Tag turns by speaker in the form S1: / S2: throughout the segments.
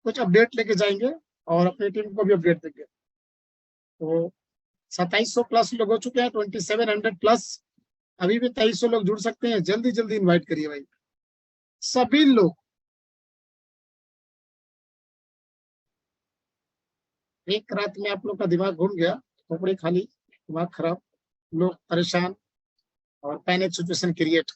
S1: कुछ अपडेट लेके जाएंगे और अपनी टीम को भी अपडेट देंगे। तो 2700 प्लस लोग हो चुके हैं, 2700 प्लस। अभी भी 2300 लोग जुड़ सकते हैं, जल्दी जल्दी इनवाइट करिए भाई सभी लोग। एक रात में आप लोग का दिमाग घूम गया, खोपड़ी खाली, दिमाग खराब, लोग परेशान और पैनिक सिचुएशन क्रिएट।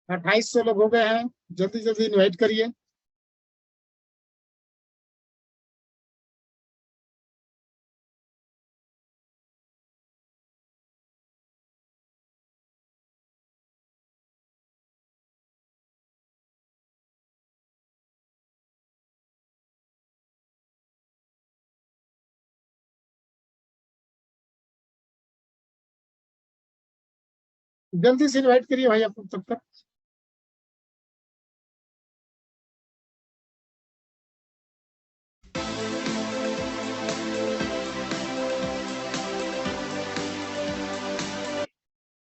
S1: हाँ, 2800 लोग हो गए हैं, जल्दी जल्दी इनवाइट करिए। जल्दी से इनवाइट करिए भाई आप लोग तब तक।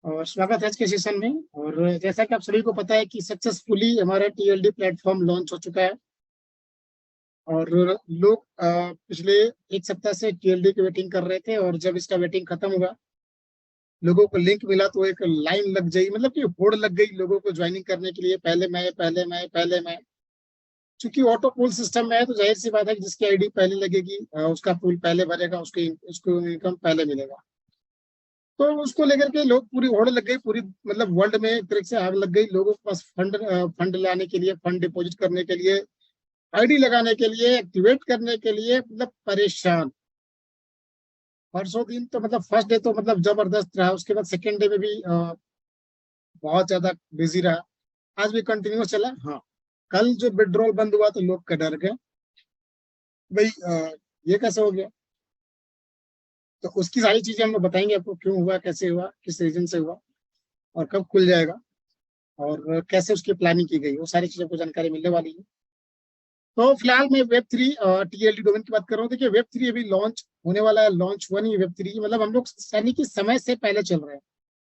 S1: और स्वागत है आज के सेशन में। और जैसा कि आप सभी को पता है कि सक्सेसफुली हमारा टीएलडी प्लेटफॉर्म लॉन्च हो चुका है। और लोग पिछले एक सप्ताह से टीएलडी की वेटिंग कर रहे थे, और जब इसका वेटिंग खत्म हुआ, लोगों को लिंक मिला तो एक लाइन लग गई, मतलब कि होड़ लग गई लोगों को ज्वाइनिंग करने के लिए, पहले मैं पहले मैं पहले मैं। चूंकि ऑटो पूल सिस्टम में है तो जाहिर सी बात है कि जिसकी आईडी पहले लगेगी उसका पूल पहले भरेगा, उसकी उसको इनकम पहले मिलेगा। तो उसको लेकर के लोग, पूरी होड़ लग गई, पूरी मतलब वर्ल्ड में एक तरह से आग लग गई लोगों के पास, फंड लाने के लिए, फंड डिपॉजिट करने के लिए, आईडी लगाने के लिए, एक्टिवेट करने के लिए, मतलब परेशान। परसों दिन तो मतलब फर्स्ट डे तो मतलब जबरदस्त रहा, उसके बाद सेकेंड डे में भी बहुत ज्यादा बिजी रहा। आज भी कंटिन्यूस चला। हाँ, कल जो विड्रॉल बंद हुआ तो लोग का डर गए भाई, ये कैसे हो गया। तो उसकी सारी चीजें हम लोग बताएंगे आपको, क्यों हुआ, कैसे हुआ, किस रीजन से हुआ, और कब खुल जाएगा, और कैसे उसकी प्लानिंग की गई, वो सारी चीजों को जानकारी मिलने वाली है। तो फिलहाल मैं वेब थ्री टीएलडी डोमेन की बात कर रहा हूँ। देखिए, वेब थ्री अभी लॉन्च होने वाला है, लॉन्च हुआ नहीं वेब थ्री, मतलब हम लोग यानी कि समय से पहले चल रहे हैं,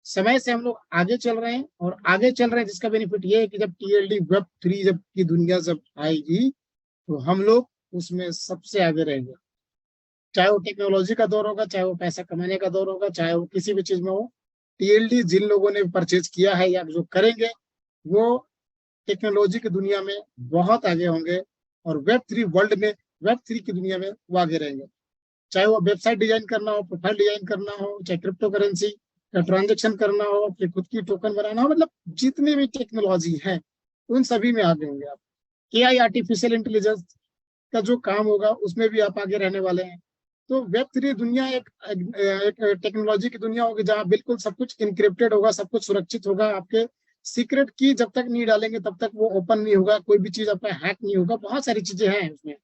S1: समय से हम लोग आगे चल रहे हैं, और आगे चल रहे हैं जिसका बेनिफिट ये है कि जब टीएलडी वेब थ्री जब की दुनिया जब आएगी तो हम लोग उसमें सबसे आगे रहेंगे। चाहे वो टेक्नोलॉजी का दौर होगा, चाहे वो पैसा कमाने का दौर होगा, चाहे वो किसी भी चीज में हो, टीएलडी जिन लोगों ने परचेज किया है या जो करेंगे, वो टेक्नोलॉजी की दुनिया में बहुत आगे होंगे, और वेब थ्री वर्ल्ड में, वेब थ्री की दुनिया में वो आगे रहेंगे। चाहे वो वेबसाइट डिजाइन करना हो, प्रोफाइल डिजाइन करना हो, चाहे क्रिप्टो करेंसी का ट्रांजेक्शन करना हो, अपनी खुद की टोकन बनाना हो, मतलब जितनी भी टेक्नोलॉजी है उन सभी में आगे होंगे आप। एआई, आर्टिफिशियल इंटेलिजेंस का जो काम होगा उसमें भी आप आगे रहने वाले हैं। तो वेब थ्री दुनिया एक टेक्नोलॉजी की दुनिया होगी जहाँ बिल्कुल सब कुछ इनक्रिप्टेड होगा, सब कुछ सुरक्षित होगा। आपके सीक्रेट की जब तक नहीं डालेंगे तब तक वो ओपन नहीं होगा, कोई भी चीज आपका हैक नहीं होगा, बहुत सारी चीजें हैं उसमें।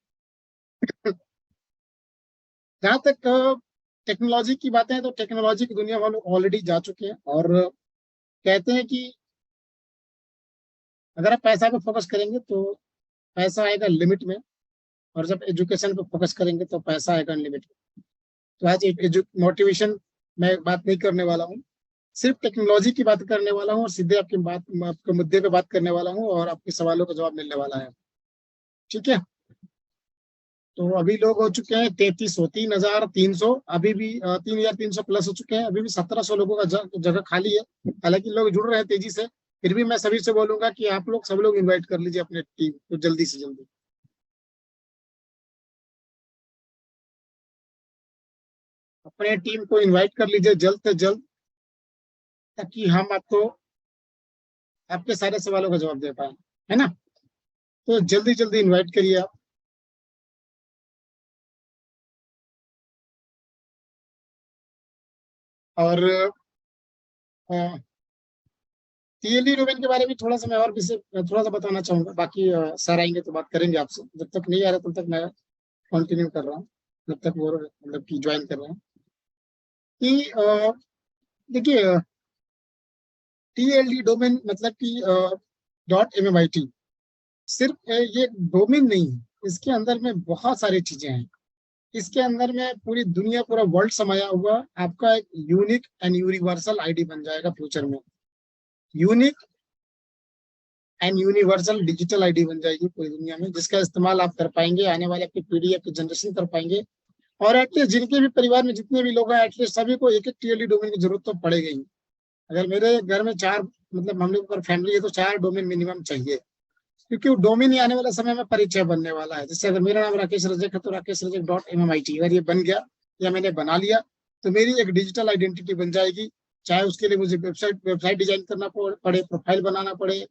S1: जहां तक टेक्नोलॉजी की बातें हैं, तो टेक्नोलॉजी की दुनिया में हम लोग ऑलरेडी जा चुके हैं, और कहते हैं कि अगर आप पैसा पे फोकस करेंगे तो पैसा आएगा लिमिट में, और जब एजुकेशन पे फोकस करेंगे तो पैसा आएगा अनलिमिटेड। तो आज मोटिवेशन मैं बात नहीं करने वाला हूँ, सिर्फ टेक्नोलॉजी की बात करने वाला हूँ, और सीधे आपकी बात, आपके मुद्दे पे बात करने वाला हूँ, और आपके सवालों का जवाब मिलने वाला है। ठीक है। तो अभी लोग हो चुके हैं 3300, अभी भी 3300 प्लस हो चुके हैं, अभी भी 1700 लोगों का जगह खाली है। हालांकि लोग जुड़ रहे हैं तेजी से, फिर भी मैं सभी से बोलूंगा कि आप लोग सब लोग इन्वाइट कर लीजिए अपने टीम को जल्दी से जल्दी। अपने टीम को इन्वाइट कर लीजिए जल्द से जल्द, ताकि हम आपको आपके सारे सवालों का जवाब दे पाए, है ना। तो जल्दी जल्दी इन्वाइट करिए आप। और टीएलडी डोमेन के बारे में थोड़ा सा मैं और किसी थोड़ा सा बताना चाहूंगा, बाकी सर आएंगे तो बात करेंगे आपसे, जब तक नहीं आ रहा तब तक मैं कंटिन्यू कर रहा हूँ, जब तक वो मतलब कि ज्वाइन कर रहे हैं। कि देखिए, टीएलडी डोमेन मतलब कि .mmit सिर्फ ये डोमेन नहीं है, इसके अंदर में बहुत सारी चीजें हैं। इसके अंदर में पूरी दुनिया, पूरा वर्ल्ड समाया हुआ आपका एक यूनिक एंड यूनिवर्सल आईडी बन जाएगा फ्यूचर में। Unique and universal digital ID बन जाएगी पूरी दुनिया में, जिसका इस्तेमाल आप कर पाएंगे, आने वाले अपनी पीढ़ी, अपनी जनरेशन कर पाएंगे। और एटलीस्ट जिनके भी परिवार में जितने भी लोग हैं, एटलीस्ट सभी को एक एक टीएलडी डोमेन की जरूरत तो पड़ेगी ही। अगर मेरे घर में 4, मतलब हम लोग अगर फैमिली है तो 4 डोमेन मिनिमम चाहिए, क्योंकि वो डोमेन ही आने वाले समय में परिचय बनने वाला है। जैसे अगर मेरा नाम राकेश रजक है तो राकेश रजक .MMIT अगर ये बन गया या मैंने बना लिया तो मेरी एक डिजिटल आइडेंटिटी बन जाएगी। चाहे उसके लिए मुझे वेबसाइट डिजाइन करना पड़े, प्रोफाइल बनाना पड़े,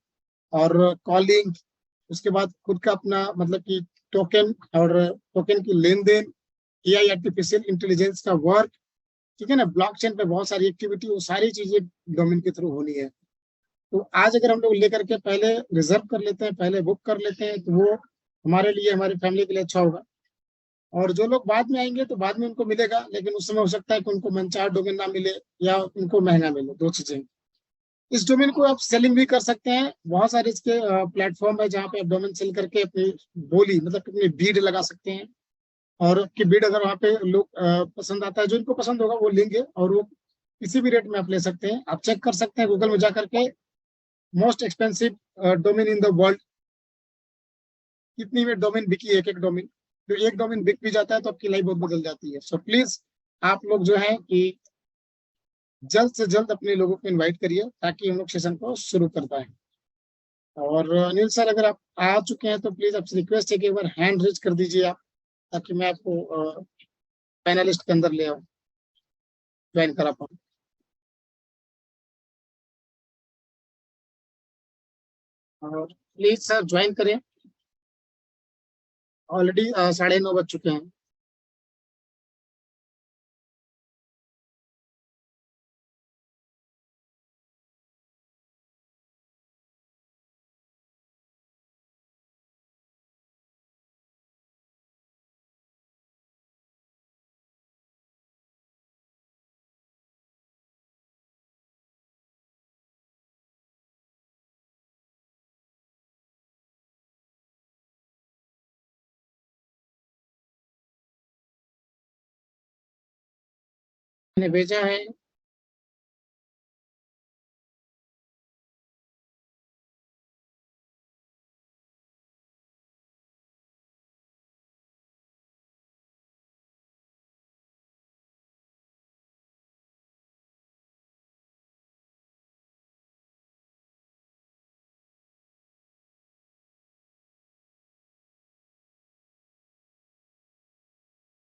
S1: और कॉलिंग, उसके बाद खुद का अपना मतलब कि टोकन, और टोकन की लेन देन, AI आर्टिफिशियल इंटेलिजेंस का वर्क, ठीक है ना, ब्लॉकचेन पे बहुत सारी एक्टिविटी, वो सारी चीजें डोमेन के थ्रू होनी है। तो आज अगर हम लोग लेकर के पहले रिजर्व कर लेते हैं, पहले बुक कर लेते हैं, तो वो हमारे लिए, हमारी फैमिली के लिए अच्छा होगा। और जो लोग बाद में आएंगे तो बाद में उनको मिलेगा, लेकिन उस समय हो सकता है कि उनको मनचाहा डोमेन ना मिले या उनको महंगा मिले, 2 चीजें। इस डोमेन को आप सेलिंग भी कर सकते हैं। बहुत सारे इसके प्लेटफॉर्म है जहाँ पे आप डोमेन सेल करके अपनी बोली, मतलब अपनी बीड लगा सकते हैं। और आपकी बीड अगर वहाँ पे लोग पसंद आता है, जो इनको पसंद होगा वो लेंगे, और वो किसी भी रेट में आप ले सकते हैं। आप चेक कर सकते हैं गूगल में जा करके, most expensive domain in the world, कितनी में डोमेन बिकी है, एक एक डोमेन। तो एक डोमेन बिक भी जाता है तो आपकी लाइफ बहुत बदल जाती है। सो प्लीज आप लोग जो है कि जल्द से जल्द अपने लोगों को इनवाइट करिए ताकि हम लोग सेशन को शुरू कर पाए। और अनिल सर, अगर आप आ चुके हैं तो प्लीज आपसे रिक्वेस्ट है कि एक बार हैंड रेज कर दीजिए आप, ताकि मैं आपको पैनलिस्ट के अंदर ले आऊँ, ज्वाइन करा पाऊँ। और प्लीज सर ज्वाइन करें, ऑलरेडी 9:30 बज चुके हैं। मैंने भेजा है।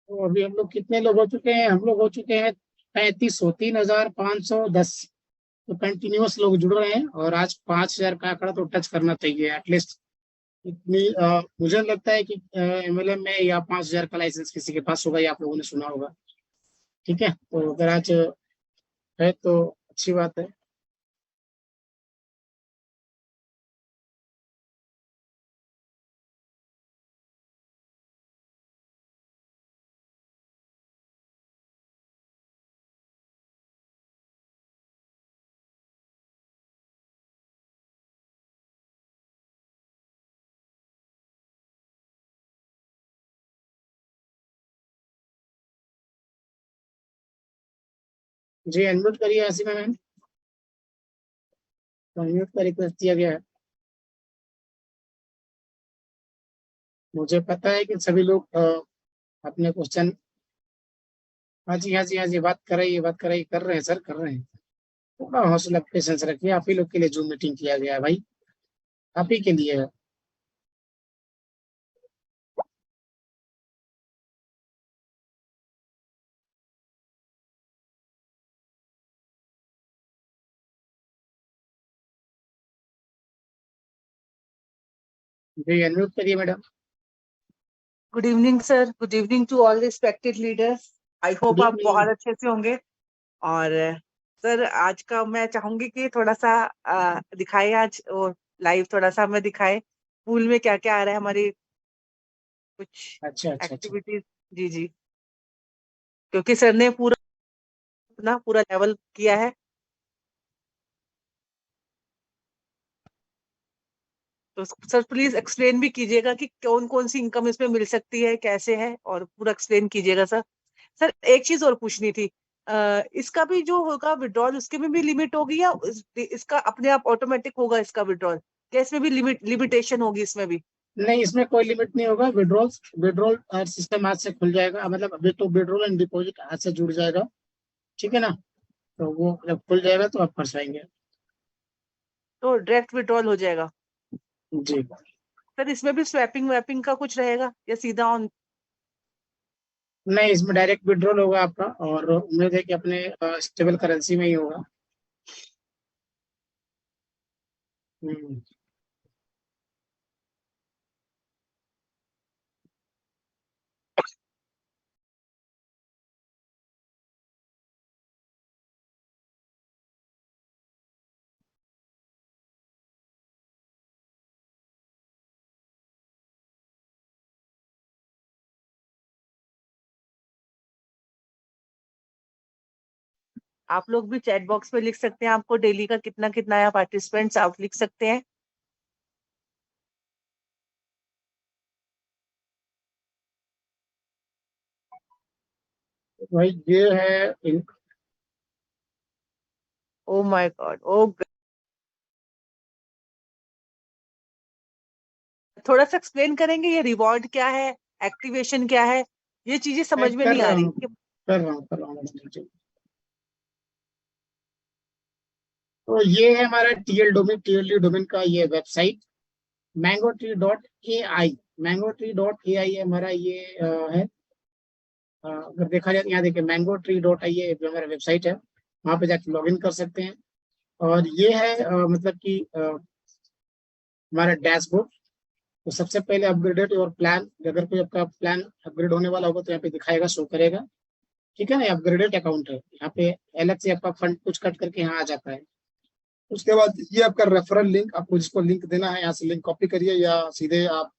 S1: तो अभी हम लोग कितने लोग हो चुके हैं? हम लोग हो चुके हैं 3500, 3510। तो कंटिन्यूअस लोग जुड़ रहे हैं, और आज 5000 का आंकड़ा तो टच करना चाहिए एटलीस्ट। इतनी मुझे लगता है कि MLM में या 5000 का लाइसेंस किसी के पास होगा, या आप लोगों ने सुना होगा। ठीक है, तो अगर आज है तो अच्छी बात है। जी, अनम्यूट करिए आसिमा मैम। तो अनम्यूट का रिक्वेस्ट दिया गया है। मुझे पता है कि सभी लोग अपने क्वेश्चन, हाँ जी हाँ जी हाँ जी, बात कर रही है, बात कर रही, कर रहे हैं सर, कर रहे हैं। थोड़ा हौसला, पेशेंस रखिए। आप ही लोग के लिए जूम मीटिंग किया गया है भाई, आप ही के लिए है। जी, अनम्यूट करिए madam.
S2: Good evening sir, good evening to all respected leaders. I hope
S1: good
S2: आप बहुत
S1: इवनिंग।
S2: अच्छे से होंगे। और सर आज का मैं चाहूंगी कि थोड़ा सा दिखाए आज, और लाइव थोड़ा सा हमें दिखाए स्कूल में क्या क्या आ रहा है, हमारी कुछ
S1: अच्छा अच्छा अच्छा।
S2: एक्टिविटीज। जी जी, क्योंकि सर ने पूरा अपना पूरा लेवल किया है। तो सर प्लीज एक्सप्लेन भी कीजिएगा कि कौन कौन सी इनकम इसमें मिल सकती है, कैसे है, और पूरा एक्सप्लेन कीजिएगा सर। सर एक चीज और पूछनी थी, इसका भी जो होगा विड्रॉल, उसके में भी लिमिट होगी या इसका अपने आप ऑटोमेटिक होगा इसका विड्रॉल, क्या इसमें भी लिमिटेशन होगी इसमें भी?
S1: नहीं, इसमें कोई लिमिट नहीं होगा। विड्रॉल सिस्टम आज से खुल जाएगा, मतलब अभी तो विड्रॉल एंड डिपॉजिट आज से जुड़ जाएगा, ठीक है ना। तो वो जब खुल जाएगा तो आप फंस पाएंगे।
S2: तो डायरेक्ट विड्रॉल हो जाएगा
S1: जी।
S2: सर? इसमें भी स्वैपिंग वैपिंग का कुछ रहेगा या सीधा ऑन?
S1: नहीं, इसमें डायरेक्ट विड्रॉल होगा आपका, और उम्मीद है कि अपने स्टेबल करेंसी में ही होगा। हम्म।
S2: आप लोग भी चैट बॉक्स में लिख सकते हैं आपको डेली का कितना कितना आया, पार्टिसिपेंट्स आप लिख सकते हैं।
S1: भाई ये है
S2: ओ माय गॉड, ओ थोड़ा सा एक्सप्लेन करेंगे ये रिवॉर्ड क्या है, एक्टिवेशन क्या है, ये चीजें
S1: मैं
S2: समझ में
S1: कर
S2: नहीं आ
S1: रहा
S2: रही
S1: हूँ, कर रहा हूँ मैडम। तो ये है हमारा टीएलडी डोमेन का ये वेबसाइट, mangotree.ai। mangotree.ai हमारा ये है। अगर देखा जाए तो यहाँ देखिए mangotree.ai जो हमारा वेबसाइट है, वहाँ पे जाके लॉगिन कर सकते हैं। और ये है मतलब कि हमारा डैशबोर्ड। तो सबसे पहले अपग्रेडेड योर प्लान, अगर कोई आपका प्लान अपग्रेड होने वाला होगा तो यहाँ पे दिखाएगा, शो करेगा, ठीक है ना। अपग्रेडेड अकाउंट है, यहाँ पे अलग से आपका फंड कुछ कट करके यहाँ आ जाता है। उसके बाद ये आपका रेफरल लिंक, आपको जिसको लिंक देना है यहाँ से लिंक कॉपी करिए, या सीधे आप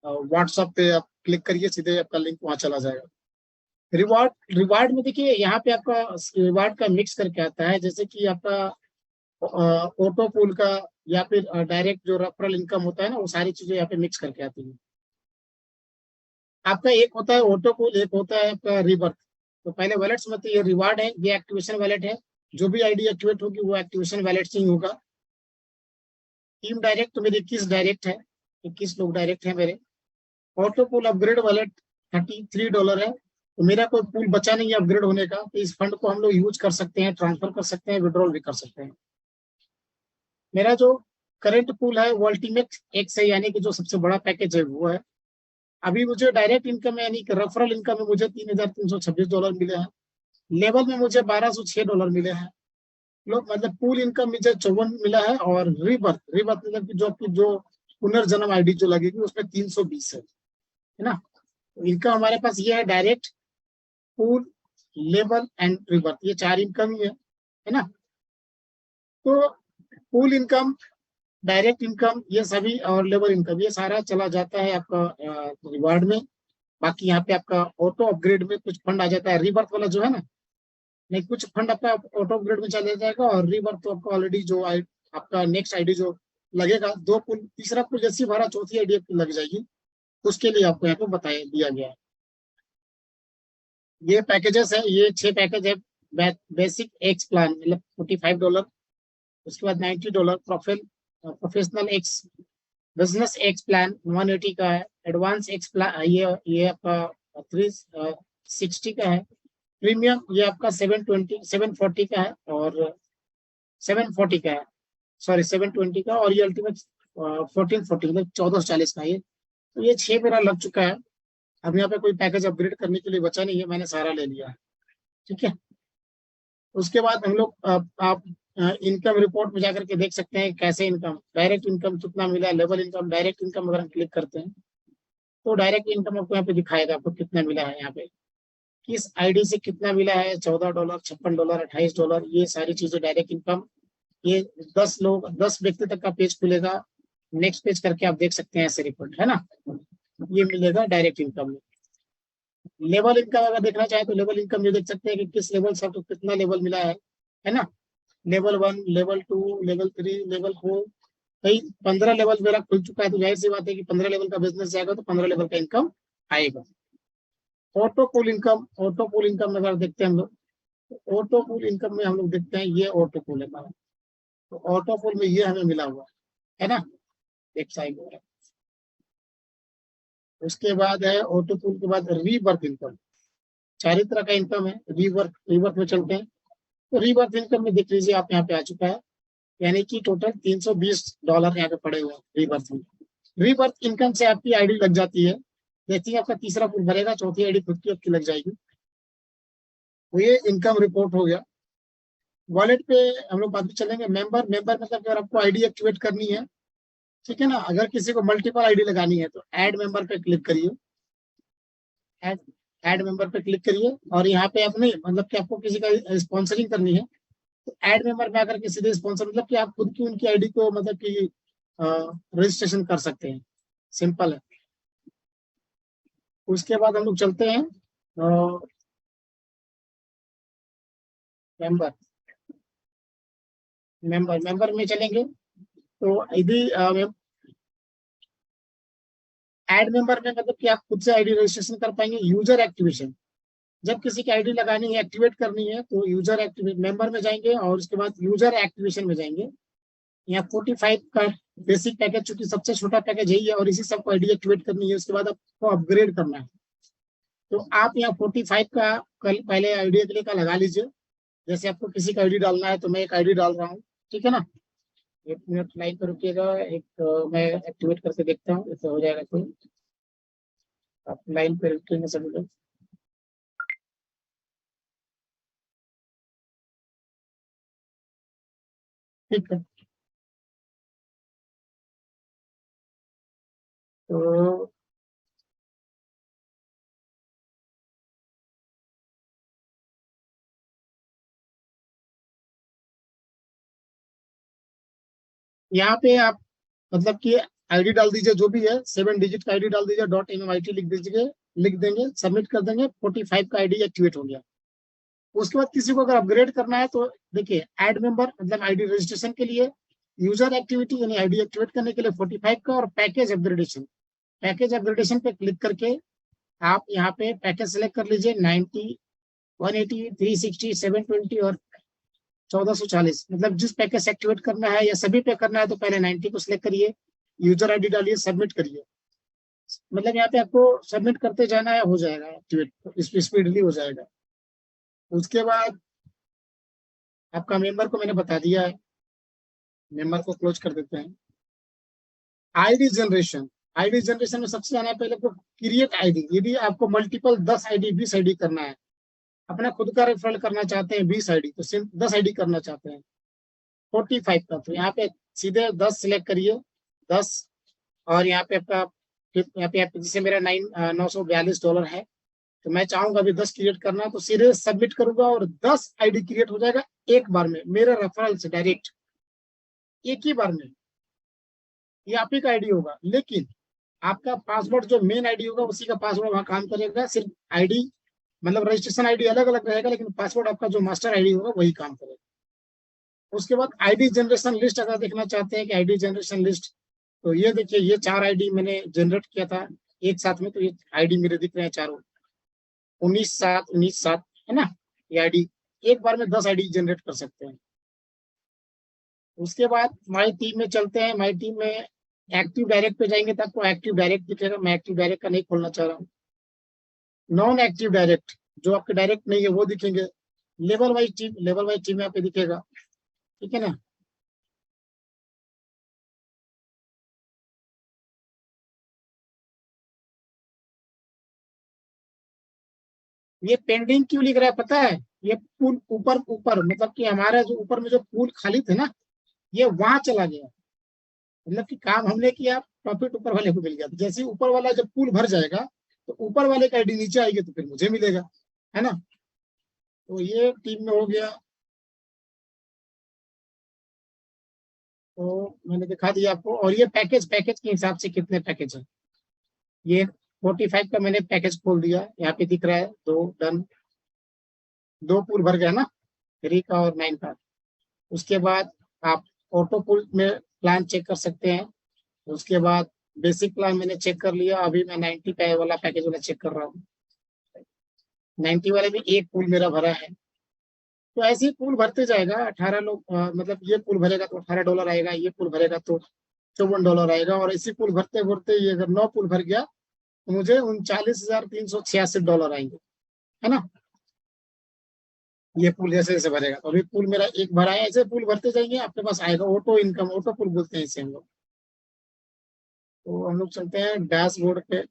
S1: व्हाट्सएप पे आप क्लिक करिए, सीधे आपका लिंक वहां चला जाएगा। रिवार्ड रिवार्ड में देखिए यहाँ पे आपका रिवार्ड का मिक्स करके आता है, जैसे कि आपका ऑटो पूल का या फिर डायरेक्ट जो रेफरल इनकम होता है ना, वो सारी चीजें यहाँ पे मिक्स करके आती है। आपका एक होता है ऑटो पूल, एक होता है आपका रिबर्थ। तो पहले वैलेट में तो ये रिवार्ड है, ये एक्टिवेशन वैलेट है। जो भी आईडी एक्टिवेट होगी वो एक्टिवेशन वैलेट से ही होगा। टीम डायरेक्ट तो मेरे 21 डायरेक्ट है, 21 लोग डायरेक्ट है मेरे। ऑटो पूल अपग्रेड वैलेट $33 है। तो मेरा कोई पूल बचा नहीं है अपग्रेड होने का, तो इस फंड को हम लोग यूज कर सकते हैं, ट्रांसफर कर सकते हैं, विड्रॉल भी कर सकते हैं। मेरा जो करंट पूल है वो अल्टीमेट एक्स है, यानी कि जो सबसे बड़ा पैकेज है वो है। अभी मुझे डायरेक्ट इनकम यानी कि रेफरल इनकम में मुझे $3,326 मिले हैं। लेवल में मुझे $1,206 मिले हैं। लोग मतलब पूल इनकम मुझे 54 मिला है। और रिबर्थ रिबर्थ मतलब कि जो पुनर्जन्म आईडी जो लगेगी उसमें 320 है ना। तो इनकम हमारे पास ये है, direct, pool, level and rebirth, ये 4 इनकम ही है ना। तो पूल इनकम, डायरेक्ट इनकम, ये सभी, और लेवल इनकम, ये सारा चला जाता है आपका रिवार्ड में। बाकी यहाँ पे आपका ऑटो अपग्रेड में कुछ फंड आ जाता है, रिबर्थ वाला जो है ना, नहीं, कुछ फंड आपका ऑटो अपग्रेड में चला जाएगा। और रिबर्थ तो आपका ऑलरेडी जो आपका नेक्स्ट आईडी जो लगेगा, 2 पुल, तीसरा पुल जैसी भरा, चौथी आईडी आपकी लग जाएगी, उसके लिए आपको यहाँ पे बताया दिया गया है। ये पैकेजेस है, ये 6 पैकेज है। बेसिक एक्स प्लान मतलब $45, उसके बाद $90 professional x, business x plan 180 का है, एडवांस एक्स प्लान ये आपका 360 का है, प्रीमियम ये आपका 740 का है, और 740 का है, सॉरी 720 का, और ये अल्टीमेट 1440 मतलब 1440 का। ये तो ये 6 मेरा लग चुका है। अब यहाँ पे कोई पैकेज अपग्रेड करने के लिए बचा नहीं है, मैंने सारा ले लिया है, ठीक है। उसके बाद हम लोग आप इनकम रिपोर्ट में जाकर के देख सकते हैं कैसे इनकम, डायरेक्ट इनकम कितना मिला, लेवल इनकम, डायरेक्ट इनकम अगर हम क्लिक करते हैं तो डायरेक्ट इनकम आपको यहाँ पे दिखाएगा, आपको कितना मिला है, यहाँ पे किस आईडी से कितना मिला है, $14, $56, $28, ये सारी चीजें डायरेक्ट इनकम। ये 10 व्यक्ति तक का पेज खुलेगा, नेक्स्ट पेज करके आप देख सकते हैं ऐसे रिपोर्ट, है ना। ये मिलेगा डायरेक्ट इनकम में। लेवल इनकम अगर देखना चाहे तो लेवल इनकम ये देख सकते हैं कि किस लेवल से आपको कितना लेवल मिला है ना। लेवल 1, लेवल 2, लेवल 3, लेवल 4, कई 15 लेवल मेरा खुल चुका है, तो जाहिर सी बात है कि 15 लेवल का बिजनेस जाएगा तो 15 लेवल का इनकम आएगा। ऑटो पूल इनकम अगर देखते हैं हम लोग, तो ऑटो पूल इनकम में हम लोग देखते हैं ये ऑटो पूल है हमारा। तो ऑटो पूल में ये हमें मिला हुआ है ना, एक साइड है। उसके बाद है ऑटो पूल के बाद रीबर्थ इनकम, 4 तरह का इनकम है। रीबर्थ में चलते हैं, तो रीबर्थ इनकम में देख लीजिए आप यहाँ पे आ चुका है, यानी कि टोटल $320 यहाँ पे पड़े हुए हैं रीबर्थ में। रीबर्थ इनकम से आपकी आईडी लग जाती है, देखिए आपका तीसरा पूल भरेगा, चौथी आईडी खुद की आपकी लग जाएगी। तो ये इनकम रिपोर्ट हो गया। वॉलेट पे हम लोग बाद में चलेंगे। मेंबर मतलब अगर आपको आईडी एक्टिवेट करनी है, ठीक है ना, अगर किसी को मल्टीपल आईडी लगानी है तो ऐड मेंबर पे क्लिक करिए। ऐड ऐड मेंबर पे क्लिक करिए और यहाँ पे आपने मतलब कि आपको किसी का स्पॉन्सरिंग करनी है, तो ऐड मेंबर में आकर के सीधे स्पॉन्सर मतलब कि आप खुद की उनकी आईडी को मतलब कि रजिस्ट्रेशन कर सकते हैं, सिंपल है। उसके बाद हम लोग चलते हैं मेंबर मेंबर में चलेंगे, तो यदि ऐड मेंबर में मतलब कि आप खुद से आईडी रजिस्ट्रेशन कर पाएंगे। यूजर एक्टिवेशन, जब किसी की आईडी लगानी है, एक्टिवेट करनी है, तो यूजर एक्टिवेट मेंबर में जाएंगे और उसके बाद यूजर एक्टिवेशन में जाएंगे। यहाँ 45 का बेसिक पैकेज, चूंकि सबसे छोटा पैकेज यही है और इसी सबको आईडी एक्टिवेट करनी है, उसके बाद आपको अपग्रेड करना है। तो आप यहाँ 45 का कल पहले आईडी के लिए का लगा लीजिए। जैसे आपको किसी का आईडी डालना है, तो मैं एक आईडी डाल रहा हूँ, ठीक है ना। 1 मिनट लाइन पर रुकिएगा, एक मैं एक्टिवेट करके देखता हूँ, ऐसा हो जाएगा तो। आप लाइन पे रुकेंगे सभी लोग, ठीक है। तो यहाँ पे आप मतलब कि आईडी डाल दीजिए, जो भी है 7 डिजिट का आईडी डाल दीजिए, .MMIT लिख दीजिए, लिख देंगे, सबमिट कर देंगे, 45 का आईडी एक्टिवेट हो गया। उसके बाद किसी को अगर अपग्रेड करना है, तो देखिए ऐड मेंबर मतलब आईडी रजिस्ट्रेशन के लिए, यूजर एक्टिविटी यानी आईडी एक्टिवेट करने के लिए 45 का, और पैकेज अपग्रेडेशन पे क्लिक करके आप यहाँ पे पैकेज सेलेक्ट कर लीजिए। 90, 180, 360, 720 और 1440, मतलब जिस पैकेज से एक्टिवेट करना है या सभी पे करना है, तो पहले 90 को सिलेक्ट करिए, यूजर आईडी डालिए, सबमिट करिए। मतलब यहाँ पे आपको सबमिट करते जाना है, हो जाएगा एक्टिवेट, स्पीडली हो जाएगा। उसके बाद आपका मेंबर को मैंने बता दिया है, मेंबर को क्लोज कर देते हैं। आईडी जनरेशन में सबसे जाना है पहले आपको क्रिएट आईडी। यदि आपको मल्टीपल 10 आईडी 20 आईडी करना है, अपना खुद का रेफरल करना चाहते हैं 20 आईडी, तो सिर्फ 10 आईडी करना चाहते हैं 45 का, तो यहाँ पे सीधे 10 सिलेक्ट करिए, 10। और यहाँ पे आपका यहाँ पे जैसे मेरा $942 है, तो मैं चाहूंगा अभी 10 क्रिएट करना, तो सीधे सबमिट करूंगा और 10 आईडी क्रिएट हो जाएगा एक बार में, मेरे रेफरल से डायरेक्ट, एक ही बार में। ये आप ही का आईडी होगा, लेकिन आपका पासवर्ड जो मेन आईडी होगा उसी का पासवर्ड वहां काम करेगा। सिर्फ आईडी मतलब रजिस्ट्रेशन आईडी अलग अलग रहेगा, लेकिन पासवर्ड आपका जो मास्टर आईडी होगा वही काम करेगा। उसके बाद आईडी जनरेशन लिस्ट अगर देखना चाहते हैं कि आईडी जनरेशन लिस्ट, तो ये देखिए, ये 4 आईडी मैंने जनरेट किया था एक साथ में, तो ये आईडी मेरे दिख रहे हैं चारों, 19/7 है ना। ये आईडी एक बार में 10 आईडी जनरेट कर सकते हैं। उसके बाद माई टीम में चलते हैं। माई टीम में एक्टिव डायरेक्ट पे जाएंगे तो आपको एक्टिव डायरेक्ट दिखेगा। मैं एक्टिव डायरेक्ट का नहीं खोलना चाह रहा हूँ। नॉन एक्टिव डायरेक्ट, जो आपके डायरेक्ट नहीं है वो दिखेंगे। लेवल वाइज टीम यहाँ पे दिखेगा, ठीक है ना। ये पेंडिंग क्यों लिख रहा है पता है? ये पूल ऊपर ऊपर मतलब कि हमारा जो ऊपर में जो पूल खाली थे ना, ये वहां चला गया। मतलब कि काम हमने किया, प्रॉफिट ऊपर वाले को मिल गया। तो जैसे ऊपर वाला जब पूल भर जाएगा, तो ऊपर वाले का आईडी नीचे आएगी, तो फिर मुझे मिलेगा, है ना। तो ये टीम में हो गया। तो मैंने दिखा दिया आपको। और ये पैकेज के हिसाब से कितने पैकेज है, ये 45 का मैंने पैकेज खोल दिया, यहाँ पे दिख रहा है 2 डन, 2 पूल भर गया ना, 3 का और 9 का। उसके बाद आप ऑटो पूल में प्लान चेक कर सकते हैं। उसके बाद बेसिक प्लान मैंने चेक कर लिया, अभी मैं 90 पे वाला पैकेज वाला चेक कर रहा हूँ। 90 वाले में एक पूल मेरा भरा है। तो ऐसे ही पूल भरते जाएगा। 18 लोग मतलब ये पूल भरेगा तो $18 आएगा, ये पूल भरेगा तो $54 आएगा, और इसी पूल भरते भरते ये अगर 9 पूल भर गया तो मुझे $39,386 आएंगे, है ना। ये पूल जैसे जैसे भरेगा, तो अभी पूल मेरा एक भरा है, ऐसे पूल भरते जाएंगे आपके पास आएगा ऑटो इनकम, ऑटो पूल बोलते हैं इसे हम लोग। तो हम लोग चलते हैं डैशबोर्ड पे।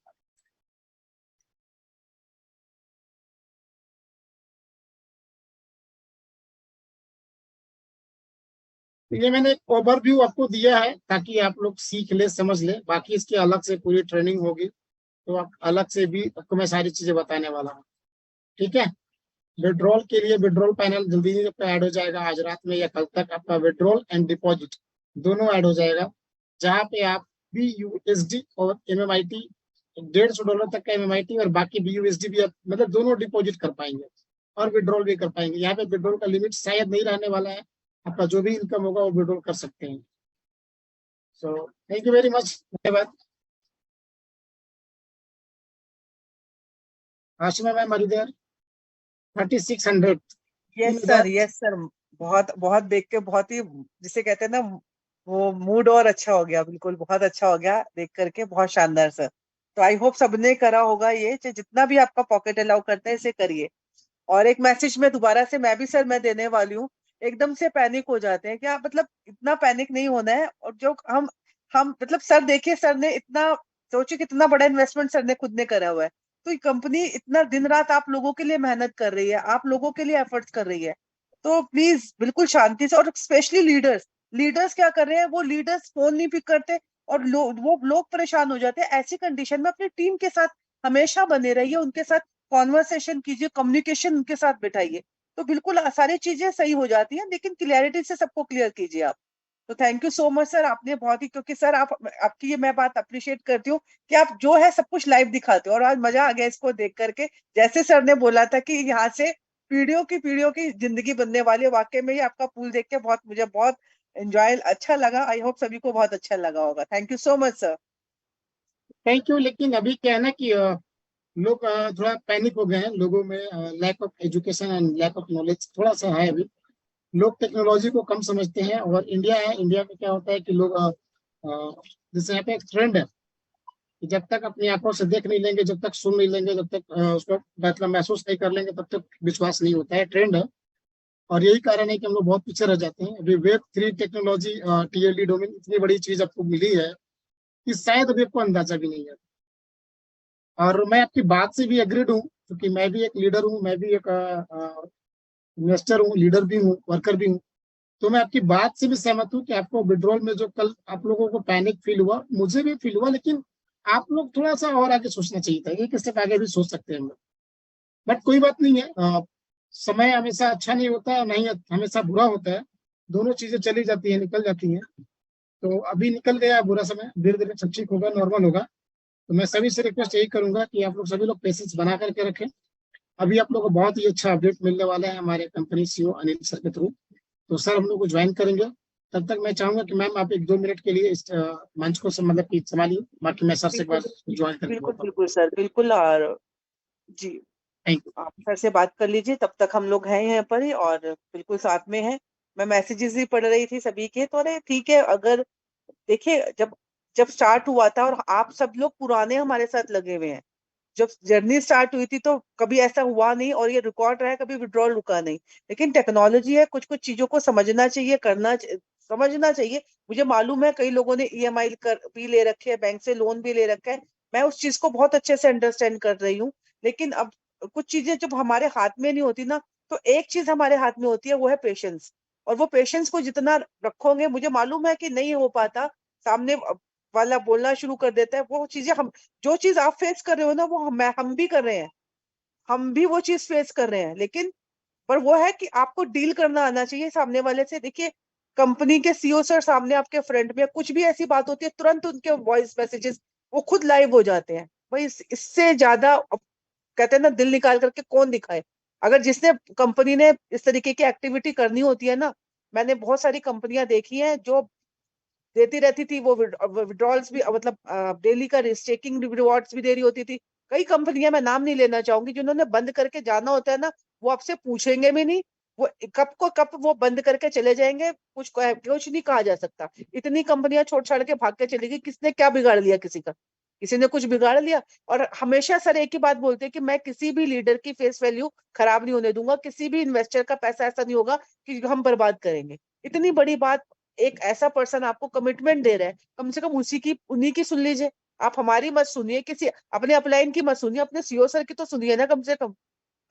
S1: तो ये मैंने एक ओवरव्यू आपको दिया है ताकि आप लोग सीख ले, समझ ले। बाकी इसकी अलग से पूरी ट्रेनिंग होगी, तो आप अलग से भी आपको मैं सारी चीजें बताने वाला हूँ, ठीक है। विड्रॉल के लिए विड्रॉल पैनल जल्दी ही ऐड हो जाएगा, आज रात में या कल तक आपका विड्रॉल एंड डिपॉजिट दोनों ऐड हो जाएगा, जहाँ पे आप BUSD और MMIT $150 तक का MMIT और बाकी BUSD भी आप मतलब दोनों डिपॉजिट कर पाएंगे और विड्रॉल भी कर पाएंगे। यहाँ पे विड्रॉल का लिमिट शायद नहीं रहने वाला है, आपका जो भी इनकम होगा वो विड्रॉल कर सकते हैं। So thank you very much, धन्यवाद। Ashima ma'am are you there? 3600।
S2: Yes sir, yes sir. बहुत बहुत देख के बहुत ही, जिसे कहते हैं ना, वो मूड और अच्छा हो गया, बिल्कुल बहुत अच्छा हो गया देख करके, बहुत शानदार सर। तो आई होप सबने करा होगा ये, चाहे जितना भी आपका पॉकेट अलाउ करता है इसे करिए। और एक मैसेज में दोबारा से मैं भी सर मैं देने वाली हूँ। एकदम से पैनिक हो जाते हैं क्या, मतलब इतना पैनिक नहीं होना है। और जो हम मतलब सर देखिए, सर ने इतना सोचिए कितना बड़ा इन्वेस्टमेंट सर ने खुद ने करा हुआ है। तो ये कंपनी इतना दिन रात आप लोगों के लिए मेहनत कर रही है, आप लोगों के लिए एफर्ट्स कर रही है। तो प्लीज बिल्कुल शांति से, और स्पेशली लीडर्स, लीडर्स क्या कर रहे हैं, वो लीडर्स फोन नहीं पिक करते और वो लोग परेशान हो जाते हैं। ऐसी कंडीशन में अपनी टीम के साथ हमेशा बने रहिए, उनके साथ कॉन्वर्सेशन कीजिए, कम्युनिकेशन उनके साथ बिठाइए, तो बिल्कुल सारी चीजें सही हो जाती हैं। लेकिन क्लियरिटी से सबको क्लियर कीजिए आप। तो thank you so much sir, आपने बहुत ही, क्योंकि सर आप, आपकी ये मैं बात अप्रिशिएट करती हूँ कि आप जो है सब कुछ लाइव दिखाते हो, और आज मजा आ गया इसको देख करके। जैसे सर ने बोला था कि यहाँ से पीढ़ियों की जिंदगी बनने वाली है, वाकई में ये आपका पूल देख के बहुत मुझे बहुत एंजॉय अच्छा लगा। आई होप सभी को बहुत अच्छा लगा होगा। Thank you so much sir.
S1: Thank you. लेकिन अभी क्या है ना कि लोग थोड़ा पैनिक हो गए हैं, लोगों में lack of education and lack of knowledge थोड़ा सा है अभी। लोग टेक्नोलॉजी को कम समझते हैं, और इंडिया है, इंडिया में क्या होता है कि लोग जैसे यहाँ पे एक ट्रेंड है कि जब तक अपनी आंखों से देख नहीं लेंगे, जब तक सुन नहीं लेंगे, जब तक उसको मतलब महसूस नहीं कर लेंगे, तब तक विश्वास नहीं होता है, ट्रेंड है। और यही कारण है कि हम लोग बहुत पीछे रह जाते हैं। अभी Web3 टेक्नोलॉजी, TLD डोमेन इतनी बड़ी चीज आपको मिली है कि शायद अभी आपको अंदाजा भी नहीं है। और मैं आपकी बात से भी एग्रीड हूँ, क्योंकि मैं भी एक लीडर हूँ, मैं भी एक इन्वेस्टर हूँ, लीडर भी हूँ, वर्कर भी हूँ। तो मैं आपकी बात से भी सहमत हूँ कि आपको विड्रॉल में जो कल आप लोगों को पैनिक फील हुआ, मुझे भी फील हुआ, लेकिन आप लोग थोड़ा सा और आगे सोचना चाहिए था, एक स्टेप आगे भी सोच सकते हैं हम लोग। बट कोई बात नहीं है, समय हमेशा अच्छा नहीं होता, नहीं हमेशा बुरा होता है। दोनों चीजें चली जाती है, निकल जाती हैं। तो अभी निकल गया बुरा समय, धीरे धीरे सब ठीक होगा, नॉर्मल होगा। तो मैं सभी से रिक्वेस्ट यही करूंगा कि आप लोग सभी लोग पेशेंस बना करके रखें। अभी आप लोग को बहुत ही अच्छा अपडेट मिलने वाला है हमारे कंपनी CEO अनिल सर के थ्रू। तो सर हम लोग को ज्वाइन करेंगे। तब तक मैं चाहूंगा कि मैम आप 1-2 मिनट के लिए इस मंच को मतलब कि संभालिए, बाकी मैं सर से एक बार
S2: बिल्कुल
S1: ज्वाइन करके
S2: बिल्कुल
S1: बोलता हूँ।
S2: बिल्कुल सर, बिल्कुल। और जी,
S1: थैंक यू।
S2: आप सर से बात कर लीजिए, तब तक हम लोग हैं यहाँ पर ही और बिल्कुल साथ में हैं। मैं मैसेजेस ही पढ़ रही थी सभी के, तो अरे ठीक है। अगर देखिए, जब जब स्टार्ट हुआ था और आप सब लोग पुराने हमारे साथ लगे हुए हैं, जब जर्नी स्टार्ट हुई थी तो कभी ऐसा हुआ नहीं, और ये रिकॉर्ड रहा है, कभी विड्रॉल रुका नहीं। लेकिन टेक्नोलॉजी है, कुछ कुछ चीजों को समझना चाहिए, समझना चाहिए। मुझे मालूम है कई लोगों ने EMI कर भी ले रखे है, बैंक से लोन भी ले रखा है। मैं उस चीज को बहुत अच्छे से अंडरस्टैंड कर रही हूँ। लेकिन अब कुछ चीजें जब हमारे हाथ में नहीं होती ना, तो एक चीज हमारे हाथ में होती है, वो है पेशेंस। और वो पेशेंस को जितना रखोगे, मुझे मालूम है कि नहीं हो पाता, सामने वाला बोलना शुरू कर देता है। वो चीजें हम, जो चीज आप फेस कर रहे हो ना, वो हम भी कर रहे हैं, हम भी वो चीज फेस कर रहे हैं। लेकिन पर वो है कि आपको डील करना आना चाहिए सामने वाले से। देखिए, कंपनी के CEO सर सामने आपके फ्रंट में कुछ भी ऐसी बात होती है, तुरंत उनके वॉइस मैसेजेस वो खुद लाइव हो जाते हैं। भाई इससे ज्यादा कहते हैं ना, दिल निकाल करके कौन दिखाए। अगर जिसने कंपनी ने इस तरीके की एक्टिविटी करनी होती है ना, मैंने बहुत सारी कंपनियां देखी हैं जो देती रहती थी, वो विड्रॉल्स भी मतलब डेली का स्टेकिंग रिवॉर्ड्स भी दे रही होती थी। कई कंपनियां, मैं नाम नहीं लेना चाहूंगी, जिन्होंने बंद करके जाना होता है ना, वो आपसे पूछेंगे भी नहीं, वो कब वो बंद करके चले जाएंगे, कुछ नहीं कहा जा सकता। इतनी कंपनियां छोड़ छाड़ के भाग के चली गई, किसने क्या बिगाड़ लिया किसी का? किसी ने कुछ बिगाड़ लिया? और हमेशा सर एक ही बात बोलते हैं कि मैं किसी भी लीडर की फेस वैल्यू खराब नहीं होने दूंगा, किसी भी इन्वेस्टर का पैसा ऐसा नहीं होगा कि हम बर्बाद करेंगे। इतनी बड़ी बात, एक ऐसा पर्सन आपको कमिटमेंट दे रहा है, कम से कम उन्हीं की सुन लीजिए। आप हमारी मत सुनिए, किसी अपने अपलाइन की मत सुनिए, अपने सीईओ सर की तो सुनिए ना कम से कम।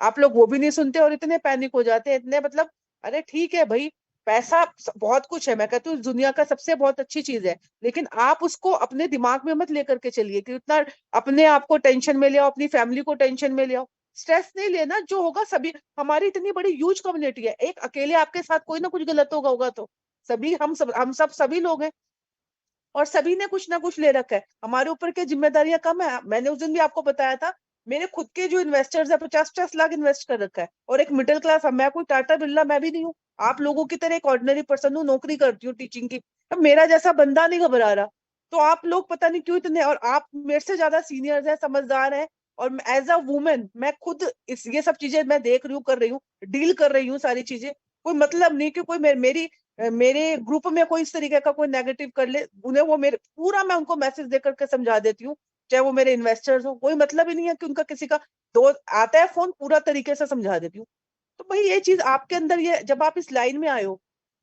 S2: आप लोग वो भी नहीं सुनते और इतने पैनिक हो जाते हैं, इतने मतलब, अरे ठीक है भाई, पैसा बहुत कुछ है, मैं कहती हूँ दुनिया का सबसे बहुत अच्छी चीज है, लेकिन आप उसको अपने दिमाग में मत लेकर के चलिए कि उतना अपने आप को टेंशन में ले आओ, अपनी फैमिली को टेंशन में ले आओ। स्ट्रेस नहीं लेना, जो होगा सभी, हमारी इतनी बड़ी ह्यूज कम्युनिटी है, एक अकेले आपके साथ कोई ना कुछ गलत होगा तो सभी हम सब सभी लोग हैं, और सभी ने कुछ ना कुछ ले रखा है, हमारे ऊपर के जिम्मेदारियां कम है। मैंने उस दिन भी आपको बताया था, मेरे खुद के जो इन्वेस्टर्स है 50-50 लाख इन्वेस्ट कर रखा है, और एक मिडिल क्लास, मैं कोई टाटा बिरला मैं भी नहीं हूँ, आप लोगों की तरह एक ऑर्डिनरी पर्सन हूँ, नौकरी करती हूँ टीचिंग की। अब मेरा जैसा बंदा नहीं घबरा रहा, तो आप लोग पता नहीं क्यों इतने, और आप मेरे से ज्यादा सीनियर्स है, समझदार है, और एज अ वुमेन मैं खुद ये सब चीजें मैं देख रही हूँ, कर रही हूँ, डील कर रही हूँ सारी चीजें। कोई मतलब नहीं कि कोई मेरे ग्रुप में कोई इस तरीके का कोई नेगेटिव कर ले, उन्हें वो मेरे पूरा मैं उनको मैसेज देकर के समझा देती हूँ, चाहे वो मेरे इन्वेस्टर्स हो, कोई मतलब ही नहीं है कि उनका किसी का दो आता है फोन, पूरा तरीके से समझा देती हूँ। तो भाई ये चीज आपके अंदर, ये जब आप इस लाइन में आए हो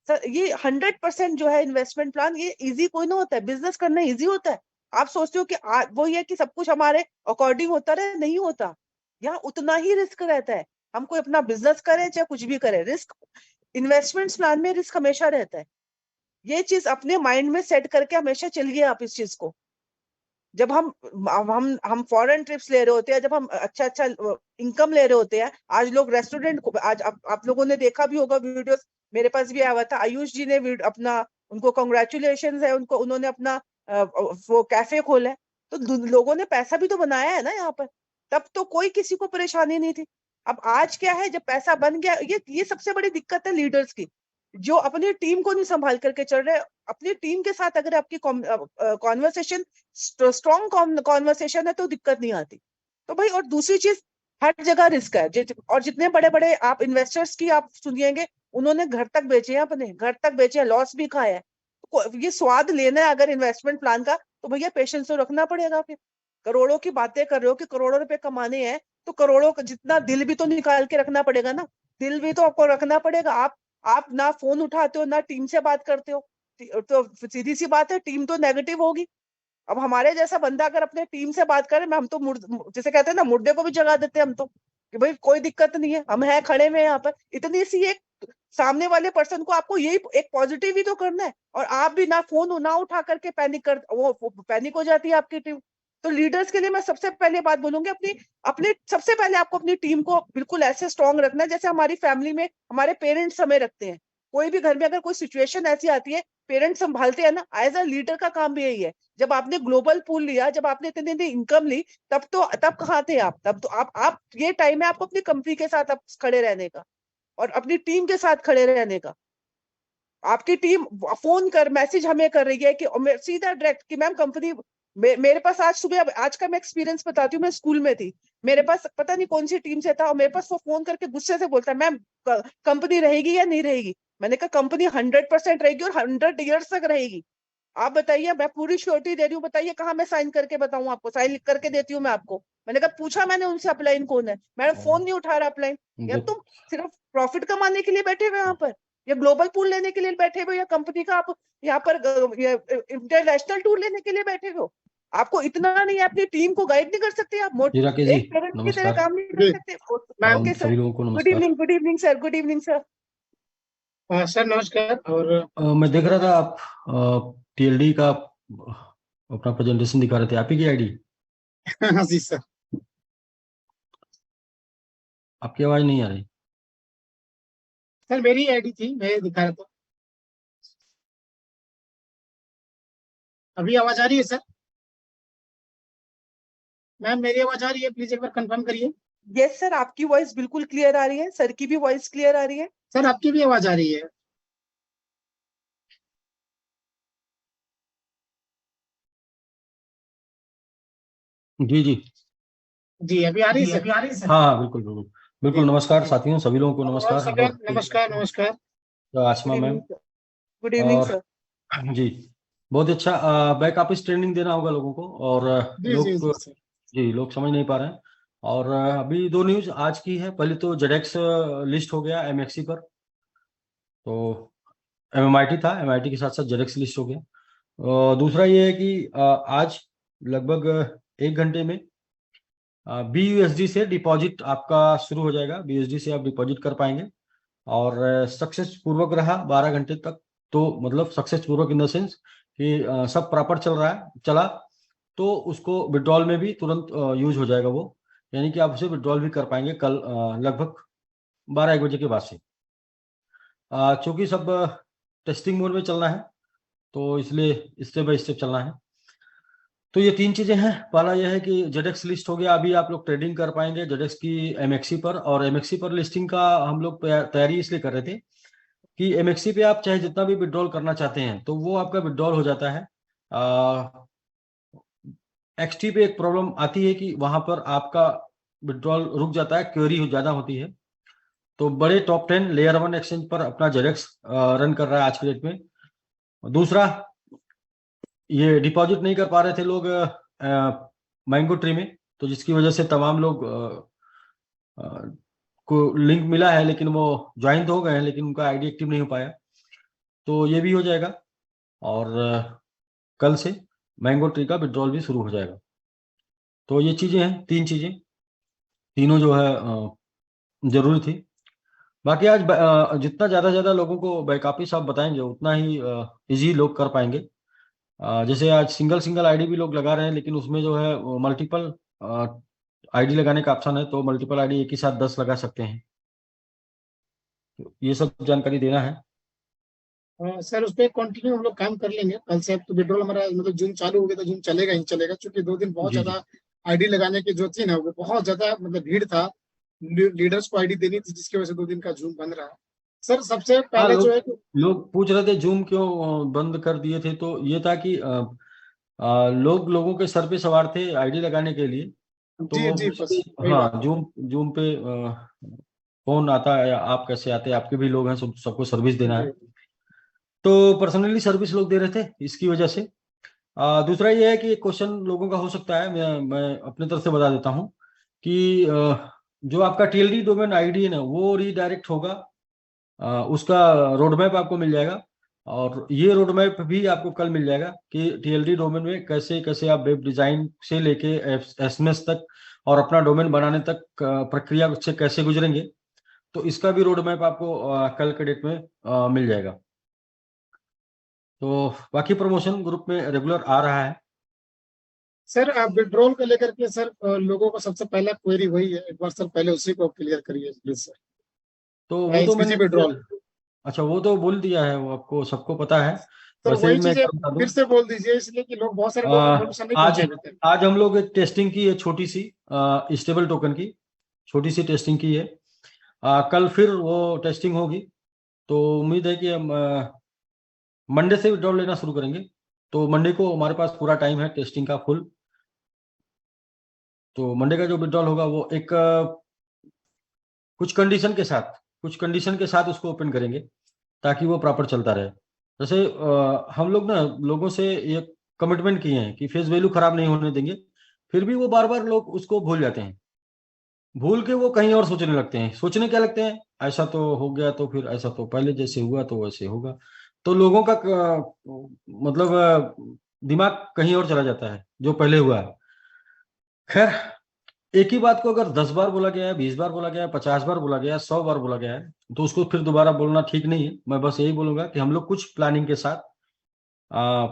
S2: सर, ये 100% जो है इन्वेस्टमेंट प्लान, ये इजी कोई ना होता है, बिजनेस करना इजी होता है। आप सोचते हो कि वो ये कि सब कुछ हमारे अकॉर्डिंग होता रहे, नहीं होता। यहाँ उतना ही रिस्क रहता है, हम कोई अपना बिजनेस करें चाहे कुछ भी करें, रिस्क, इन्वेस्टमेंट प्लान में रिस्क हमेशा रहता है। ये चीज अपने माइंड में सेट करके हमेशा चलिए आप इस चीज को। जब हम फॉरेन ट्रिप्स ले रहे होते हैं, जब हम अच्छा अच्छा इनकम ले रहे होते हैं, आज लोग रेस्टोरेंट को, आज आप लोगों ने देखा भी होगा वीडियोस, मेरे पास भी आया हुआ था, आयुष जी ने अपना, उनको कॉन्ग्रेचुलेशन है, उनको, उन्होंने अपना वो कैफे खोला है, तो लोगों ने पैसा भी तो बनाया है ना यहाँ पर, तब तो कोई किसी को परेशानी नहीं थी। अब आज क्या है, जब पैसा बन गया, ये सबसे बड़ी दिक्कत है लीडर्स की, जो अपनी टीम को नहीं संभाल करके चल रहे। अपनी टीम के साथ अगर आपकी कॉन्वर्सेशन स्ट्रॉन्ग कॉन्वर्सेशन है तो दिक्कत नहीं आती। तो भाई, और दूसरी चीज, हर जगह रिस्क है, और जितने बड़े बड़े आप इन्वेस्टर्स की आप सुनिएंगे, उन्होंने घर तक बेचे हैं, अपने घर तक बेचे हैं, लॉस भी खाया है। तो ये स्वाद लेना है अगर इन्वेस्टमेंट प्लान का, तो भैया पेशेंस तो रखना पड़ेगा। फिर करोड़ों की बातें कर रहे हो कि करोड़ों रुपए कमाने हैं, तो करोड़ों का जितना दिल भी तो निकाल के रखना पड़ेगा ना, दिल भी तो आपको रखना पड़ेगा। आप ना फोन उठाते हो, ना टीम से बात करते हो, तो सीधी सी बात है, टीम तो नेगेटिव होगी। अब हमारे जैसा बंदा अगर अपने टीम से बात करे, हम तो जैसे कहते हैं ना, मुर्दे को भी जगा देते हैं हम तो, कि भाई कोई दिक्कत नहीं है, हम हैं, खड़े में यहाँ पर। इतनी सी एक, सामने वाले पर्सन को आपको यही एक पॉजिटिव ही तो करना है, और आप भी ना फोन ना उठा करके पैनिक कर, वो पैनिक हो जाती है आपकी टीम। तो लीडर्स के लिए मैं सबसे पहले बात बोलूंगी, अपनी अपने सबसे पहले आपको अपनी टीम को बिल्कुल ऐसे स्ट्रांग रखना है, जैसे हमारी फैमिली में हमारे पेरेंट्स हमें रखते हैं। कोई भी घर में अगर कोई सिचुएशन ऐसी आती है, पेरेंट्स संभालते हैं ना, एज अ लीडर का काम भी यही है। जब आपने ग्लोबल पूल लिया, जब आपने इतनी इनकम ली, तब कहाँ थे आप? तब तो आप ये टाइम है आपको अपनी कंपनी के साथ आप खड़े रहने का, और अपनी टीम के साथ खड़े रहने का। आपकी टीम फोन कर, मैसेज हमें कर रही है कि सीधा डायरेक्ट कि मैम कंपनी, मेरे पास आज सुबह, आज का मैं एक्सपीरियंस बताती हूँ, मैं स्कूल में थी, मेरे पास पता नहीं कौन सी टीम से था, और मेरे पास वो फोन करके गुस्से से बोलता है, मैम कंपनी रहेगी या नहीं रहेगी? मैंने कहा कंपनी 100% रहेगी, और 100 ईयर्स तक रहेगी। आप बताइए, मैं पूरी श्योरिटी दे रही हूँ, बताइए कहाँ मैं साइन करके बताऊँ आपको, साइन लिख करके देती हूँ मैं आपको। मैंने कहा, पूछा मैंने उनसे अपलाइन कौन है, मैडम फोन नहीं उठा रहा अपलाइन। या तुम सिर्फ प्रॉफिट कमाने के लिए बैठे हुए यहाँ पर, या ग्लोबल पूल लेने के लिए बैठे हुए, या कंपनी का आप यहाँ पर इंटरनेशनल टूर लेने के लिए बैठे हो? आपको इतना नहीं है, अपनी टीम को गाइड नहीं कर सकते आप?
S3: राकेश जी,
S2: एक पेरेंट की तरह
S3: नमस्कार।
S2: काम नहीं कर सकते? ओके सर,
S3: सभी लोगों को
S2: गुड
S3: नमस्कार।
S2: Evening, good evening sir, good evening sir.
S1: Sir नमस्कार। और
S3: मैं देख रहा था आप टीएलडी का अपना प्रेजेंटेशन दिखा रहे थे, आप ही की आईडी?
S1: हाँ जी सर।
S3: आपकी आवाज नहीं आ रही।
S1: सर मेरी आईडी थी, मैं दिखा रहा था। अभी आवाज आ रही है सर? मैम मेरी आवाज आ रही है? प्लीज एक बार कंफर्म करिए।
S2: यस सर, आपकी वॉइस बिल्कुल क्लियर आ रही है, सर की भी वॉइस क्लियर आ रही है।
S1: सर आपकी भी आवाज आ रही है।
S3: जी जी
S1: जी अभी आ रही है सर?
S3: हाँ हाँ बिल्कुल बिल्कुल बिल्कुल।
S1: जी
S3: नमस्कार
S1: जी
S3: साथियों, सभी लोगों को
S1: और
S3: नमस्कार।
S1: सेकंड नमस्कार नमस्कार।
S3: Asma
S2: good
S3: ma'am.
S2: Evening good evening
S3: और
S2: सर।
S3: जी बहुत अच्छा। बैक ऑफिस ट्रेनिंग देना होगा लोगों को, और
S1: जी जी
S3: लोग
S1: जी सर।
S3: जी लोग समझ नहीं पा रहे हैं। और अभी दो न्यूज आज की है। पहले तो जेडेक्स लिस्ट हो गया एमएक्सी पर। तो एमएमआईटी था, एमआईटी के साथ साथ जेडेक्स लिस्ट हो गया। दूसरा ये है कि आज लगभग 1 घंटे में बीयूएसडी से डिपॉजिट आपका शुरू हो जाएगा। बीयूएसडी से आप डिपॉजिट कर पाएंगे, और सक्सेस पूर्वक रहा 12 घंटे तक। तो मतलब सक्सेस पूर्वक इन द सेंस कि सब प्रॉपर चल रहा है, चला तो उसको विड्रॉल में भी तुरंत यूज हो जाएगा वो। यानी कि आप उसे विड्रॉल भी कर पाएंगे कल लगभग 12-1 बजे के बाद से। चूंकि सब टेस्टिंग मोड में चलना है, तो इसलिए स्टेप बाय स्टेप चलना है। तो ये 3 चीजें हैं। पहला यह है कि जेडेक्स लिस्ट हो गया, अभी आप लोग ट्रेडिंग कर पाएंगे जेडेक्स की एमएक्सी पर। और एमएक्सी पर लिस्टिंग का हम लोग तैयारी इसलिए कर रहे थे कि एमएक्सी पे आप चाहे जितना भी विड्रॉल करना चाहते हैं तो वो आपका विड्रॉल हो जाता है। एक्सटी पे एक प्रॉब्लम आती है कि वहां पर आपका विड्रॉल रुक जाता है, क्वेरी ज्यादा होती है। तो बड़े टॉप 10 लेयर 1 एक्सचेंज पर अपना जेडेक्स रन कर रहा है आज के डेट में। दूसरा, ये डिपॉजिट नहीं कर पा रहे थे लोग मैंगो ट्री में, तो जिसकी वजह से तमाम लोग को लिंक मिला है, लेकिन वो ज्वाइन तो हो गए हैं लेकिन उनका आईडी एक्टिव नहीं हो पाया। तो ये भी हो जाएगा, और कल से मैंगो ट्री का विड्रॉल भी शुरू हो जाएगा। तो ये चीजें हैं, 3 चीजें, तीनों जो है जरूरी थी। बाकी आज जितना ज्यादा लोगों को बैकअपिस आप बताएंगे उतना ही इजी लोग कर पाएंगे। जैसे आज सिंगल सिंगल आईडी भी लोग लगा रहे हैं, लेकिन उसमें जो है मल्टीपल आईडी लगाने का ऑप्शन है, तो मल्टीपल आईडी एक ही साथ 10 लगा सकते हैं। तो ये सब जानकारी देना है।
S1: सर उस पर कंटिन्यू हम लोग काम कर लेंगे कल से। अब तो विड्रॉल हमारा मतलब जून चालू हो गया तो जून चलेगा ही चलेगा, क्योंकि 2 दिन बहुत
S3: जी जी।
S1: ज्यादा आईडी लगाने की जो थी ना वो बहुत ज्यादा मतलब भीड़ था। लीडर्स को आईडी देनी थी, जिसकी वजह से 2 दिन का जून बंद रहा। सर सबसे
S3: हाँ,
S1: पहले जो है
S3: लोग पूछ रहे थे जूम क्यों बंद कर दिए थे, तो ये था कि लोगों के सर पे सवार थे आईडी लगाने के लिए। तो
S1: जी
S3: वो
S1: जी
S3: पूछते,
S1: बस वही बात
S3: हाँ जूम जूम पे कौन आता है, आप कैसे आते हैं, आपके भी लोग हैं, सबको सर्विस
S1: है
S3: देना है।
S1: जी।
S3: तो पर्सनली सर्विस लोग दे रहे थे इसकी वजह से। दूसरा ये है कि एक क्वेश्चन लोगों का हो सकता है, मैं अपने तरफ से बता देता हूँ कि जो आपका टीएलडी डोमेन आईडी है ना वो रीडायरेक्ट होगा। उसका रोड मैप आपको मिल जाएगा, और ये रोड मैप भी आपको कल मिल जाएगा कि टीएलडी डोमेन में कैसे कैसे आप वेब डिजाइन से लेके एसएमएस तक और अपना डोमेन बनाने तक प्रक्रिया से कैसे गुजरेंगे। तो इसका भी रोड मैप आपको कल के डेट में मिल जाएगा। तो बाकी प्रमोशन ग्रुप में रेगुलर आ रहा है।
S1: सर आप विड्रॉल को लेकर के सर लोगों को सबसे पहला क्वेरी वही है, एक बार सर पहले उसी को क्लियर करिए प्लीज सर।
S3: तो वो तो
S1: एसपीजी
S3: मैंने,
S1: विड्रॉल
S3: अच्छा वो तो बोल दिया है, वो आपको सबको पता है।
S1: सर
S3: वैसे
S1: वही
S3: भी मैं
S1: चीजें
S3: क्या बता दूं,
S1: फिर से बोल दीजिए, इसलिए कि लोग बहुत सारे लोग इन्फॉर्मेशन नहीं
S3: आज
S1: पहुंचे अभी तक।
S3: आज हम लोग एक टेस्टिंग की है छोटी सी, स्टेबल टोकन की छोटी सी टेस्टिंग की है। कल फिर वो टेस्टिंग होगी। तो उम्मीद है कि हम मंडे से विड्रॉल लेना शुरू करेंगे। तो मंडे को हमारे पास पूरा टाइम है टेस्टिंग का फुल। तो मंडे का जो विड्रॉल होगा वो एक कुछ कंडीशन के साथ उसको ओपन करेंगे, ताकि वो प्रॉपर चलता रहे। जैसे हम लोग ना लोगों से ये कमिटमेंट किए हैं कि फेस वैल्यू खराब नहीं होने देंगे, फिर भी वो बार बार लोग उसको भूल जाते हैं। भूल के वो कहीं और सोचने लगते हैं। सोचने क्या लगते हैं, ऐसा तो हो गया तो फिर ऐसा तो पहले जैसे हुआ तो वैसे होगा। तो लोगों का मतलब दिमाग कहीं और चला जाता है जो पहले हुआ है। खैर, एक ही बात को अगर 10 बार बोला गया है, 20 बार बोला गया है, 50 बार बोला गया है, 100 बार बोला गया है, तो उसको फिर दोबारा बोलना ठीक नहीं है। मैं बस यही बोलूंगा कि हम लोग कुछ प्लानिंग के साथ आ,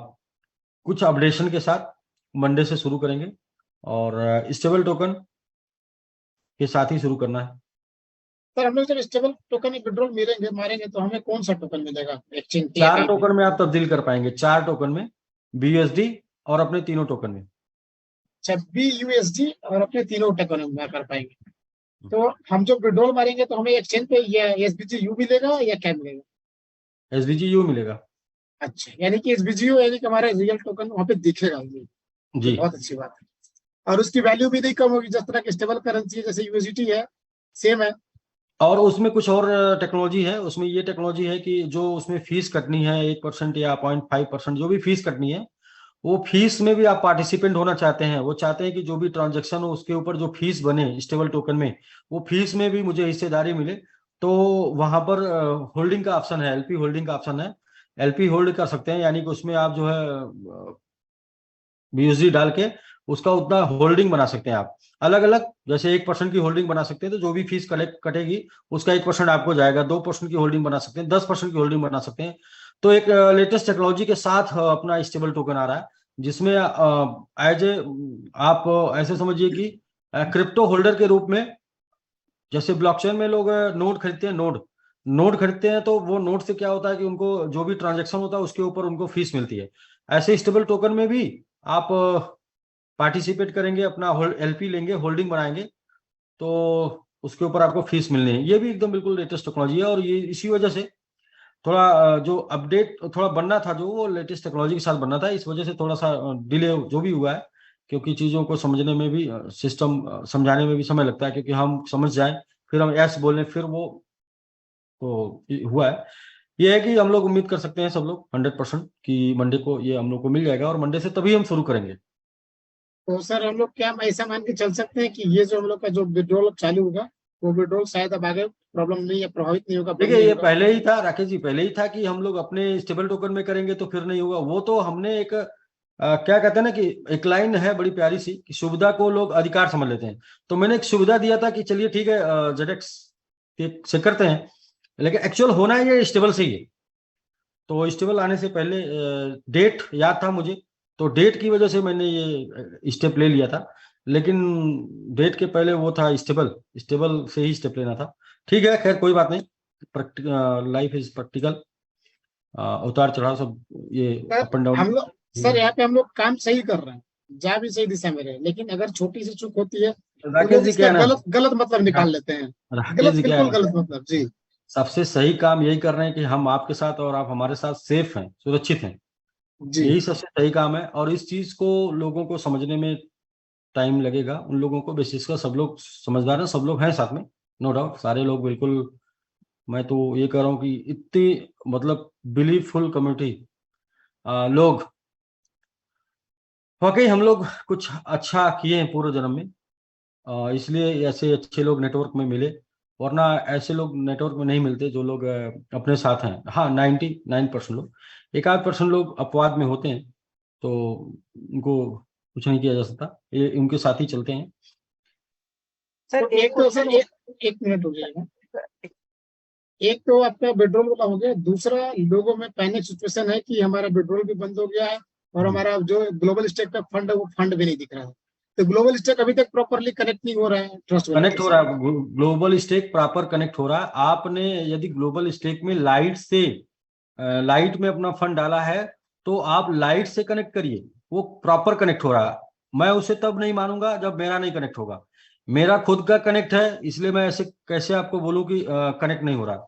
S3: कुछ अपडेशन के साथ मंडे से शुरू करेंगे, और स्टेबल टोकन के साथ ही शुरू करना है।
S1: सर हम लोग जब स्टेबल टोकन विड्रॉल मिलेंगे मारेंगे तो हमें कौन सा टोकन मिलेगा एक्सचेंज पे या
S3: 4
S1: कहीं पे?
S3: टोकन में आप तब्दील कर पाएंगे, 4 टोकन में, बीयूएसडी और अपने तीनों टोकन में।
S1: अच्छा BUSD और अपने तीनों टोकन में कर पाएंगे। तो हम जो विड्रॉल मारेंगे तो हमें एक्सचेंज पे या SBGU मिलेगा या क्या मिलेगा?
S3: एसबीजीयू मिलेगा।
S1: अच्छा यानी कि SBGU यानी कि हमारा रियल टोकन वहाँ पे दिखेगा। ये
S3: जी
S1: बहुत अच्छी बात है। और उसकी वैल्यू भी नहीं कम होगी, जिस तरह की स्टेबल करेंसी है जैसे यूएसडीटी है, सेम है।
S3: और उसमें कुछ और टेक्नोलॉजी है, उसमें ये टेक्नोलॉजी है कि जो उसमें फीस कटनी है 1% या 0.5%, जो भी फीस कटनी है, वो फीस में भी आप पार्टिसिपेंट होना चाहते हैं, वो चाहते हैं कि जो भी ट्रांजैक्शन हो उसके ऊपर जो फीस बने स्टेबल टोकन में, वो फीस में भी मुझे हिस्सेदारी मिले। तो वहां पर होल्डिंग का ऑप्शन है, एलपी होल्डिंग का ऑप्शन है, एलपी होल्ड कर सकते हैं, यानी कि उसमें आप जो है बीयूएसडी डाल के उसका उतना होल्डिंग बना सकते हैं आप। अलग अलग, जैसे 1% की होल्डिंग बना सकते हैं, तो जो भी फीस कलेक्ट कटेगी उसका 1% आपको जाएगा। 2% की होल्डिंग बना सकते हैं, 10% की होल्डिंग बना सकते हैं। तो एक लेटेस्ट टेक्नोलॉजी के साथ अपना स्टेबल टोकन आ रहा है, जिसमें एज ए आप ऐसे समझिए कि क्रिप्टो होल्डर के रूप में, जैसे ब्लॉकचेन में लोग नोड खरीदते हैं, नोड खरीदते हैं, तो वो नोड से क्या होता है कि उनको जो भी ट्रांजेक्शन होता है उसके ऊपर उनको फीस मिलती है। ऐसे स्टेबल टोकन में भी आप पार्टिसिपेट करेंगे, अपना एलपी लेंगे, होल्डिंग बनाएंगे, तो उसके ऊपर आपको फीस मिलनी है। ये भी एकदम बिल्कुल लेटेस्ट टेक्नोलॉजी है, और ये इसी वजह से थोड़ा जो अपडेट थोड़ा बनना था, जो वो लेटेस्ट टेक्नोलॉजी के साथ बनना था, इस वजह से थोड़ा सा डिले जो भी हुआ है, क्योंकि चीज़ों को समझने में भी सिस्टम समझाने में भी समय लगता है, क्योंकि हम समझ जाएं फिर हम एस बोलें फिर वो, तो हुआ है। ये है कि हम लोग उम्मीद कर सकते हैं सब लोग 100% कि मंडे को ये हम लोग को मिल जाएगा, और मंडे से तभी हम शुरू करेंगे।
S1: तो सर हम लोग क्या ऐसा मान के चल सकते हैं कि ये जो हम लोग का जो विड्रॉल चालू होगा, वो विड्रॉल शायद अब आगे प्रॉब्लम नहीं है, प्रभावित नहीं होगा, बंद
S3: देखिए
S1: नहीं
S3: ये
S1: होगा?
S3: पहले ही था राकेश जी, पहले ही था कि हम लोग अपने स्टेबल टोकन में करेंगे तो फिर नहीं होगा। वो तो हमने एक क्या कहते हैं ना कि एक लाइन है बड़ी प्यारी सी कि सुविधा को लोग अधिकार समझ लेते हैं। तो मैंने एक सुविधा दिया था कि चलिए ठीक है जेडेक्स से करते हैं, लेकिन एक्चुअल होना ये स्टेबल से ही है। तो स्टेबल आने से पहले डेट याद था मुझे, तो डेट की वजह से मैंने ये स्टेप ले लिया था, लेकिन डेट के पहले वो था स्टेबल, स्टेबल से ही स्टेप लेना था। ठीक है, खैर कोई बात नहीं, लाइफ इज प्रैक्टिकल, उतार चढ़ाव सब ये
S1: सर
S3: अप एंड डाउन।
S1: हम लोग सर यहाँ पे हम लोग काम सही कर रहे हैं, जा भी सही दिशा में रहे, लेकिन अगर छोटी सी चूक होती है तो
S3: राकेश
S1: लोग
S3: जी
S1: इसका
S3: क्या है ना,
S1: गलत गलत मतलब निकाल लेते हैं।
S3: राकेश
S1: गलत,
S3: जी क्या है
S1: बिल्कुल
S3: ना,
S1: गलत मतलब। जी
S3: सबसे सही काम यही कर रहे हैं कि हम आपके साथ और आप हमारे साथ सेफ हैं, सुरक्षित हैं।
S1: जी
S3: यही सबसे सही काम है, और इस चीज को लोगों को समझने में टाइम लगेगा। उन लोगों को बेसिस का सब लोग समझदार हैं, सब लोग हैं साथ में, नो डाउट, सारे लोग बिल्कुल। मैं तो ये कह रहा हूँ कि इतनी मतलब बिलीवफुल कम्युनिटी लोग, वाकई हम लोग कुछ अच्छा किए हैं पूर्व जन्म में, इसलिए ऐसे अच्छे लोग नेटवर्क में मिले, वरना ऐसे लोग नेटवर्क में नहीं मिलते जो लोग अपने साथ हैं। हाँ 99% लोग, 1-8% लोग अपवाद में होते हैं, तो उनको कुछ नहीं किया जा सकता, ये उनके साथ ही चलते हैं।
S2: सर
S1: तो एक तो सर एक मिनट हो जाएगा। एक तो आपका विड्रॉल वाला हो गया, दूसरा लोगों में पैनिक सिचुएशन है कि हमारा विड्रॉल भी बंद हो गया है, और हमारा जो ग्लोबल स्टेक का फंड है वो फंड भी नहीं दिख रहा है। तो ग्लोबल स्टेक अभी तक प्रॉपरली कनेक्ट नहीं हो रहा है ट्रस्ट वॉलेट
S3: कनेक्ट
S1: के
S3: हो रहा
S1: साथ।
S3: है, ग्लोबल स्टेक प्रॉपर कनेक्ट हो रहा है। आपने यदि ग्लोबल स्टेक में लाइट में अपना फंड डाला है, तो आप लाइट से कनेक्ट करिए, वो प्रॉपर कनेक्ट हो रहा है। मैं उसे तब नहीं मानूंगा जब मेरा नहीं कनेक्ट होगा। मेरा खुद का कनेक्ट है, इसलिए मैं ऐसे कैसे आपको बोलूं कि कनेक्ट नहीं हो रहा।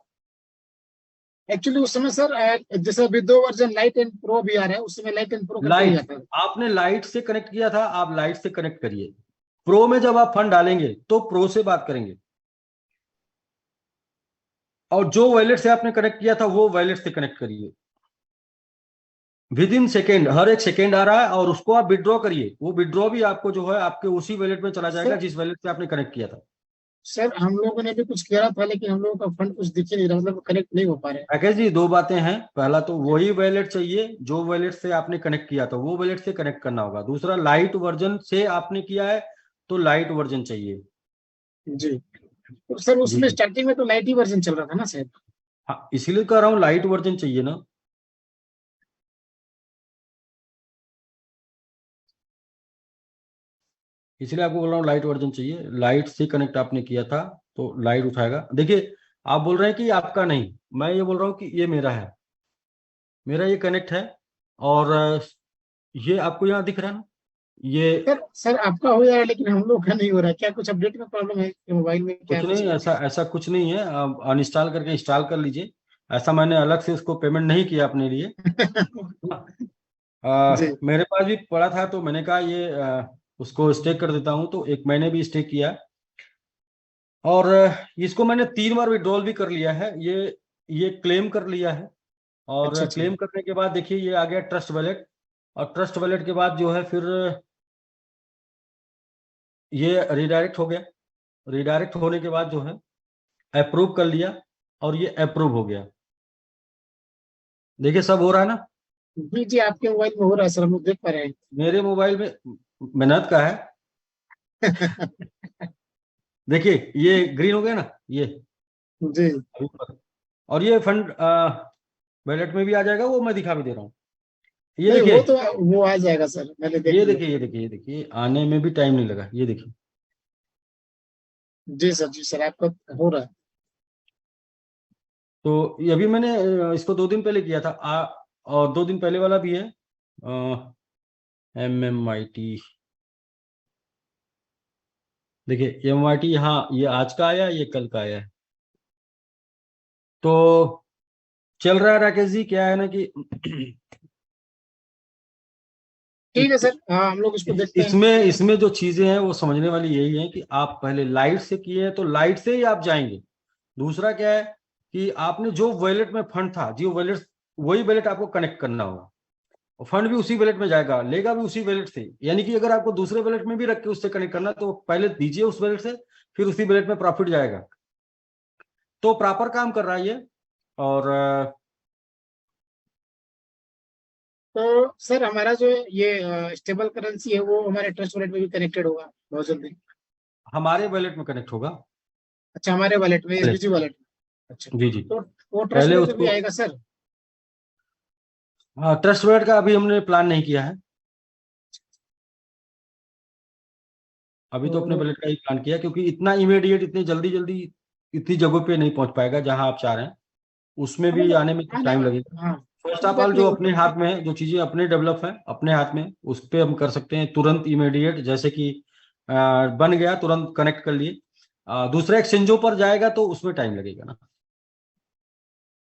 S1: एक्चुअली उस समय सर जैसे अभी 2 वर्जन लाइट एंड प्रो भी आ रहा है, उस समय लाइट एंड प्रो करके ही
S3: लाइट,
S1: आता है।
S3: आपने लाइट से कनेक्ट किया था, आप लाइट से कनेक्ट करिए। प्रो में जब आप फंड डालेंगे तो प्रो से बात करेंगे, और जो वॉलेट से आपने कनेक्ट किया था वो वॉलेट से कनेक्ट करिए। विद इन सेकेंड, हर एक सेकेंड आ रहा है, और उसको आप विड्रॉ करिए। वो विड्रॉ भी आपको जो है आपके उसी वॉलेट में चला जाएगा जिस वॉलेट से आपने कनेक्ट किया था।
S1: सर हम लोगों ने भी कुछ किया था, लेकिन हम लोगों का फंड कुछ दिख ही नहीं रहा, मतलब कनेक्ट नहीं हो पा रहे।
S3: राकेश जी, दो बातें हैं। पहला तो वही वॉलेट चाहिए जो वॉलेट से आपने कनेक्ट किया था, वो वॉलेट से कनेक्ट करना होगा। दूसरा, लाइट वर्जन से आपने किया है तो लाइट वर्जन चाहिए।
S1: जी तो सर
S3: जी
S1: उसमें स्टार्टिंग में तो लाइट ही वर्जन चल रहा था ना शायद।
S3: हाँ, इसीलिए कह रहा हूँ लाइट वर्जन चाहिए ना। इसलिए आपको बोल रहा हूँ लाइट वर्जन चाहिए। लाइट से कनेक्ट आपने किया था तो लाइट उठाएगा। देखिए, आप बोल रहे हैं कि आपका नहीं, मैं ये बोल रहा हूँ कि ये मेरा है, मेरा ये कनेक्ट है, और ये आपको यहाँ दिख रहा है ना, ये
S1: सर आपका हो जा रहा है, लेकिन हम लोग का नहीं हो रहा है। क्या कुछ अपडेट में प्रॉब्लम है कि मोबाइल में, क्या
S3: कुछ
S1: कुछ?
S3: नहीं, ऐसा ऐसा कुछ नहीं है। आप अनइंस्टॉल करके इंस्टॉल कर लीजिए। ऐसा मैंने अलग से उसको पेमेंट नहीं किया अपने लिए।
S1: जी
S3: मेरे पास भी पड़ा था, तो मैंने कहा ये उसको स्टेक कर देता हूँ, तो एक मैंने भी स्टेक किया और इसको मैंने 3 बार विड्रॉल भी कर लिया है। ये क्लेम कर लिया है और
S1: अच्छा अच्छा।
S3: क्लेम करने के बाद देखिए ये आ गया ट्रस्ट वॉलेट, और ट्रस्ट वॉलेट के बाद जो है फिर ये रिडायरेक्ट हो गया। रिडायरेक्ट होने के बाद जो है अप्रूव कर लिया और ये अप्रूव हो गया। देखिए सब हो रहा है ना।
S1: जी जी, आपके मोबाइल में हो रहा है सर, हम लोग देख पा रहे
S3: मेरे मोबाइल में मेहनत का है।
S1: हैं।
S3: देखिए ये ग्रीन हो गया ना, ये
S1: जी।
S3: अभी पर। और ये फंड वॉलेट में भी आ जाएगा, वो मैं दिखा भी दे रहा हूँ। ये
S1: नहीं,
S3: देखिए,
S1: वो तो वो आ जाएगा सर, मैंने देख
S3: ये
S1: लिया।
S3: देखिए, ये देखिए, ये देखिए, आने में भी टाइम नहीं लगा। ये देखिए,
S1: जी सर, आपका हो रहा है।
S3: तो ये अभी मैंने इसको 2 दिन पहले किया था और 2 दिन पहले वाला भी है। MMIT, देखिए MMIT, यहाँ ये आज का आया, ये कल का आया है। तो चल रहा है राकेश जी, क्या है ना कि
S1: ठीक है सर, हाँ हम लोग इसको देखते हैं।
S3: इसमें जो चीजें हैं वो समझने वाली यही है कि आप पहले लाइट से किए हैं तो लाइट से ही आप जाएंगे। दूसरा क्या है कि आपने जो वॉलेट में फंड था, जो वॉलेट, वही वॉलेट आपको कनेक्ट करना होगा, और फंड भी उसी वॉलेट में जाएगा, लेगा भी उसी वॉलेट से। यानी कि अगर आपको दूसरे वॉलेट में भी रख के उससे कनेक्ट करना, तो पहले दीजिए उस वॉलेट से, फिर उसी वॉलेट में प्रॉफिट जाएगा। तो प्रॉपर काम कर रहा है ये। और
S1: तो सर हमारा जो ये स्टेबल करेंसी है वो हमारे ट्रस्ट वॉलेट में भी कनेक्टेड होगा बहुत जल्दी।
S3: हमारे वॉलेट में कनेक्ट होगा।
S1: अच्छा, हमारे वॉलेट में, एसबीजी वॉलेट में। अच्छा,
S3: जी जी,
S1: तो वो ट्रस्ट
S3: पहले
S1: वॉलेट में भी
S3: उसको,
S1: आएगा सर?
S3: हाँ, ट्रस्ट वॉलेट का अभी हमने प्लान नहीं किया है। अभी तो अपने
S1: तो
S3: वॉलेट का ही प्लान किया, क्योंकि इतना इमीडिएट, इतनी जल्दी जल्दी इतनी जगहों पे नहीं पहुंच पाएगा जहां आप चाह रहे हैं, उसमें भी
S1: मतलब
S3: आने में
S1: आने,
S3: टाइम लगेगा।
S1: हाँ
S3: फर्स्ट
S1: कोई
S3: ऑफ
S1: बात
S3: ऑल, जो
S1: नहीं।
S3: अपने हाथ में है, जो चीजें अपने डेवलप है अपने हाथ में, उस पर हम कर सकते हैं तुरंत इमीडिएट। जैसे कि बन गया, तुरंत कनेक्ट कर लिए। दूसरे एक्सचेंजों पर जाएगा तो उसमें टाइम लगेगा ना।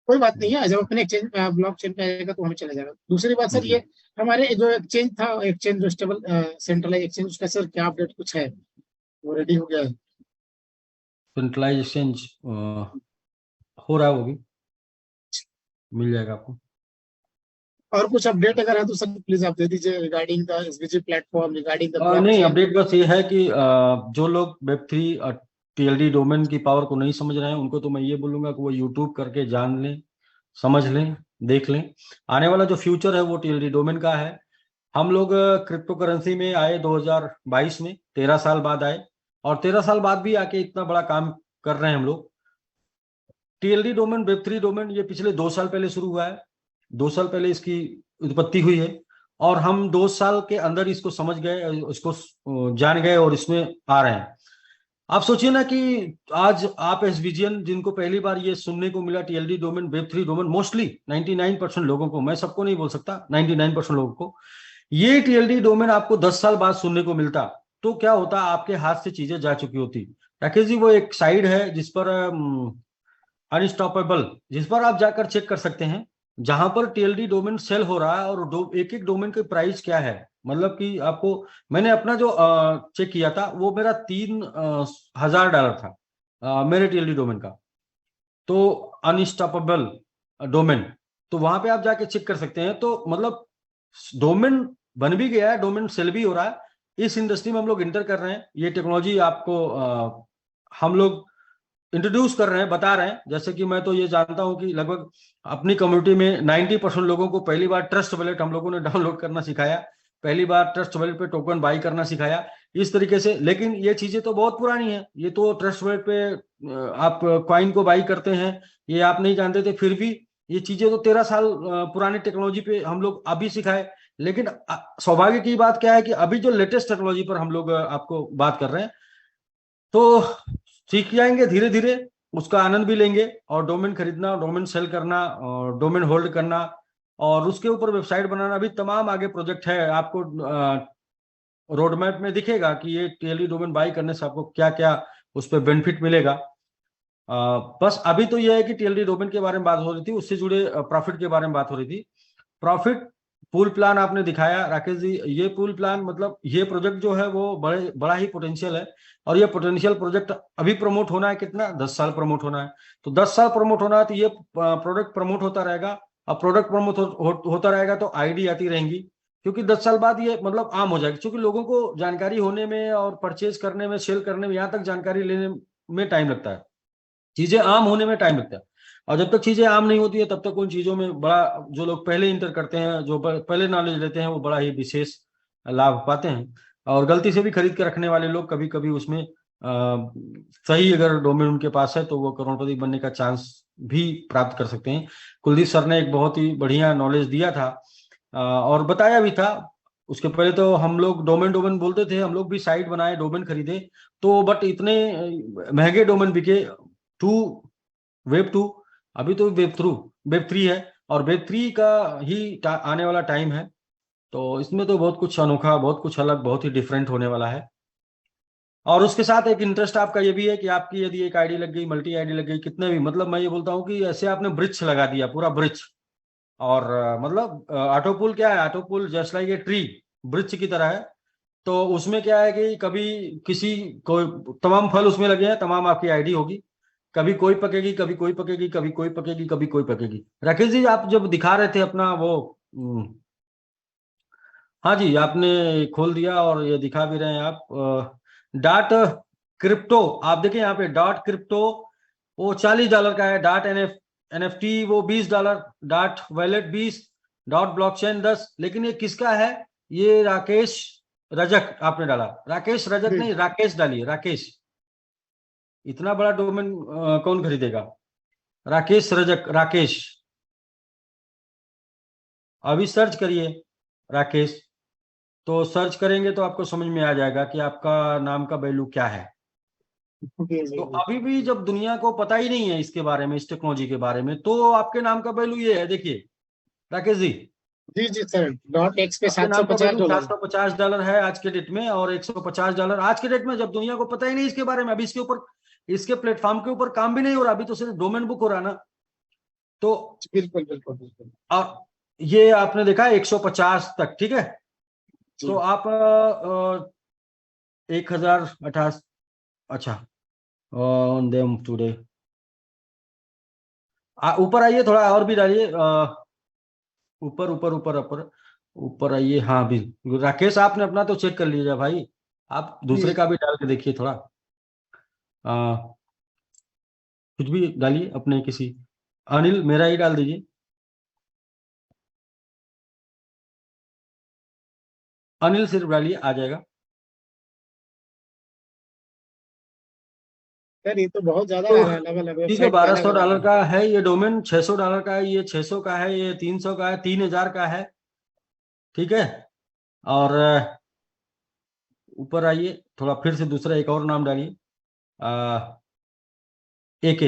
S1: कोई बात नहीं है, जब अपने एक्सचेंज ब्लॉक चेन पे आएगा तो हमें चला जाएगा। दूसरी बात सर,
S3: जी,
S1: ये हमारे जो एक्सचेंज था, एक्सचेंज जो स्टेबल सेंट्रलाइज एक्सचेंज, उसका सर क्या अपडेट कुछ है? वो रेडी हो गया है?
S3: सेंट्रलाइज एक्सचेंज हो रहा है, वो भी मिल जाएगा आपको।
S1: और कुछ अपडेट अगर है तो सर प्लीज आप दे दीजिए, regarding the SBG platform, regarding the
S3: नहीं,
S1: ब्लॉकचेन।
S3: अपडेट बस ये है कि जो लोग Web3 और TLD डोमेन की पावर को नहीं समझ रहे हैं, उनको तो मैं ये बोलूंगा कि वो यूट्यूब करके जान लें, समझ लें, देख लें। आने वाला जो फ्यूचर है वो TLD डोमेन का है। हम लोग क्रिप्टो करेंसी में आए 2022 में, 13 साल बाद आए, और 13 साल बाद भी आके इतना बड़ा काम कर रहे हैं हम लोग। TLD डोमेन, Web3 डोमेन, ये पिछले 2 साल पहले शुरू हुआ है। 2 साल पहले इसकी उत्पत्ति हुई है, और हम 2 साल के अंदर इसको समझ गए, इसको जान गए, और इसमें आ रहे हैं। आप सोचिए ना कि आज आप एसबीजीएन, जिनको पहली बार ये सुनने को मिला TLD domain, Web3 domain, mostly 99% लोगों को, मैं सबको नहीं बोल सकता, 99% लोगों को ये TLD डोमेन आपको 10 साल बाद सुनने को मिलता, तो क्या होता, आपके हाथ से चीजें जा चुकी होती। राकेश जी, वो एक साइड है जिस पर अनस्टॉपेबल, जिस पर आप जाकर चेक कर सकते हैं, जहां पर TLD डोमेन सेल हो रहा है, और एक एक डोमेन के प्राइस क्या है। मतलब कि आपको, मैंने अपना जो चेक किया था, वो मेरा $3,000 था, मेरे TLD डोमेन का। तो अनस्टॉपेबल डोमेन, तो वहां पे आप जाके चेक कर सकते हैं। तो मतलब डोमेन बन भी गया है, डोमेन सेल भी हो रहा है। इस इंडस्ट्री में हम लोग इंटर कर रहे हैं। ये टेक्नोलॉजी आपको हम लोग इंट्रोड्यूस कर रहे हैं, बता रहे हैं। जैसे कि मैं तो ये जानता हूं कि लगभग अपनी कम्युनिटी में 90% लोगों को पहली बार ट्रस्ट वॉलेट हम लोगों ने डाउनलोड करना सिखाया, पहली बार ट्रस्ट वॉलेट पे टोकन बाई करना सिखाया, इस तरीके से। लेकिन ये चीजें तो बहुत पुरानी है, ये तो ट्रस्ट वॉलेट पे आप कॉइन को बाई करते हैं, ये आप नहीं जानते थे। फिर भी ये चीजें तो 13 साल पुरानी टेक्नोलॉजी पे हम लोग अभी सिखाए। लेकिन सौभाग्य की बात क्या है कि अभी जो लेटेस्ट टेक्नोलॉजी पर हम लोग आपको बात कर रहे हैं, तो सीख जाएंगे धीरे धीरे, उसका आनंद भी लेंगे। और डोमेन खरीदना, डोमेन सेल करना, और डोमेन होल्ड करना, और उसके ऊपर वेबसाइट बनाना, भी तमाम आगे प्रोजेक्ट है। आपको रोड मैप में दिखेगा कि ये TLD डोमेन बाई करने से आपको क्या क्या उस पर बेनिफिट मिलेगा। बस अभी तो यह है कि TLD डोमेन के बारे में बात हो रही थी, उससे जुड़े प्रॉफिट के बारे में बात हो रही थी। प्रॉफिट पूल प्लान आपने दिखाया राकेश जी, ये पूल प्लान मतलब ये प्रोजेक्ट जो है वो बड़ा ही पोटेंशियल है, और ये पोटेंशियल प्रोजेक्ट अभी प्रमोट होना है कितना, 10 साल प्रमोट होना है। तो 10 साल प्रमोट होना है तो ये प्रोडक्ट प्रमोट होता रहेगा, अब प्रोडक्ट प्रमोट होता रहेगा तो आईडी आती रहेंगी, क्योंकि 10 साल बाद ये मतलब आम हो जाएगी, क्योंकि लोगों को जानकारी होने में और परचेज करने में, सेल करने में, यहाँ तक जानकारी लेने में टाइम लगता है, चीजें आम होने में टाइम लगता है। और जब तक चीजें आम नहीं होती है तब तक उन चीजों में बड़ा, जो लोग पहले इंटर करते हैं, जो पहले नॉलेज लेते हैं, वो बड़ा ही विशेष लाभ पाते हैं। और गलती से भी खरीद के रखने वाले लोग कभी कभी उसमें सही अगर डोमेन उनके पास है तो वो करोड़पति बनने का चांस भी प्राप्त कर सकते हैं। कुलदीप सर ने एक बहुत ही बढ़िया नॉलेज दिया था और बताया भी था। उसके पहले तो हम लोग डोमेन बोलते थे, हम लोग भी साइट बनाए, डोमेन खरीदे, तो बट इतने महंगे डोमेन बिके, वेब 2, अभी तो वेब 3 है, और वेब 3 का ही आने वाला टाइम है। तो इसमें तो बहुत कुछ अनोखा, बहुत कुछ अलग, बहुत ही डिफरेंट होने वाला है। और उसके साथ एक इंटरेस्ट आपका ये भी है कि आपकी यदि एक आईडी लग गई, मल्टी आईडी लग गई, कितने भी, मतलब मैं ये बोलता हूँ कि ऐसे आपने वृक्ष लगा दिया, पूरा वृक्ष। और मतलब ऑटोपुल क्या है, ऑटोपुल जस्ट लाइक ए ट्री, वृक्ष की तरह है। तो उसमें क्या है कि कभी किसी को तमाम फल उसमें लगे हैं, तमाम आपकी आईडी होगी, कभी कोई पकेगी, कभी कोई पकेगी, कभी कोई पकेगी, कभी कोई पकेगी। राकेश जी आप जब दिखा रहे थे अपना वो हाँ जी, आपने खोल दिया और ये दिखा भी रहे हैं आप डॉट क्रिप्टो, आप देखें यहाँ पे डॉट क्रिप्टो वो $40 का है, डॉट NFT वो $20, डॉट वैलेट 20, डॉट ब्लॉकचेन 10। लेकिन ये किसका है, ये राकेश रजक आपने डाला, राकेश रजक नहीं, राकेश डालिए, राकेश। इतना बड़ा डोमेन कौन खरीदेगा, राकेश रजक, राकेश। अभी सर्च करिए राकेश, तो सर्च करेंगे तो आपको समझ में आ जाएगा कि आपका नाम का वैल्यू क्या है। तो अभी भी जब दुनिया को पता ही नहीं है इसके बारे में, इस टेक्नोलॉजी के बारे में, तो आपके नाम का वैल्यू ये है, देखिए राकेश जी,
S1: जी जी सर, डॉट एक्स पे
S3: आपके नाम का वैल्यू
S1: $750।
S3: $750 है आज के डेट में, और $150 आज के डेट में, जब दुनिया को पता ही नहीं इसके बारे में, अभी इसके ऊपर, इसके प्लेटफॉर्म के ऊपर काम भी नहीं हो रहा, अभी तो सिर्फ डोमेन बुक हो रहा ना। तो
S1: बिल्कुल बिल्कुल बिल्कुल।
S3: और ये आपने देखा 150 तक, ठीक है।
S1: जी।
S3: तो आप 1028, अच्छा ऑन देम टुडे, ऊपर आइए थोड़ा और भी डालिए, ऊपर ऊपर ऊपर ऊपर ऊपर आइए। हाँ भी राकेश, आपने अपना तो चेक कर लीजिए भाई, आप दूसरे का भी डाल के देखिए थोड़ा, कुछ भी डालिए अपने किसी, अनिल मेरा ही डाल दीजिए, अनिल सिर्फ डालिए, आ जाएगा।
S1: सर ये तो बहुत ज्यादा
S3: तो
S1: आ रहा है, अलग अलग
S3: ठीक है,
S1: वेबसाइट पे अलग
S3: $1200
S1: अलग।
S3: का है ये डोमेन, $600 का है, ये 600 का है, ये 300 का है, 3000 का है, ठीक है। और ऊपर आइए थोड़ा, फिर से दूसरा एक और नाम डालिए, एके,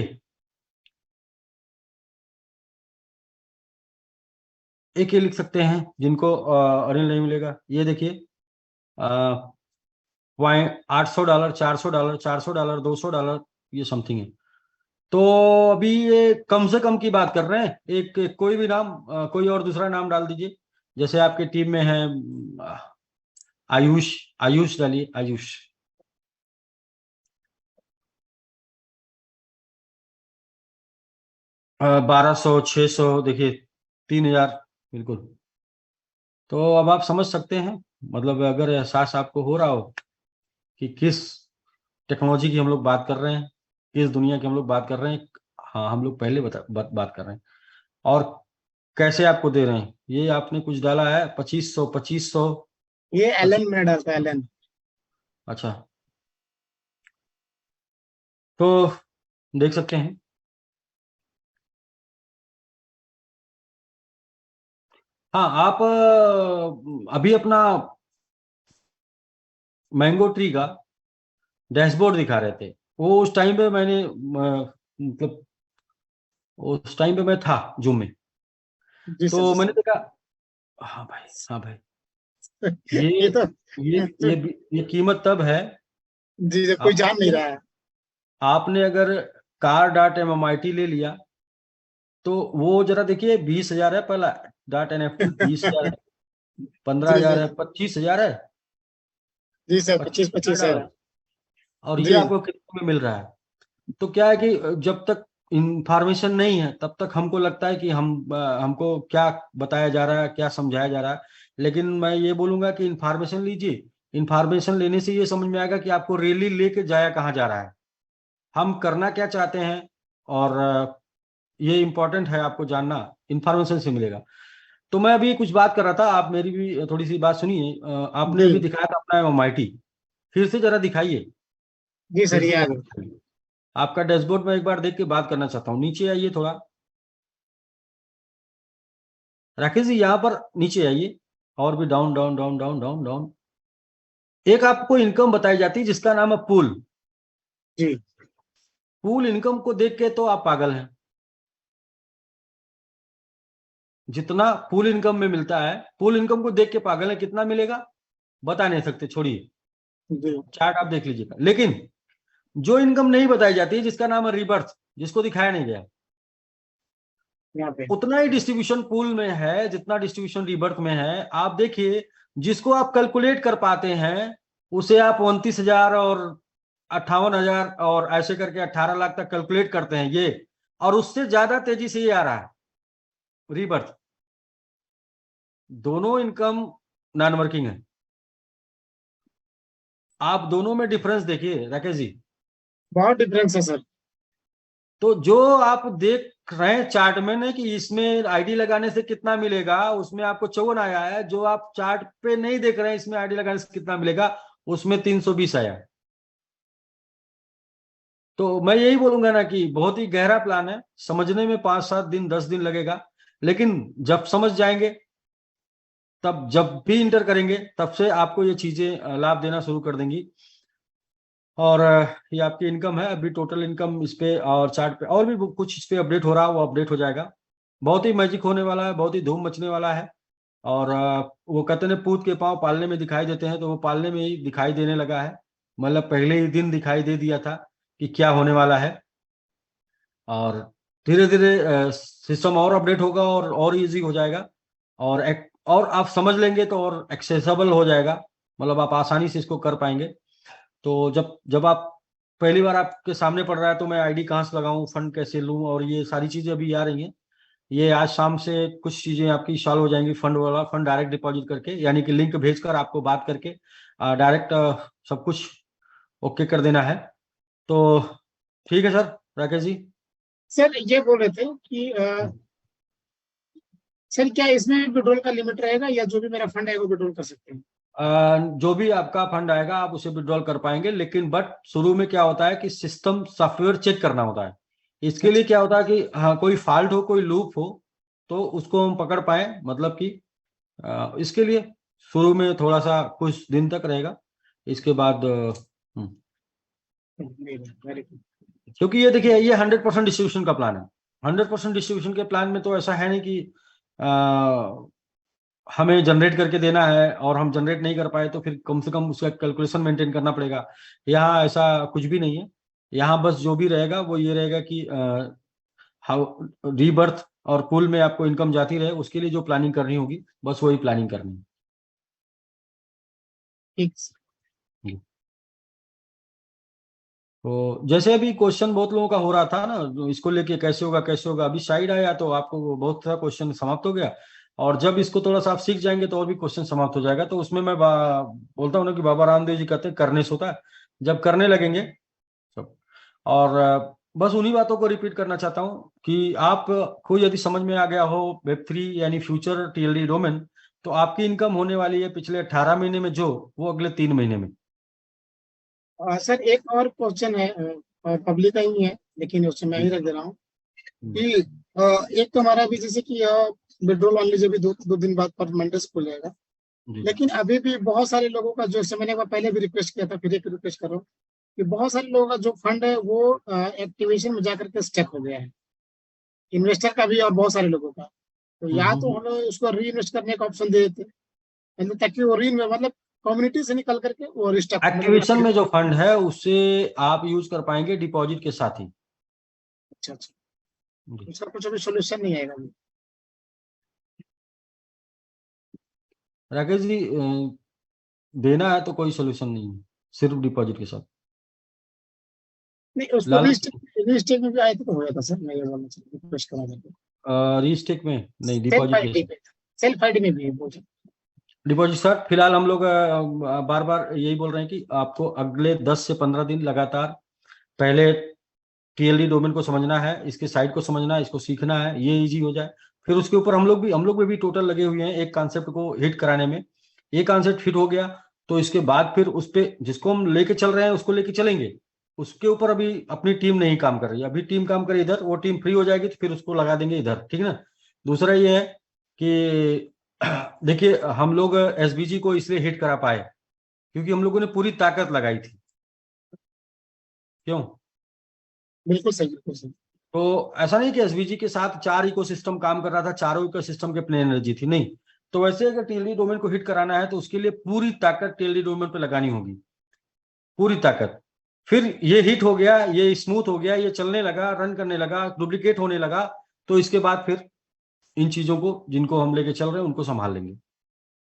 S3: एके लिख सकते हैं, जिनको अनिल नहीं मिलेगा। ये देखिए $800, $400, $400, $200, ये समथिंग है। तो अभी ये कम से कम की बात कर रहे हैं, एक कोई भी नाम, कोई और दूसरा नाम डाल दीजिए, जैसे आपके टीम में है आयुष, आयुष डालिए, आयुष। $1200, $600, देखिए 3000, बिल्कुल। तो अब आप समझ सकते हैं, मतलब अगर एहसास आपको हो रहा हो कि किस टेक्नोलॉजी की हम लोग बात कर रहे हैं, किस दुनिया की हम लोग बात कर रहे हैं। हाँ, हम लोग पहले बात कर रहे हैं, और कैसे आपको दे रहे हैं। ये आपने कुछ डाला है 2500, 2500,
S1: ये
S3: 25,
S1: एलन में डालता है, एलन।
S3: अच्छा, तो देख सकते हैं। हाँ, आप अभी अपना मैंगो ट्री का डैशबोर्ड दिखा रहे थे, वो उस टाइम पे मैंने मतलब उस टाइम पे मैं था जूम में,
S1: जी सर,
S3: तो
S1: जी
S3: मैंने
S1: सर।
S3: देखा, हाँ भाई, हाँ भाई, ये
S1: ये तो
S3: ये ये ये कीमत तब है,
S1: जी जी, कोई जान नहीं रहा है।
S3: आपने अगर car.MMIT ले लिया तो वो जरा देखिए 20,000 है पहला, NFT 20,000 है, 15,000 है, 25,000 है,
S1: जी सर,
S3: 25,000
S1: 25 है।
S3: और ये
S1: जी
S3: आपको कितने में मिल रहा है? तो क्या है कि जब तक इंफॉर्मेशन नहीं है तब तक हमको लगता है कि हमको क्या बताया जा रहा है, क्या समझाया जा रहा है। लेकिन मैं ये बोलूंगा कि इंफॉर्मेशन लीजिए, इंफॉर्मेशन लेने से ये समझ में आएगा कि आपको रैली लेके जाया कहाँ जा रहा है, हम करना क्या चाहते हैं। और ये इम्पोर्टेंट है आपको जानना, इंफॉर्मेशन से मिलेगा। तो मैं अभी कुछ बात कर रहा था, आप मेरी भी थोड़ी सी बात सुनिए। आपने
S1: जी
S3: अभी दिखाया था अपना MIT, फिर से जरा दिखाइए,
S1: जी
S3: फिर
S1: सर,
S3: से
S1: ये आ
S3: जरा
S1: गया।
S3: दिखाइए। आपका डैशबोर्ड में एक बार देख के बात करना चाहता हूँ। नीचे आइए थोड़ा, राकेश जी यहाँ पर नीचे आइए, और भी down down down down down down. एक आपको इनकम बताई जाती है जिसका नाम है पूल।
S1: जी
S3: पूल इनकम को देख के तो आप पागल हैं। जितना पूल इनकम में मिलता है, पूल इनकम को देख के पागल है। कितना मिलेगा बता नहीं सकते, छोड़िए,
S1: जी
S3: चार्ट आप देख लीजिएगा। लेकिन जो इनकम नहीं बताई जाती, जिसका नाम है रीबर्थ, जिसको दिखाया नहीं गया,
S1: यहाँ पे
S3: उतना ही डिस्ट्रीब्यूशन पूल में है जितना डिस्ट्रीब्यूशन रीबर्थ में है। आप देखिए, जिसको आप कैलकुलेट कर पाते हैं उसे आप 29,000 और 58,000 और ऐसे करके 18 लाख तक कैलकुलेट करते हैं ये, और उससे ज्यादा तेजी से ये आ रहा है रीबर्थ। दोनों इनकम नॉन वर्किंग है। आप दोनों में डिफरेंस देखिए राकेश जी।
S1: बहुत डिफरेंस है सर।
S3: तो जो आप देख रहे हैं चार्ट में ना कि इसमें आईडी लगाने से कितना मिलेगा, उसमें आपको 54 आया है। जो आप चार्ट पे नहीं देख रहे हैं इसमें आईडी लगाने से कितना मिलेगा, उसमें 320 आया। तो मैं यही बोलूंगा ना कि बहुत ही गहरा प्लान है, समझने में 5-7 दिन 10 दिन लगेगा, लेकिन जब समझ जाएंगे, तब जब भी इंटर करेंगे तब से आपको ये चीजें लाभ देना शुरू कर देंगी। और ये आपकी इनकम है अभी, टोटल इनकम इस पे और चार्ट पे और भी कुछ इस पे अपडेट हो रहा है, वो अपडेट हो जाएगा। बहुत ही मैजिक होने वाला है, बहुत ही धूम मचने वाला है। और वो कहते हैं पूत के पांव पालने में दिखाई देते हैं, तो वो पालने में ही दिखाई देने लगा है। मतलब पहले ही दिन दिखाई दे दिया था कि क्या होने वाला है। और धीरे धीरे सिस्टम और अपडेट होगा और इजी हो जाएगा, और आप समझ लेंगे तो और एक्सेसिबल हो जाएगा, मतलब आप आसानी से इसको कर पाएंगे। तो जब जब आप पहली बार आपके सामने पड़ रहा है तो मैं आईडी कहाँ से लगाऊं, फंड कैसे लूं, और ये सारी चीजें अभी आ रही हैं। ये आज शाम से कुछ चीजें आपकी सॉल्व हो जाएंगी। फंड वाला, फंड डायरेक्ट डिपॉजिट करके, यानी कि लिंक भेजकर आपको बात करके डायरेक्ट सब कुछ ओके कर देना है। तो ठीक है सर, राकेश जी।
S1: सर ये बोल रहे थे कि सर क्या इसमें विड्रॉल का लिमिट रहेगा, या जो भी मेरा फंड है वो विड्रॉल कर सकते हैं?
S3: जो भी आपका फंड आएगा आप उसे विड्रॉल कर पाएंगे, लेकिन बट शुरू में क्या होता है कि सिस्टम सॉफ्टवेयर चेक करना होता है। इसके लिए क्या होता है कि हाँ, कोई फॉल्ट हो, कोई लूप हो, तो उसको हम पकड़ पाए, मतलब कि इसके लिए शुरू में थोड़ा सा कुछ दिन तक रहेगा। इसके बाद
S1: वेरी गुड।
S3: क्योंकि ये देखिए, ये 100% डिस्ट्रीब्यूशन का प्लान है। 100% डिस्ट्रीब्यूशन के प्लान में तो ऐसा है नहीं कि हमें जनरेट करके देना है और हम जनरेट नहीं कर पाए तो फिर कम से कम उसका कैलकुलेशन मेंटेन करना पड़ेगा। यहाँ ऐसा कुछ भी नहीं है। यहाँ बस जो भी रहेगा वो ये रहेगा कि रीबर्थ और पूल में आपको इनकम जाती रहे, उसके लिए जो प्लानिंग करनी होगी बस वही प्लानिंग करनी है।
S1: ठीक।
S3: तो जैसे अभी क्वेश्चन बहुत लोगों का हो रहा था ना, इसको लेके कैसे होगा कैसे होगा, अभी साइड आया तो आपको बहुत सारा क्वेश्चन समाप्त हो गया। और जब इसको थोड़ा सा आप सीख जाएंगे तो और भी क्वेश्चन समाप्त हो जाएगा। तो उसमें मैं बोलता हूँ ना कि बाबा रामदेव जी कहते हैं करने से होता है, जब करने लगेंगे सब। और बस उन्हीं बातों को रिपीट करना चाहता हूँ कि आप को यदि समझ में आ गया हो Web3 यानी फ्यूचर TLD डोमेन, तो आपकी इनकम होने वाली है पिछले 18 महीने में जो, वो अगले 3 महीने में।
S1: सर एक और क्वेश्चन है, पब्लिक का ही है, लेकिन उससे मैं ही रख दे रहा हूँ कि एक तो हमारा अभी जैसे कि विड्रॉल मान लीजिए अभी दो दिन बाद पर मंडे से खुल जाएगा,
S3: जी।
S1: लेकिन अभी भी बहुत सारे लोगों का, जो मैंने पहले भी रिक्वेस्ट किया था, फिर एक रिक्वेस्ट कर रहा हूँ कि बहुत सारे लोगों का जो फंड है वो एक्टिवेशन में जाकर के स्टक हो गया है, इन्वेस्टर का भी और बहुत सारे लोगों का। तो या तो हमें उसको री इन्वेस्ट करने का ऑप्शन दे देते, ताकि वो री मतलब कम्युनिटी से निकल करके वो रिस्टॉक
S3: एक्टिवेशन में जो फंड है उससे आप यूज कर पाएंगे डिपॉजिट के साथ ही।
S1: अच्छा अच्छा, उसका कुछ अभी सोल्यूशन नहीं आएगा अभी?
S3: राकेश जी, देना है तो कोई सोल्यूशन नहीं है, सिर्फ डिपॉजिट के साथ।
S1: नहीं, उसको
S3: लालच
S1: रीस्टेक में भी आए थे तो हो जाता सर, मैं ये बोलना चाहता हूँ, रिक्वेस्ट करा देते।
S3: रीस्टेक में नहीं,
S1: सेल्फ
S3: डिपॉजिट के
S1: आईडी
S3: साथ।
S1: पे, सेल्फ आईडी में भी है वो।
S3: डिपॉजिट सर, फिलहाल हम लोग बार बार यही बोल रहे हैं कि आपको अगले 10 से 15 दिन लगातार पहले टीएलडी डोमेन को समझना है, इसके साइट को समझना है, इसको सीखना है, ये इजी हो जाए। फिर उसके ऊपर हम लोग भी टोटल लगे हुए हैं एक कॉन्सेप्ट को हिट कराने में। ये कॉन्सेप्ट हिट हो गया तो इसके बाद फिर उस पे जिसको हम लेके चल रहे हैं उसको लेके चलेंगे। उसके ऊपर अभी अपनी टीम नहीं काम कर रही है, अभी टीम काम करे इधर, वो टीम फ्री हो जाएगी तो फिर उसको लगा देंगे इधर, ठीक है ना। दूसरा ये है कि देखिए, हम लोग एसबीजी को इसलिए हिट करा पाए क्योंकि हम लोगों ने पूरी ताकत लगाई थी। क्यों?
S1: बिल्कुल सही, बिल्कुल सही।
S3: तो ऐसा नहीं कि एसवीजी के साथ 4 इकोसिस्टम काम कर रहा था, चारों इकोसिस्टम के अपनी एनर्जी थी, नहीं। तो वैसे अगर टीएलडी डोमेन को हिट कराना है तो उसके लिए पूरी ताकत टीएलडी डोमेन पे लगानी होगी, पूरी ताकत। फिर ये हिट हो गया, ये स्मूथ हो गया, ये चलने लगा, रन करने लगा, डुप्लीकेट होने लगा, तो इसके बाद फिर इन चीजों को जिनको हम लेके चल रहे हैं उनको संभाल लेंगे।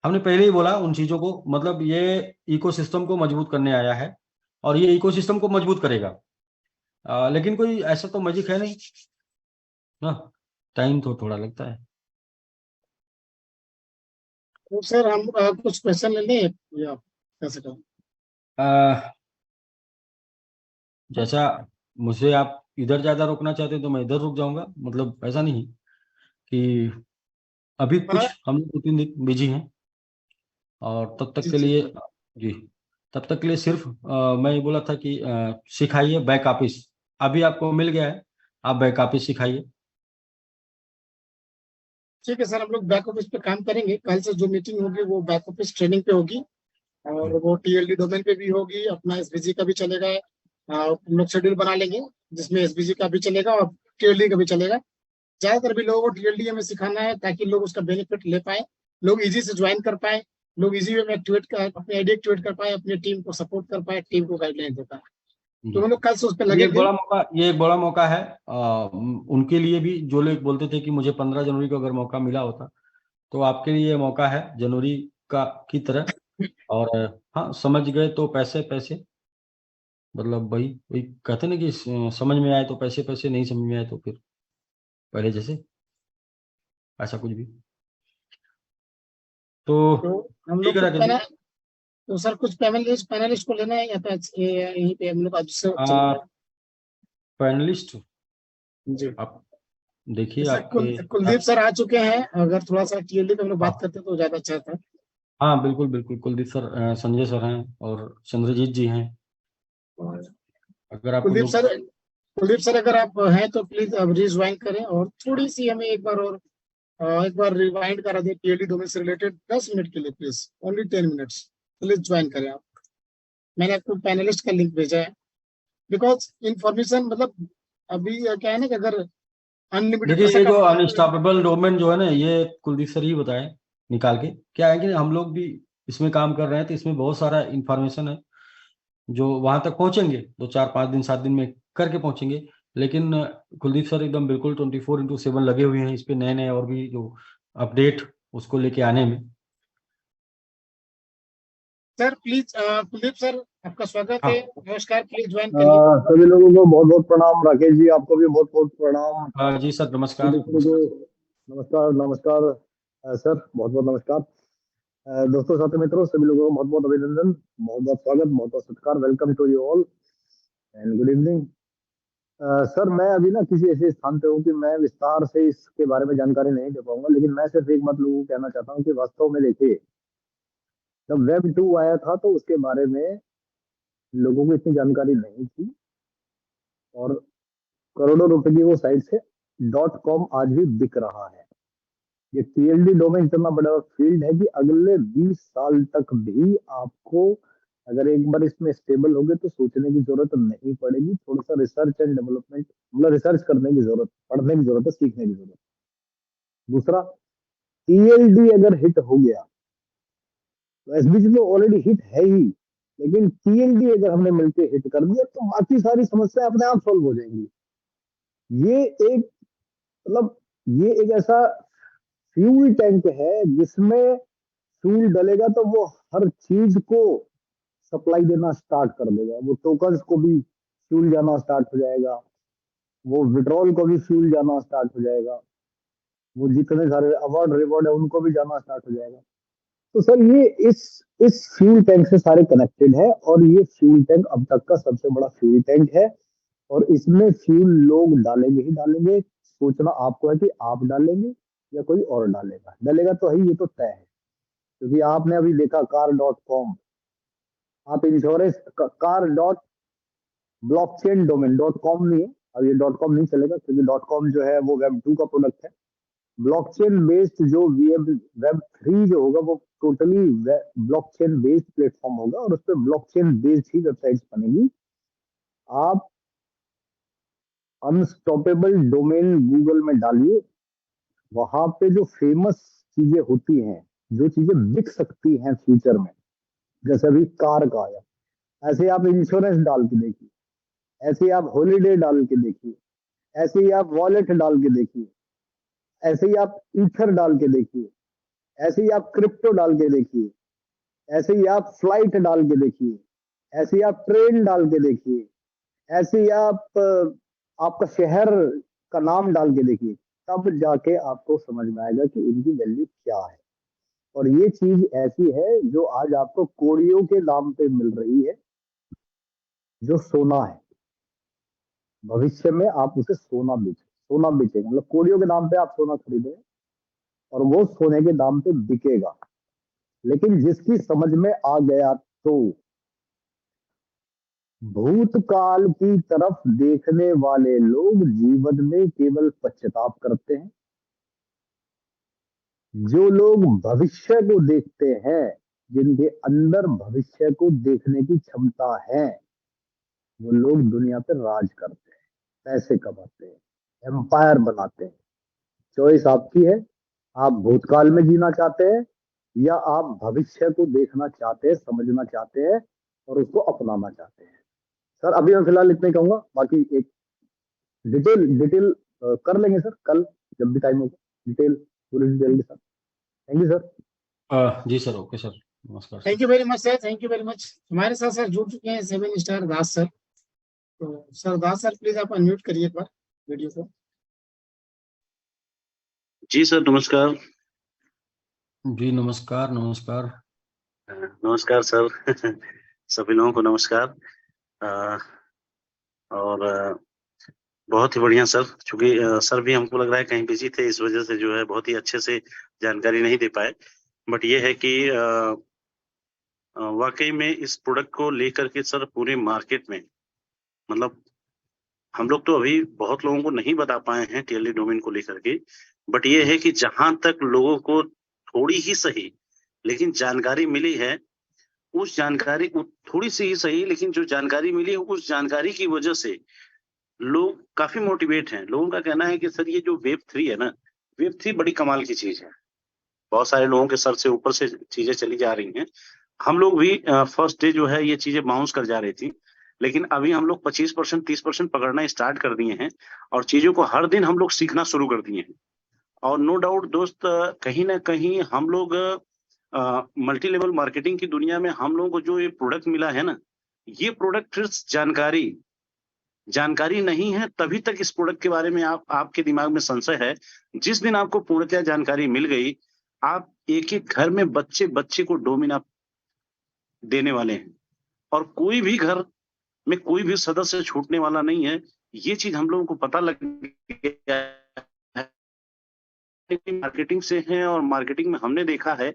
S3: हमने पहले ही बोला उन चीजों को, मतलब ये इकोसिस्टम को मजबूत करने आया है और ये इकोसिस्टम को मजबूत करेगा। लेकिन कोई ऐसा तो मैजिक है नहीं ना, टाइम तो थोड़ा लगता है।
S1: तो सर हम कुछ क्वेश्चन ले लें या कैसे करें?
S3: अ, जैसा मुझे आप इधर ज्यादा रोकना चाहते हैं तो मैं इधर रुक जाऊंगा, मतलब ऐसा नहीं कि अभी
S1: हाँ,
S3: कुछ हम लोग 2-3 दिन बिजी हैं और तब तक
S1: जी
S3: के
S1: जी।
S3: लिए जी, तब तक के लिए सिर्फ मैं ये बोला था कि सिखाइए बैक ऑफिस। अभी आपको मिल गया है, आप बैक ऑफिस सिखाइए।
S1: ठीक है सर, हम लोग बैक ऑफिस पे काम करेंगे। कल से जो मीटिंग होगी वो बैक ऑफिस ट्रेनिंग पे होगी, और वो टीएलडी डोमेन पे भी होगी, अपना एसबीजी का भी चलेगा। हम लोग शेड्यूल बना लेंगे जिसमें एसबीजी का भी चलेगा और टीएलडी का भी चलेगा। ज्यादातर भी लोगों को टीएलडी हमें सिखाना है ताकि लोग उसका बेनिफिट ले पाए, लोग इजी से ज्वाइन कर पाए, लोग इजी वे में एक्टिवेट कर अपनी आईडी एक्टिवेट कर पाए, अपनी टीम को सपोर्ट कर पाए, टीम को गाइडलाइन दे पाए।
S3: जी,
S1: तो हम लोग कल से उस पर
S3: ये एक
S1: लगेंगे।
S3: बड़ा मौका, ये एक बड़ा मौका है उनके लिए भी जो लोग बोलते थे कि मुझे 15 जनवरी को अगर मौका मिला होता, तो आपके लिए ये मौका है जनवरी का की तरह। और हाँ, समझ गए तो पैसे पैसे, मतलब वही वही कहते ना कि समझ में आए तो पैसे पैसे, नहीं समझ में आए तो फिर पहले जैसे, ऐसा कुछ भी। तो
S1: तो हम
S3: ठीक
S1: लोग
S3: है
S1: कुछ
S3: राकेश जी।
S1: पैनल, तो सर कुछ पैनलिस्ट को लेना है या तो यहीं पे हम लोग आज से चल रहा है?
S3: पैनलिस्ट
S1: जी।
S3: आप देखिए
S1: जैसे
S3: आपके
S1: कुलदीप सर आ चुके हैं, अगर थोड़ा सा टीएलडी पे हम लोग बात
S3: हाँ
S1: करते तो ज्यादा अच्छा था।
S3: हाँ, बिल्कुल बिल्कुल, कुलदीप सर, संजय सर हैं और चंद्रजीत जी हैं।
S1: और
S3: अगर आप
S1: कुलदीप
S3: लोग
S1: सर, कुलदीप सर अगर आप हैं तो प्लीज अब रिज्वाइन करें, और थोड़ी सी हमें एक बार और एक बार रिवाइंड करा दें टीएलडी डोमेन से रिलेटेड 10 मिनट के लिए, please only 10 minutes. Please join करें आप। मैंने आपको पैनलिस्ट का लिंक भेजा है, बिकॉज इंफॉर्मेशन मतलब अभी क्या है ना कि अगर अनलिमिटेड
S3: देखिए,
S1: पैसा
S3: ये जो
S1: कमाना है।
S3: अनस्टॉपेबल डोमेन जो है ना, ये कुलदीप सर ही बताए निकाल के। क्या है कि हम लोग भी इसमें काम कर रहे हैं तो इसमें बहुत सारा इंफॉर्मेशन है जो वहां तक पहुंचेंगे 2 4 5 दिन 7 दिन में करके पहुंचेंगे। लेकिन कुलदीप सर एकदम बिल्कुल 24x7 लगे हुए हैं इस पे, नए नए और भी जो अपडेट उसको लेके आने में।
S1: सर प्लीज कुलदीप सर, आपका स्वागत है,
S3: हाँ,
S1: नमस्कार, प्लीज ज्वाइन करिए।
S4: सभी लोगों को बहुत बहुत प्रणाम। राकेश जी, आपको भी बहुत बहुत प्रणाम।
S3: जी सर, नमस्कार
S4: सभी को
S3: नमस्कार।
S4: नमस्कार नमस्कार। सर बहुत बहुत नमस्कार। दोस्तों, साथी मित्रों, सभी लोगों को बहुत बहुत अभिनंदन, बहुत बहुत स्वागत, बहुत बहुत सत्कार। Welcome to you all and good evening. Sir, मैं अभी ना किसी ऐसे स्थान पे हूँ कि मैं विस्तार से इसके बारे में जानकारी नहीं दे पाऊंगा, लेकिन मैं सिर्फ एक बात लोगों को कहना चाहता हूँ कि वास्तव में देखिए, जब Web 2 आया था तो उसके बारे में लोगों को इतनी जानकारी नहीं थी, और करोड़ों रुपए की वो साइट से .com आज भी बिक रहा है। ये टीएलडी डोमेन इतना बड़ा फील्ड है कि अगले 20 साल तक भी आपको अगर एक बार इसमें स्टेबल हो गए तो सोचने की जरूरत नहीं पड़ेगी। थोड़ा सा रिसर्च एंड डेवलपमेंट, मतलब रिसर्च करने की जरूरत, पढ़ने की जरूरत है, सीखने की जरूरत। दूसरा, टीएलडी अगर हिट हो गया तो एसबीसी तो ऑलरेडी हिट है ही, लेकिन टीएलडी अगर हमने मिलकर हिट कर दिया तो बाकी सारी समस्याएं अपने आप सॉल्व हो जाएंगी। ये एक, मतलब ये एक ऐसा फ्यूल टैंक है जिसमें फ्यूल डलेगा तो वो हर चीज को सप्लाई देना स्टार्ट कर देगा। वो टोकन्स को भी फ्यूल जाना स्टार्ट हो जाएगा, वो विड्रॉल को भी फ्यूल जाना स्टार्ट हो जाएगा, वो जितने सारे अवार्ड रिवॉर्ड है उनको भी जाना स्टार्ट हो जाएगा। तो सर ये इस फ्यूल टैंक से सारे कनेक्टेड है, और ये फ्यूल टैंक अब तक का सबसे बड़ा फ्यूल टैंक है, और इसमें फ्यूल लोग डालेंगे ही डालेंगे। सोचना आपको है कि आप डालेंगे या कोई और डालेगा। डलेगा तो है, ये तो तय है, क्योंकि आपने अभी देखा car.com, आप insurance car dot blockchain domain .com नहीं है, अब ये .com नहीं चलेगा, क्योंकि .com जो है वो Web2 का प्रोडक्ट है। ब्लॉकचेन बेस्ड जो Web3 जो होगा वो टोटली ब्लॉकचेन बेस्ड प्लेटफॉर्म होगा, और उस पर ब्लॉकचेन बेस्ड ही वेबसाइट्स बनेगी। आप अनस्टॉपेबल डोमेन गूगल में डालिए, वहां पे जो फेमस चीजें होती हैं, जो चीजें बिक सकती हैं फ्यूचर में, जैसे अभी कार का आया, ऐसे आप इंश्योरेंस डाल के देखिए, ऐसे आप हॉलीडे डाल के देखिए, ऐसे ही आप वॉलेट डाल के देखिए, ऐसे ही आप ईथर डाल के देखिए, ऐसे ही आप क्रिप्टो डाल के देखिए, ऐसे ही आप फ्लाइट डाल के देखिए, ऐसे ही आप ट्रेन डाल के देखिए, ऐसे ही आप आपका शहर का नाम डाल के देखिए, तब जाके आपको समझ में आएगा कि इनकी वैल्यू क्या है। और ये चीज ऐसी है जो आज आपको कोड़ियों के दाम पे मिल रही है, जो सोना है। भविष्य में आप उसे सोना बेचेंगे, मतलब कोड़ियों के दाम पे आप सोना खरीदेंगे और वो सोने के दाम पे बिकेगा। लेकिन जिसकी समझ में आ गया, तो भूतकाल की तरफ देखने वाले लोग जीवन में केवल पश्चाताप करते हैं। जो लोग भविष्य को देखते हैं, जिनके अंदर भविष्य को देखने की क्षमता है, वो लोग दुनिया पर राज करते हैं, पैसे कमाते हैं, एम्पायर बनाते हैं। चॉइस आपकी है, आप भूतकाल में जीना चाहते हैं या आप भविष्य को देखना चाहते हैं, समझना चाहते हैं और उसको अपनाना चाहते हैं। सर अभी मैं फिलहाल इतना ही कहूंगा, बाकी एक डिटेल कर लेंगे सर कल, जब भी टाइम होगा, डिटेल पूरी डिटेल के साथ। Thank you sir.
S3: जी सर, ओके सर, नमस्कार sir.
S1: Thank you very much sir, thank you very much. हमारे साथ सर जुड़ चुके हैं 7 स्टार दास सर। तो सर दास सर प्लीज आप अनम्यूट करिए एक बार वीडियो को।
S5: जी सर, नमस्कार।
S3: जी नमस्कार नमस्कार।
S5: नमस्कार सर। सभी लोगों को नमस्कार। और बहुत ही बढ़िया सर, चूंकि सर भी हमको लग रहा है कहीं बिजी थे, इस वजह से जो है बहुत ही अच्छे से जानकारी नहीं दे पाए। बट ये है कि वाकई में इस प्रोडक्ट को लेकर के सर पूरे मार्केट में, मतलब हम लोग तो अभी बहुत लोगों को नहीं बता पाए हैं टीएलडी डोमेन को लेकर के। बट ये है कि जहां तक लोगों को थोड़ी ही सही लेकिन जानकारी मिली है, उस जानकारी थोड़ी सी ही सही लेकिन जो जानकारी मिली है, उस जानकारी की वजह से लोग काफी मोटिवेट हैं। लोगों का कहना है कि सर ये जो वेब 3 है ना, वेब 3 बड़ी कमाल की चीज है। बहुत सारे लोगों के सर से ऊपर से चीजें चली जा रही हैं। हम लोग भी फर्स्ट डे जो है ये चीजें बाउंस कर जा रही थी, लेकिन अभी हम लोग 25% 30% पकड़ना स्टार्ट कर दिए हैं और चीजों को हर दिन हम लोग सीखना शुरू कर दिए हैं। और नो डाउट दोस्त, कहीं ना कहीं हम लोग मल्टी लेवल मार्केटिंग की दुनिया में हम लोगों को जो ये प्रोडक्ट मिला है ना, ये प्रोडक्ट जानकारी नहीं है, तभी तक इस प्रोडक्ट के बारे में आपके दिमाग में संशय है। जिस दिन आपको पूर्णतः जानकारी मिल गई, आप एक एक घर में बच्चे को डोमेन आप देने वाले हैं, और कोई भी घर में कोई भी सदस्य छूटने वाला नहीं है। ये चीज हम लोगों को पता लग गया है, मार्केटिंग से है। और मार्केटिंग में हमने देखा है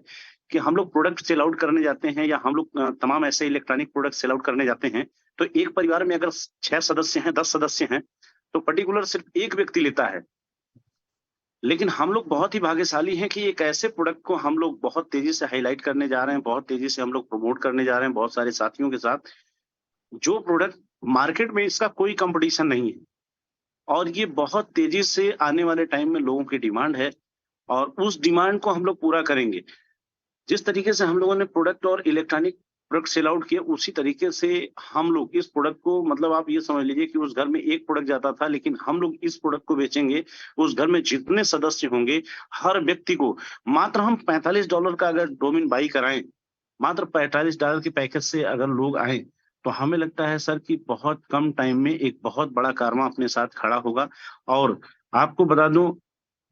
S5: कि हम लोग प्रोडक्ट सेल आउट करने जाते हैं या हम लोग तमाम ऐसे इलेक्ट्रॉनिक प्रोडक्ट सेल आउट करने जाते हैं, तो एक परिवार में अगर 6 सदस्य हैं, 10 सदस्य हैं, तो पर्टिकुलर सिर्फ एक व्यक्ति लेता है। लेकिन हम लोग बहुत ही भाग्यशाली हैं कि एक ऐसे प्रोडक्ट को हम लोग बहुत तेजी से हाईलाइट करने जा रहे हैं, बहुत तेजी से हम लोग प्रमोट करने जा रहे हैं बहुत सारे साथियों के साथ। जो प्रोडक्ट मार्केट में इसका कोई कंपटीशन नहीं है, और ये बहुत तेजी से आने वाले टाइम में लोगों की डिमांड है, और उस डिमांड को हम लोग पूरा करेंगे। जिस तरीके से हम लोगों ने प्रोडक्ट और इलेक्ट्रॉनिक प्रोडक्ट सेल आउट किया, उसी तरीके से हम लोग इस प्रोडक्ट को, मतलब आप ये समझ लीजिए कि उस घर में एक प्रोडक्ट जाता था, लेकिन हम लोग इस प्रोडक्ट को बेचेंगे। उस घर में जितने सदस्य होंगे, हर व्यक्ति को मात्र हम $45 का अगर डोमेन बाई कराएं, मात्र $45 के पैकेज से अगर लोग आए, तो हमें लगता है सर कि बहुत कम टाइम में एक बहुत बड़ा कारवां अपने साथ खड़ा होगा। और आपको बता दूं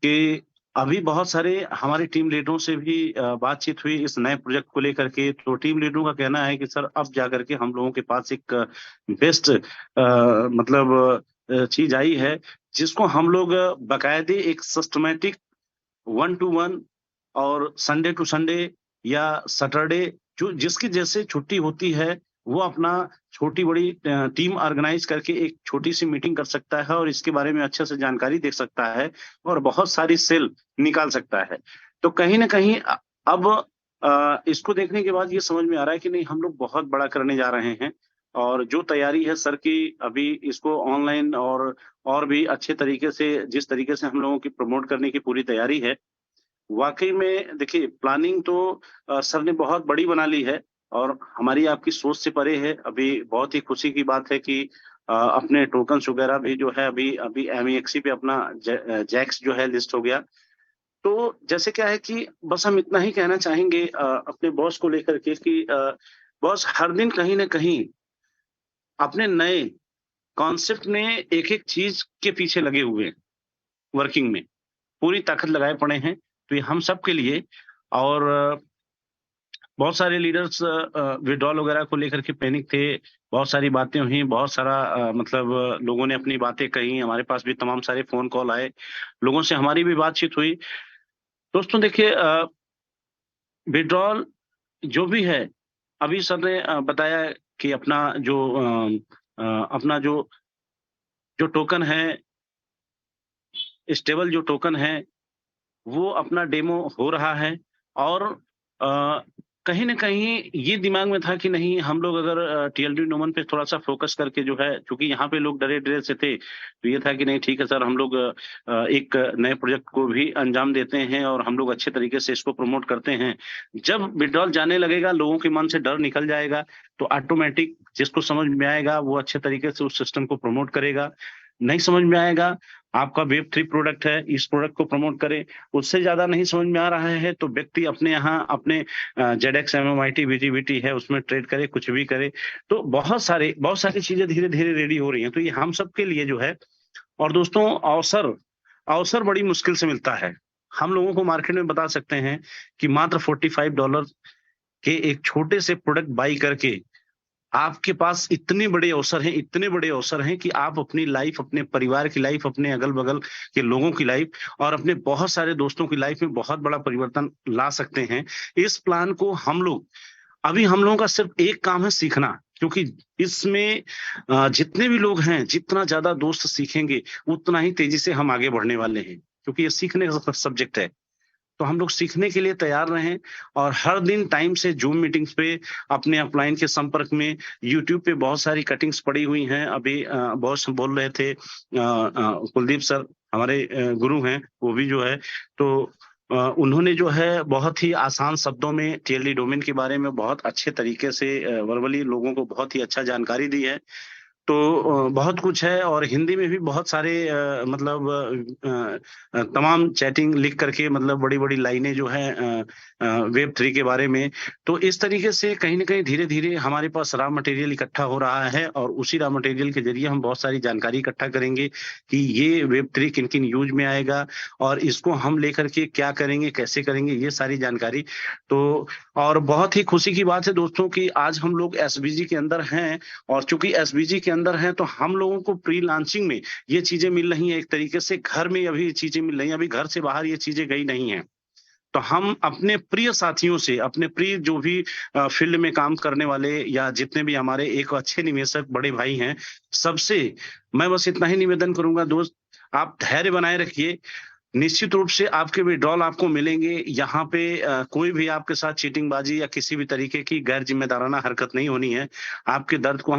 S5: कि अभी बहुत सारे हमारे टीम लीडरों से भी बातचीत हुई इस नए प्रोजेक्ट को लेकर के। तो टीम लीडरों का कहना है कि सर अब जाकर के हम लोगों के पास एक बेस्ट मतलब चीज आई है, जिसको हम लोग बाकायदे एक सिस्टमेटिक 1 to 1 और संडे टू संडे या सैटरडे, जो जिसकी जैसे छुट्टी होती है, वो अपना छोटी बड़ी टीम ऑर्गेनाइज करके एक छोटी सी मीटिंग कर सकता है और इसके बारे में अच्छे से जानकारी दे सकता है और बहुत सारी सेल निकाल सकता है। तो कहीं ना कहीं अब इसको देखने के बाद ये समझ में आ रहा है कि नहीं, हम लोग बहुत बड़ा करने जा रहे हैं। और जो तैयारी है सर की, अभी इसको ऑनलाइन और भी अच्छे तरीके से, जिस तरीके से हम लोगों की प्रमोट करने की पूरी तैयारी है, वाकई में देखिए प्लानिंग तो सर ने बहुत बड़ी बना ली है और हमारी आपकी सोच से परे है। अभी बहुत ही खुशी की बात है कि अपने टोकन्स वगैरह भी जो है अभी अभी MEXC पे अपना जैक्स जो है लिस्ट हो गया। तो जैसे क्या है कि बस हम इतना ही कहना चाहेंगे अपने बॉस को लेकर के कि बॉस हर दिन कहीं ना कहीं अपने नए कॉन्सेप्ट में एक एक चीज के पीछे लगे हुए हैं, वर्किंग में पूरी ताकत लगाए पड़े हैं। तो ये हम सब के लिए, और बहुत सारे लीडर्स विड्रॉल वगैरह को लेकर के पैनिक थे, बहुत सारी बातें हुई, बहुत सारा मतलब लोगों ने अपनी बातें कही, हमारे पास भी तमाम सारे फोन कॉल आए, लोगों से हमारी भी बातचीत हुई। दोस्तों देखिए विड्रॉल जो भी है, अभी सर ने बताया कि अपना जो टोकन है, स्टेबल जो टोकन है, वो अपना डेमो हो रहा है। और कहीं न कहीं ये दिमाग में था कि नहीं, हम लोग अगर TLD नोमन पे थोड़ा-सा फ़ोकस करके जो है, क्योंकि यहाँ पे लोग डरे-डरे से थे, तो ये था कि नहीं ठीक है सर, हम लोग एक नए प्रोजेक्ट को भी अंजाम देते हैं और हम लोग अच्छे तरीके से इसको प्रमोट करते हैं। जब विड्रॉल जाने लगेगा, लोगों के मन से डर निकल जाएगा, तो ऑटोमैटिक जिसको समझ में आएगा वो अच्छे तरीके से उस सिस्टम को प्रमोट करेगा। नहीं समझ में आएगा, आपका Web3 प्रोडक्ट है, इस प्रोडक्ट को प्रमोट करें। उससे ज़्यादा नहीं समझ में आ रहा है तो व्यक्ति अपने यहाँ अपने ZX MMIT VGBT है उसमें ट्रेड करे, कुछ भी करे। तो बहुत सारी चीजें धीरे-धीरे रेडी हो रही हैं। तो ये हम सब के लिए जो है, और दोस्तों अवसर बड़ी मुश्किल से मिलता है। हम लोगों को मार्केट में बता सकते हैं कि मात्र $45 के एक छोटे से प्रोडक्ट बाई करके आपके पास इतने बड़े अवसर हैं कि आप अपनी लाइफ, अपने परिवार की लाइफ, अपने अगल-बगल के लोगों की लाइफ और अपने बहुत सारे दोस्तों की लाइफ में बहुत बड़ा परिवर्तन ला सकते हैं। इस प्लान को हम लोगों का सिर्फ एक काम है, सीखना। क्योंकि इसमें जितने भी लोग हैं, जितना ज़्यादा दोस्त सीखेंगे, उतना ही तेजी से हम आगे बढ़ने वाले हैं। क्योंकि ये सीखने का सब्जेक्ट है। तो हम लोग सीखने के लिए तैयार रहें और हर दिन टाइम से जूम मीटिंग्स पे अपने अपलाइन के संपर्क में, यूट्यूब पे बहुत सारी कटिंग्स पड़ी हुई हैं। अभी बॉस बोल रहे थे, कुलदीप सर हमारे गुरु हैं, वो भी जो है, तो उन्होंने जो है बहुत ही आसान शब्दों में TLD डोमेन के बारे में बहुत अच्छे तरीके से वर्बली लोगों को बहुत ही अच्छा जानकारी दी है। तो बहुत कुछ है और हिंदी में भी बहुत सारे तमाम चैटिंग लिख करके, मतलब बड़ी-बड़ी लाइनें जो हैं Web3 के बारे में। तो इस तरीके से कहीं न कहीं धीरे-धीरे हमारे पास रॉ मटेरियल इकट्ठा हो रहा है और उसी रॉ मटेरियल के ज़रिए हम बहुत सारी जानकारी इकट्ठा करेंगे कि ये Web3 किन-किन यूज़ में आएगा और इसको हम लेकर के क्या करेंगे, कैसे करेंगे, ये सारी जानकारी। तो और बहुत ही खुशी की बात है दोस्तों कि आज हम लोग SBG के अंदर हैं और चूँकि SBG के अंदर हैं तो हम लोगों को प्री लॉन्चिंग में ये चीज़ें मिल रही हैं, एक तरीके से घर में अभी ये चीज़ें मिल रही हैं, अभी घर से बाहर ये चीज़ें गई नहीं हैं। तो हम अपने प्रिय साथियों से, अपने प्रिय जो भी फील्ड में काम करने वाले या जितने भी हमारे एक अच्छे निवेशक बड़े भाई हैं, सबसे मैं बस इतना ही निवेदन करूँगा, दोस्त आप धैर्य बनाए रखिए। निश्चित रूप से आपके विड्रॉल आपको मिलेंगे। यहाँ पे कोई भी आपके साथ चीटिंगबाजी या किसी भी तरीके की गैर जिम्मेदाराना हरकत नहीं होनी है। आपके दर्द को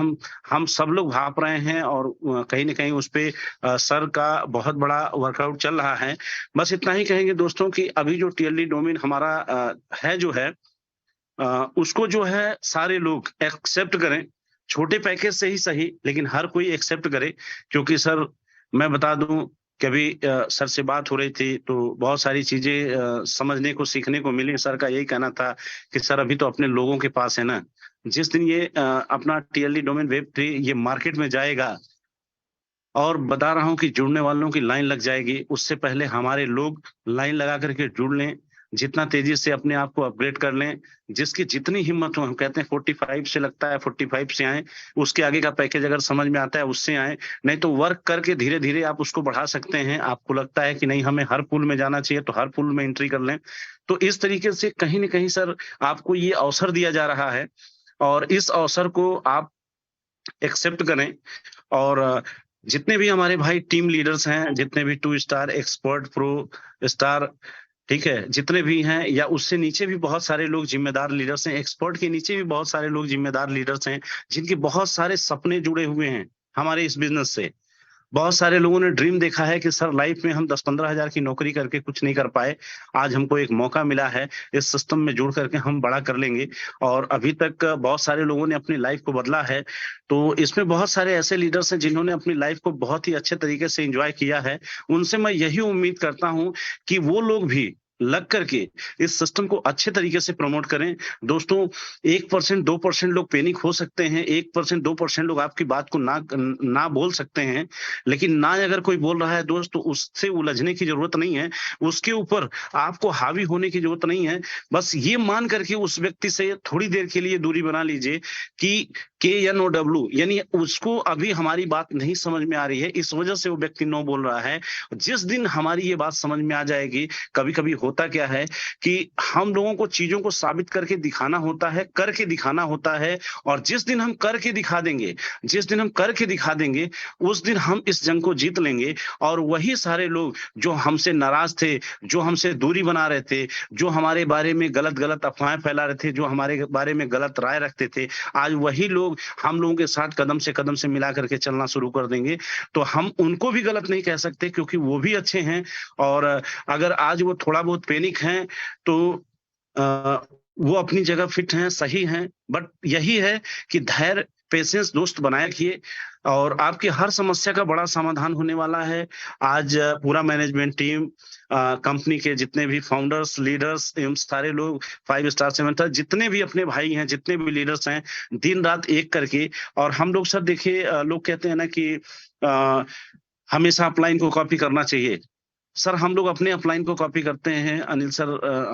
S5: हम सब लोग भांप रहे हैं और कहीं न कहीं उस पे सर का बहुत बड़ा वर्कआउट चल रहा है। बस इतना ही कहेंगे दोस्तों कि अभी जो TLD डोमेन हमारा है जो है, उसको जो है सारे लोग एक्सेप्ट करें, छोटे पैकेज से ही सही, लेकिन हर कोई एक्सेप्ट करे। क्योंकि सर मैं बता दूं कि अभी सर से बात हो रही थी तो बहुत सारी चीजें समझने को सीखने को मिली। सर का यही कहना था कि सर अभी तो अपने लोगों के पास है ना, जिस दिन ये अपना TLD डोमेन Web3 ये मार्केट में जाएगा और बता रहा हूं कि जुड़ने वालों की लाइन लग जाएगी, उससे पहले हमारे लोग लाइन लगा करके जुड़ लें, जितना तेजी से अपने आप को अपग्रेड कर लें, जिसकी जितनी हिम्मत हो। हम कहते हैं 45 से लगता है 45 से आए, उसके आगे का पैकेज अगर समझ में आता है उससे आए, नहीं तो वर्क करके धीरे धीरे आप उसको बढ़ा सकते हैं। आपको लगता है कि नहीं हमें हर पूल में जाना चाहिए तो हर पूल में एंट्री कर लें। तो इस तरीके से कहीं ना कहीं सर आपको ये अवसर दिया जा रहा है और इस अवसर को आप एक्सेप्ट करें। और जितने भी हमारे भाई टीम लीडर्स हैं, जितने भी 2 स्टार, एक्सपर्ट, प्रो स्टार, ठीक है, जितने भी हैं या उससे नीचे भी बहुत सारे लोग जिम्मेदार लीडर्स हैं, एक्सपर्ट के नीचे भी बहुत सारे लोग जिम्मेदार लीडर्स हैं, जिनके बहुत सारे सपने जुड़े हुए हैं हमारे इस बिजनेस से। बहुत सारे लोगों ने ड्रीम देखा है कि सर लाइफ में हम 10-15 हजार की नौकरी करके कुछ नहीं कर पाए, आज हमको एक मौका मिला है, इस सिस्टम में जुड़ करके हम बड़ा कर लेंगे। और अभी तक बहुत सारे लोगों ने अपनी लाइफ को बदला है। तो इसमें बहुत सारे ऐसे लीडर्स हैं जिन्होंने अपनी लाइफ को बहुत ही अच्छे तरीके से एंजॉय किया है। उनसे मैं यही उम्मीद करता हूं कि वो लोग भी लग करके इस सिस्टम को अच्छे तरीके से प्रमोट करें। दोस्तों 1% 2% लोग पैनिक हो सकते हैं, 1% 2% लोग आपकी बात को ना बोल सकते हैं, लेकिन ना अगर कोई बोल रहा है दोस्त तो उससे उलझने की जरूरत नहीं है, उसके ऊपर आपको हावी होने की जरूरत नहीं है। बस ये मान करके उस व्यक्ति से थोड़ी देर के लिए दूरी बना लीजिए कि KNOW, यानी उसको अभी हमारी बात नहीं समझ में आ रही है, इस वजह से वो व्यक्ति नो बोल रहा है। जिस दिन हमारी ये बात समझ में आ जाएगी, कभी कभी होता क्या है कि हम लोगों को चीजों को साबित करके दिखाना होता है, करके दिखाना होता है। और जिस दिन हम करके दिखा देंगे, जिस दिन हम करके दिखा देंगे, उस दिन हम इस जंग को जीत लेंगे। और वही सारे लोग जो हमसे नाराज थे, जो हमसे दूरी बना रहे थे, जो हमारे बारे में गलत गलत अफवाहें फैला रहे थे, जो हमारे बारे में गलत राय रखते थे, आज वही लोग हम लोगों के साथ कदम से मिला करके चलना शुरू कर देंगे। तो हम उनको भी गलत नहीं कह सकते क्योंकि वो भी अच्छे हैं। और अगर आज वो थोड़ा बहुत पैनिक हैं तो वो अपनी जगह फिट हैं, सही हैं। बट यही है कि धैर्य, पेशेंस दोस्त बनाए रखिए और आपकी हर समस्या का बड़ा समाधान होने वाला है। आज पूरा मैनेजमेंट टीम, कंपनी के जितने भी फाउंडर्स, लीडर्स एवं सारे लोग, 5 स्टार 7 स्टार जितने भी अपने भाई हैं, जितने भी लीडर्स हैं, दिन रात एक करके। और हम लोग सर देखिए, लोग कहते हैं ना कि हमेशा अपलाइन को कॉपी करना चाहिए। सर हम लोग अपने अपलाइन को कॉपी करते हैं। अनिल सर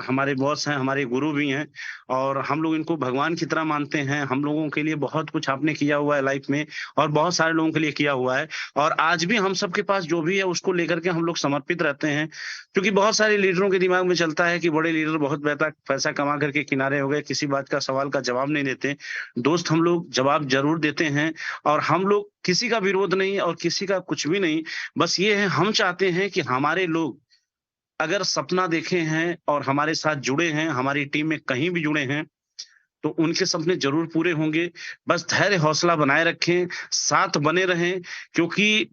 S5: हमारे बॉस हैं, हमारे गुरु भी हैं और हम लोग इनको भगवान की तरह मानते हैं। हम लोगों के लिए बहुत कुछ आपने किया हुआ है लाइफ में और बहुत सारे लोगों के लिए किया हुआ है। और आज भी हम सबके पास जो भी है उसको लेकर के हम लोग समर्पित रहते हैं। क्योंकि बहुत सारे लीडरों के दिमाग में चलता है कि बड़े लीडर बहुत पैसा कमा करके किनारे हो गए, किसी बात का सवाल का जवाब नहीं देते। दोस्त हम लोग जवाब जरूर देते हैं और हम लोग किसी का विरोध नहीं और किसी का कुछ भी नहीं। बस ये है, हम चाहते हैं कि हमारे लोग अगर सपना देखे हैं और हमारे साथ जुड़े हैं, हमारी टीम में कहीं भी जुड़े हैं, तो उनके सपने जरूर पूरे होंगे। बस धैर्य हौसला बनाए रखें, साथ बने रहें। क्योंकि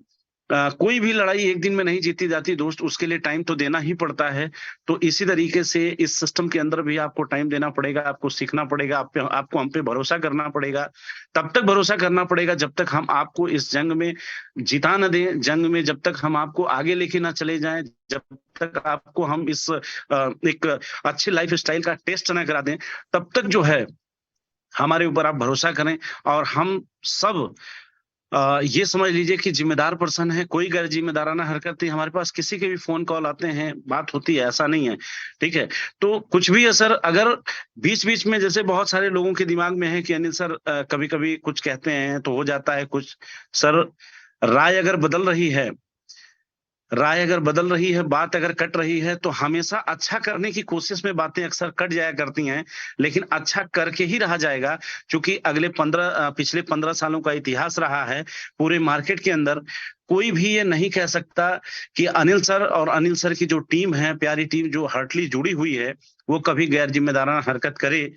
S5: कोई भी लड़ाई एक दिन में नहीं जीती जाती दोस्त, उसके लिए टाइम तो देना ही पड़ता है। तो इसी तरीके से इस सिस्टम के अंदर भी आपको टाइम देना पड़ेगा, आपको सीखना पड़ेगा, आपको हम पे भरोसा करना पड़ेगा। तब तक भरोसा करना पड़ेगा जब तक हम आपको इस जंग में जिता न दें, जंग में जब तक हम आपको आगे लेके ना चले जाएं, जब तक आपको हम इस एक अच्छे लाइफ स्टाइल का टेस्ट ना करा दें, तब तक जो है हमारे ऊपर आप भरोसा करें। और हम सब ये समझ लीजिए कि जिम्मेदार पर्सन है, कोई गैर जिम्मेदाराना हरकत नहीं। हमारे पास किसी के भी फोन कॉल आते हैं, बात होती है, ऐसा नहीं है, ठीक है। तो कुछ भी है सर, अगर बीच बीच में जैसे बहुत सारे लोगों के दिमाग में है कि अनिल सर कभी कभी कुछ कहते हैं तो हो जाता है कुछ। सर राय अगर बदल रही है, बात अगर कट रही है, तो हमेशा अच्छा करने की कोशिश में बातें अक्सर कट जाया करती हैं, लेकिन अच्छा करके ही रहा जाएगा। क्योंकि पिछले 15 सालों का इतिहास रहा है पूरे मार्केट के अंदर। कोई भी ये नहीं कह सकता कि अनिल सर और अनिल सर की जो टीम है, प्यारी टीम जो हार्टली जुड़ी हुई है, वो कभी गैर जिम्मेदाराना हरकत करे।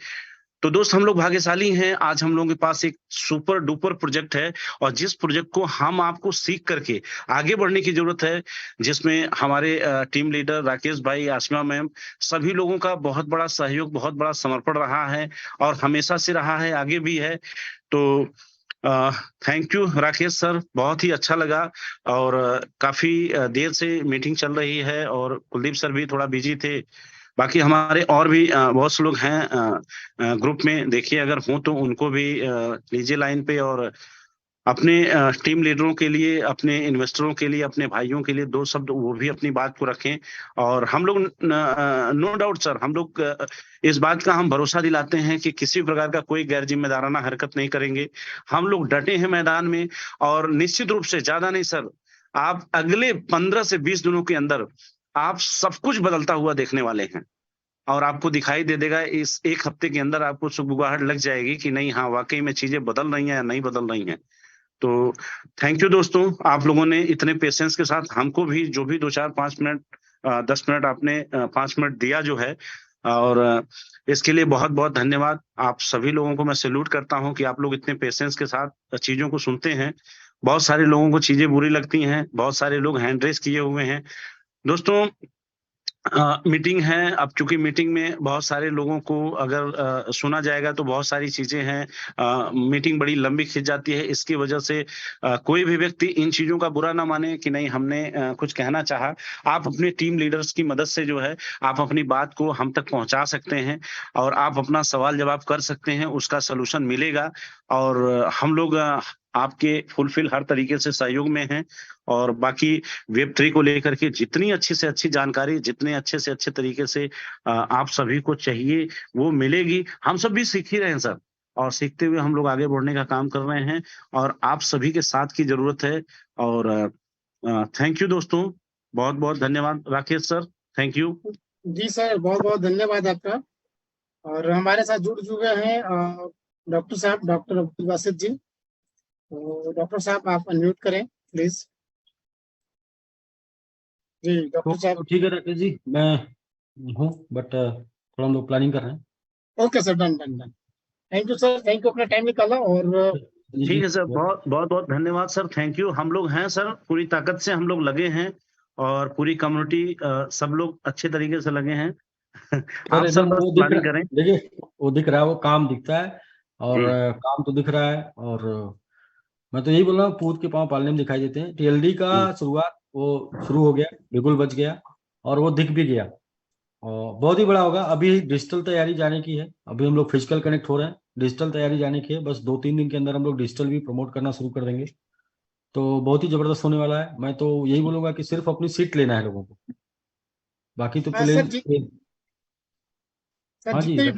S5: तो दोस्त हम लोग भाग्यशाली हैं, आज हम लोगों के पास एक सुपर डुपर प्रोजेक्ट है और जिस प्रोजेक्ट को हम आपको सीख करके आगे बढ़ने की जरूरत है, जिसमें हमारे टीम लीडर राकेश भाई, आसमा मैम, सभी लोगों का बहुत बड़ा सहयोग, बहुत बड़ा समर्पण रहा है और हमेशा से रहा है, आगे भी है। तो थैंक यू राकेश सर, बहुत ही अच्छा लगा और काफी देर से मीटिंग चल रही है और कुलदीप सर भी थोड़ा बिजी थे। बाकी हमारे और भी बहुत से लोग हैं ग्रुप में, देखिए अगर हो तो उनको भी लीजिए लाइन पे और अपने टीम लीडरों के लिए, अपने इन्वेस्टरों के लिए, अपने भाइयों के लिए दो शब्द वो भी अपनी बात को रखें। और हम लोग नो डाउट सर, हम लोग इस बात का हम भरोसा दिलाते हैं कि किसी प्रकार का कोई गैर जिम्मेदाराना हरकत नहीं करेंगे। हम लोग डटे हैं मैदान में और निश्चित रूप से, ज्यादा नहीं सर, आप अगले 15 से 20 दिनों के अंदर आप सब कुछ बदलता हुआ देखने वाले हैं और आपको दिखाई दे देगा, इस एक हफ्ते के अंदर आपको सुगबुगाहट लग जाएगी कि नहीं, हाँ वाकई में चीजें बदल रही हैं या नहीं बदल रही हैं। तो थैंक यू दोस्तों, आप लोगों ने इतने पेशेंस के साथ हमको भी जो भी 2-4-5 मिनट 10 मिनट आपने 5 मिनट दिया जो है, और इसके लिए बहुत बहुत धन्यवाद। आप सभी लोगों को मैं सैल्यूट करता हूं कि आप लोग इतने पेशेंस के साथ चीजों को सुनते हैं। बहुत सारे लोगों को चीजें बुरी लगती हैं, बहुत सारे लोग हैंड रेस किए हुए हैं। दोस्तों मीटिंग है, अब चूंकि मीटिंग में बहुत सारे लोगों को अगर सुना जाएगा तो बहुत सारी चीजें हैं, मीटिंग बड़ी लंबी खिंच जाती है। इसकी वजह से कोई भी व्यक्ति इन चीजों का बुरा ना माने कि नहीं हमने कुछ कहना चाहा। आप अपने टीम लीडर्स की मदद से जो है आप अपनी बात को हम तक पहुंचा सकते हैं और आप अपना सवाल जवाब कर सकते हैं, उसका सलूशन मिलेगा और हम लोग आपके फुलफिल हर तरीके से सहयोग में हैं। और बाकी Web3 को लेकर के जितनी अच्छी से अच्छी जानकारी, जितने अच्छे से अच्छे तरीके से आप सभी को चाहिए वो मिलेगी। हम सब भी सीख ही रहे हैं सर, और सीखते हुए हम लोग आगे बढ़ने का काम कर रहे हैं और आप सभी के साथ की जरूरत है। और थैंक यू दोस्तों, बहुत बहुत धन्यवाद राकेश सर, थैंक यू।
S1: जी सर, बहुत बहुत धन्यवाद आपका। और हमारे साथ जुड़ चुके हैं डॉक्टर साहब, डॉक्टर अब्दुल बासित जी। तो डॉक्टर साहब आप अनम्यूट करें प्लीज। जी डॉक्टर साहब।
S3: तो ठीक है राकेश जी, मैं हूँ बट थोड़ा हम लोग प्लानिंग कर रहे हैं।
S1: Okay sir, done done done. Thank you sir, thank you, अपना टाइम निकाला। और
S5: ठीक है सर, बहुत बहुत बहुत धन्यवाद सर, थैंक यू। हम लोग हैं सर, पूरी ताकत से हम लोग लगे हैं और पूरी कम्युनिटी सब लोग अच्छे तरीके से लगे हैं। आप
S3: सर
S5: सर
S3: एकदम
S5: बस
S3: वो दिख
S5: प्लानिंग
S3: रहा,
S5: करें।
S3: देखिए वो दिख रहा है, वो काम दिखता है और
S5: जी।
S3: काम तो दिख रहा है। और मैं तो यही बोल रहा हूँ, पूत के पांव पालने में दिखाई देते हैं। टीएलडी का शुरुआत वो शुरू हो गया, बिल्कुल बच गया और वो दिख भी गया और बहुत ही बड़ा होगा। अभी डिजिटल तैयारी जाने की है, अभी हम लोग फिजिकल कनेक्ट हो रहे हैं, डिजिटल तैयारी जाने की है। बस 2-3 दिन के अंदर हम लोग डिजिटल भी प्रमोट करना शुरू कर देंगे, तो बहुत ही जबरदस्त होने वाला है। मैं तो यही बोलूंगा कि सिर्फ अपनी सीट लेना है लोगों को, बाकी तो प्लेन।
S1: सर जी, सर
S3: हाँ जी
S1: जितने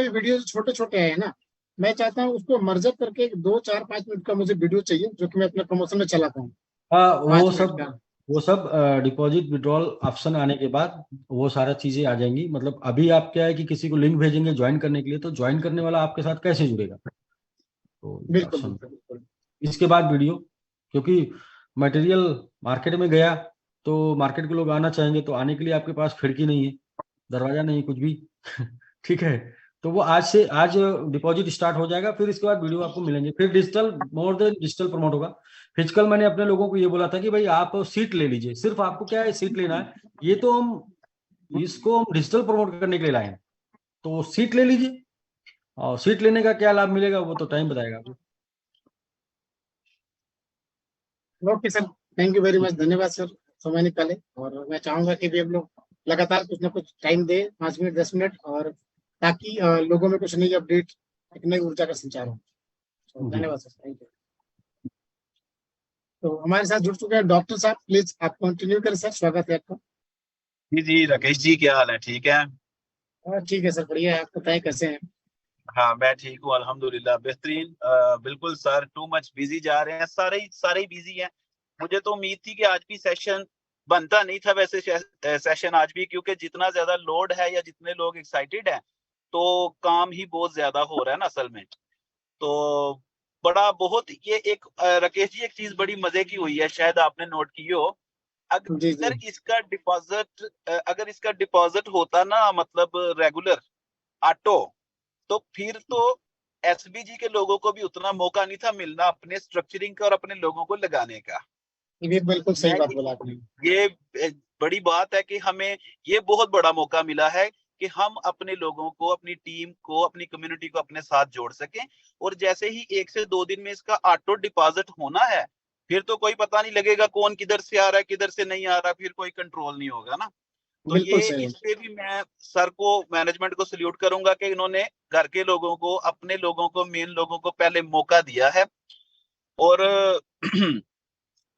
S1: भी वीडियो छोटे छोटे हैं ना, मैं चाहता हूँ उसको मर्जअप करके 2-4-5 मिनट का मुझे वीडियो चाहिए जो कि मैं अपने प्रमोशन में चला पाऊँ।
S3: हाँ,
S1: 5 मिनट का।
S3: वो सब डिपॉजिट विड्रॉल ऑप्शन आने के बाद वो सारा चीजें आ जाएंगी। मतलब अभी आप क्या है कि किसी को लिंक भेजेंगे ज्वाइन करने के लिए, तो ज्वाइन करने वाला आपके साथ कैसे जुड़ेगा, तो ये
S1: बिल्कुल
S3: ऑप्शन
S1: बिल्कुल बिल्कुल।
S3: इसके बाद वीडियो, क्योंकि मटेरियल मार्केट में गया तो मार्केट के लोग आना चाहेंगे, तो आने के लिए आपके पास खिड़की नहीं है, दरवाजा नहीं, कुछ भी ठीक है। तो वो आज डिपॉजिट स्टार्ट हो जाएगा, फिर इसके बाद वीडियो आपको मिलेंगे। फिर digital, more than digital promote होगा। फिजिकल मैंने अपने लोगों को ये बोला था कि भाई आप सीट ले लीजिए, सिर्फ आपको क्या है, सीट लेना है। ये तो हम इसको हम डिजिटल प्रमोट करने के लिए लाए हैं, तो सीट ले लीजिए। और सीट लेने का क्या लाभ मिलेगा वो तो टाइम बताएगा आपको।
S1: Okay sir, thank you very much, धन्यवाद सर समय निकाले। और मैं चाहूंगा कि भी हम लोग लगातार कुछ ना कुछ टाइम दे, 5 मिनट 10 मिनट, और ताकि लोगों में कुछ नई अपडेट, एक नई ऊर्जा का संचार हो। तो धन्यवाद सर, थैंक यू। तो हमारे साथ जुड़ चुके हैं डॉक्टर साहब, प्लीज आप कंटिन्यू करें सर, स्वागत है आपका।
S6: जी जी राकेश जी, क्या हाल है? ठीक है।
S1: ठीक है सर, बढ़िया है, आप बताएं कैसे हैं।
S6: हाँ मैं ठीक हूँ अल्हम्दुलिल्लाह, बेहतरीन। बिल्कुल सर, टू मच बिजी जा रहे हैं, सारे ही बिजी हैं। मुझे तो उम्मीद थी कि आज भी सेशन बनता नहीं था, वैसे सेशन आज भी, क्योंकि जितना ज्यादा लोड है या जितने लोग एक्साइटेड हैं तो काम ही बहुत ज्यादा हो रहा है ना असल में। तो बड़ा बहुत ये एक राकेश जी, एक चीज बड़ी मजे की हुई है, शायद आपने नोट की हो।
S1: जी जी
S6: अगर इसका डिपॉजिट होता ना, मतलब रेगुलर ऑटो, तो फिर तो एसबीजी के लोगों को भी उतना मौका नहीं था मिलना अपने स्ट्रक्चरिंग का और अपने लोगों को लगाने का।
S1: ये बिल्कुल सही
S6: मैं
S1: बात बोला आपने।
S6: ये बड़ी बात है कि हमें ये बहुत बड़ा मौका मिला है कि हम अपने लोगों को, अपनी टीम को, अपनी कम्युनिटी को अपने साथ जोड़ सकें। और जैसे ही 1 से 2 दिन में इसका ऑटो डिपॉजिट होना है, फिर तो कोई पता नहीं लगेगा कौन किधर से आ रहा है, किधर से नहीं आ रहा, फिर कोई कंट्रोल नहीं होगा ना। तो
S1: बिल्कुल
S6: ये
S1: सही।
S6: इस पे भी मैं सर को, मैनेजमेंट को सल्यूट करूंगा कि इन्होंने घर के लोगों को, अपने लोगों को, मेन लोगों को पहले मौका दिया है। और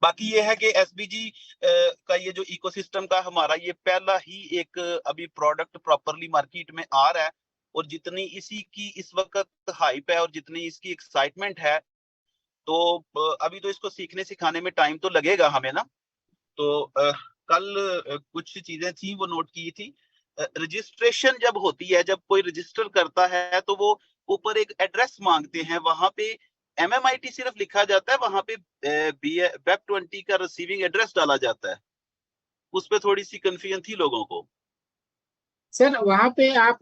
S6: बाकी ये है कि एसबीजी का ये जो इकोसिस्टम का हमारा ये पहला ही एक अभी प्रोडक्ट प्रॉपरली मार्केट में आ रहा है। और जितनी इसी की इस वक्त हाइप है और जितनी इसकी एक्साइटमेंट है, तो अभी तो इसको सीखने सिखाने में टाइम तो लगेगा हमें ना। तो कल कुछ चीजें थी वो नोट की थी। रजिस्ट्रेशन जब होती है, जब कोई रजिस्टर करता है, तो वो ऊपर एक एड्रेस मांगते हैं, वहां पे MMIT सिर्फ लिखा जाता है, वहां पे Web20 का रिसीविंग एड्रेस डाला जाता है। उस पे थोड़ी सी कंफ्यूजन थी लोगों को।
S1: सर वहाँ पे आप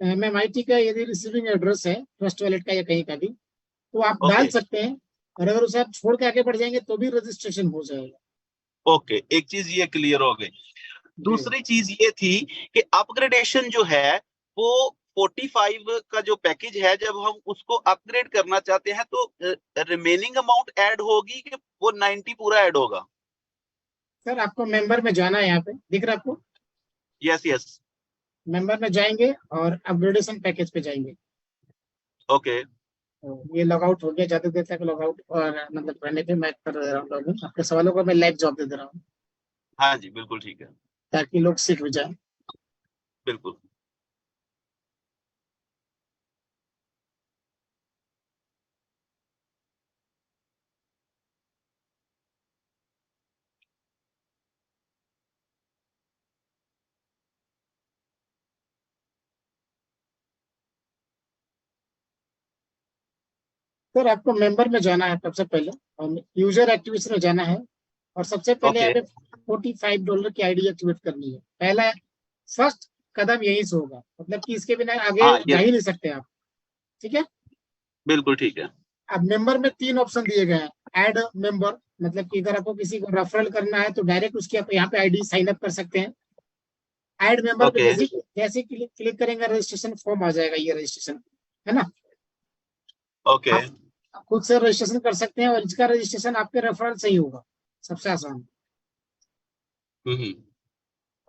S1: MMIT का यदि रिसीविंग एड्रेस है ट्रस्ट वॉलेट का या कहीं का भी, तो आप डाल सकते हैं, और अगर उसे आप छोड़ के आगे बढ़ जाएंगे तो भी रजिस्ट्रेशन हो जाएगा।
S6: ओके, एक चीज ये क्लियर हो गई। दूसरी चीज ये थी कि अपग्रेडेशन जो है वो 45 का जो पैकेज है, जब हम उसको अपग्रेड करना चाहते हैं तो रिमेनिंग अमाउंट ऐड होगी कि वो 90 पूरा ऐड होगा?
S1: सर आपको मेंबर में जाना है, यहाँ पे दिख रहा है आपको?
S6: Yes yes.
S1: मेंबर में जाएंगे और अपग्रेडेशन पैकेज पे जाएंगे।
S6: ओके
S1: तो ये लॉग आउट हो गया, ज्यादा देर तक लॉग आउट और मतलब रहने पे मैं कर दे रहा हूँ लॉगिन। आपके सवालों को मैं लाइव जवाब दे दे रहा हूँ
S6: हाँ जी, बिल्कुल ठीक है,
S1: ताकि लोग सीख भी जाए।
S6: बिल्कुल।
S1: सर आपको मेंबर में जाना है सबसे पहले, और यूजर एक्टिविटी में जाना है, और सबसे पहले
S6: ओके
S1: यहाँ पे $45 की आईडी एक्टिवेट करनी है। पहला फर्स्ट कदम यहीं से होगा, मतलब कि इसके बिना आगे
S6: हाँ
S1: जा ही
S6: यस,
S1: नहीं सकते आप। ठीक है।
S6: बिल्कुल ठीक है।
S1: अब मेंबर में 3 ऑप्शन दिए गए हैं। ऐड मेंबर, मतलब कि अगर आपको किसी को रेफरल करना है तो डायरेक्ट उसकी आप यहाँ पे आईडी साइन अप कर सकते हैं। ऐड मेंबर पे
S6: ओके
S1: जैसे क्लिक करेंगे रजिस्ट्रेशन फॉर्म आ जाएगा, ये रजिस्ट्रेशन है ना।
S6: ओके
S1: आप खुद से रजिस्ट्रेशन कर सकते हैं, और इसका रजिस्ट्रेशन आपके रेफरल से ही होगा, सबसे आसान।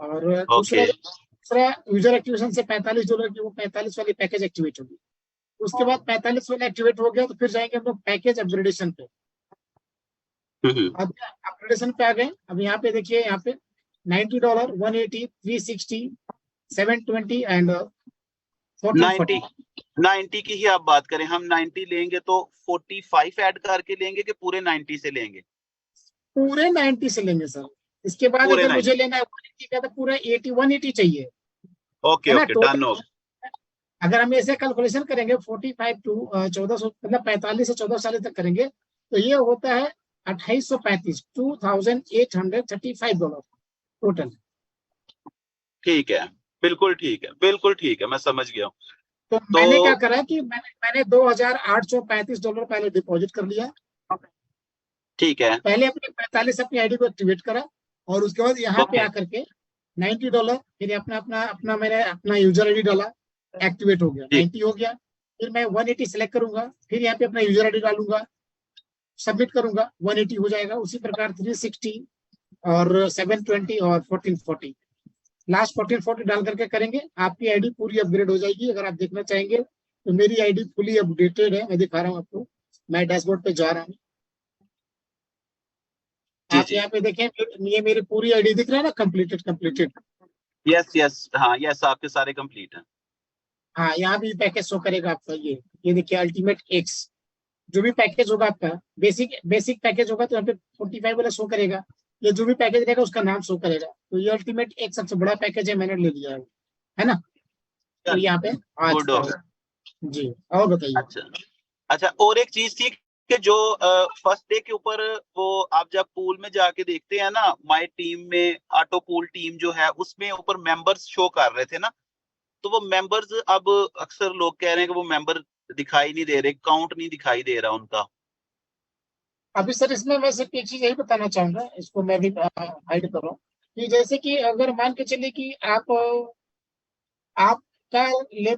S1: और दूसरा
S6: ओके
S1: दूसरा यूजर एक्टिवेशन से $45 की वो 45 वाली पैकेज एक्टिवेट होगी। उसके बाद 45 वाला एक्टिवेट हो गया तो फिर जाएंगे हम लोग पैकेज अपग्रेडेशन पे। अब अपग्रेडेशन पे आ गए। अब यहाँ पे देखिए, यहाँ पे $90, 180, 360, 720 एंड 1440।
S6: 90 की ही आप बात करें, हम 90 लेंगे तो 45 ऐड करके लेंगे कि पूरे 90 से लेंगे?
S1: पूरे 90 से लेंगे सर। इसके बाद
S6: पूरे
S1: अगर
S6: 90।
S1: मुझे लेना है 180 का, तो पूरा 180 चाहिए,
S6: ओके
S1: है ना।
S6: ओके,
S1: तो
S6: डन हो।
S1: अगर हम ऐसे कैलकुलेशन करेंगे 45 टू 1400, मतलब 45 से 1440 तक करेंगे, तो ये होता है 2835, $2835 टोटल।
S6: ठीक है, बिल्कुल ठीक है, बिल्कुल ठीक है, मैं समझ गया हूँ।
S1: तो मैंने क्या करा कि मैंने $2835 पहले डिपॉजिट कर लिया।
S6: ठीक है,
S1: पहले अपने 45 अपनी आईडी को एक्टिवेट करा, और उसके बाद यहाँ पे
S6: ओके
S1: आकर के $90 फिर अपना मैंने अपना यूजर आईडी डाला, एक्टिवेट हो गया, 90 हो गया। फिर मैं 180 सेलेक्ट करूंगा, फिर यहाँ पे अपना यूजर आईडी डालूंगा, सबमिट करूंगा, 180 हो जाएगा। उसी प्रकार 360 और 720 और 1440, लास्ट 1440 डाल करके करेंगे, आपकी आईडी पूरी अपग्रेड हो जाएगी। अगर आप देखना चाहेंगे तो मेरी आईडी फुली अपडेटेड है, मैं दिखा रहा हूँ आपको। मैं डैशबोर्ड पे जा रहा हूँ, आप यहाँ पे देखें, ये मेरी पूरी आईडी दिख रहा है ना, कंप्लीटेड।
S6: यस यस, हाँ यस, आपके सारे कंप्लीट हैं।
S1: हाँ, यहाँ भी पैकेज शो करेगा आपका। ये देखिए अल्टीमेट एक्स, जो भी पैकेज होगा आपका, बेसिक पैकेज होगा तो यहाँ पे 45 वाला शो करेगा। ये जो भी पैकेज रहेगा उसका नाम शो करेगा। तो ये अल्टीमेट एक सबसे बड़ा पैकेज है, मैंने ले लिया है ना। तो यहाँ पे आ
S6: गुड
S1: चुका
S6: हो।
S1: है। जी, और बताइए।
S6: अच्छा अच्छा, और एक चीज थी कि जो फर्स्ट डे के ऊपर वो आप जब पूल में जाके देखते हैं ना, माय टीम में ऑटो पूल टीम जो है उसमें ऊपर मेंबर्स शो कर रहे थे ना, तो वो मेंबर्स अब अक्सर लोग कह रहे हैं कि वो मेंबर दिखाई नहीं दे रहे, काउंट नहीं दिखाई दे रहा उनका।
S1: अभी सर इसमें मैं सिर्फ एक चीज यही बताना चाहूंगा, इसको मैं भी हाइड कर रहा हूँ कि जैसे कि अगर मान के चलिए कि आपका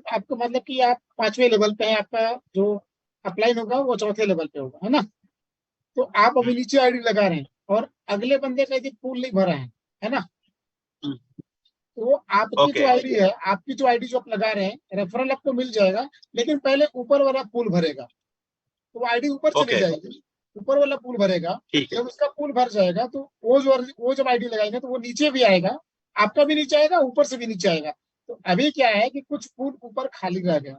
S1: आपको मतलब कि आप 5वें लेवल पे है, आपका जो अपलाइन होगा वो 4थे लेवल पे होगा, है ना। तो आप अभी नीचे आईडी लगा रहे हैं और अगले बंदे का यदि पूल नहीं भरा है ना, तो आपकी
S6: ओके
S1: जो आईडी है, आपकी जो आईडी जो आप लगा रहे हैं, रेफरल आपको मिल जाएगा, लेकिन पहले ऊपर वाला पूल भरेगा, तो आईडी ऊपर चली
S6: ओके
S1: जाएगी, ऊपर वाला पूल भरेगा।
S6: ठीक है
S1: जब उसका पूल भर जाएगा तो वो जब आईडी लगाएंगे तो वो नीचे भी आएगा, आपका भी नीचे आएगा, ऊपर से भी नीचे आएगा। तो अभी क्या है कि कुछ पूल ऊपर खाली रह गया,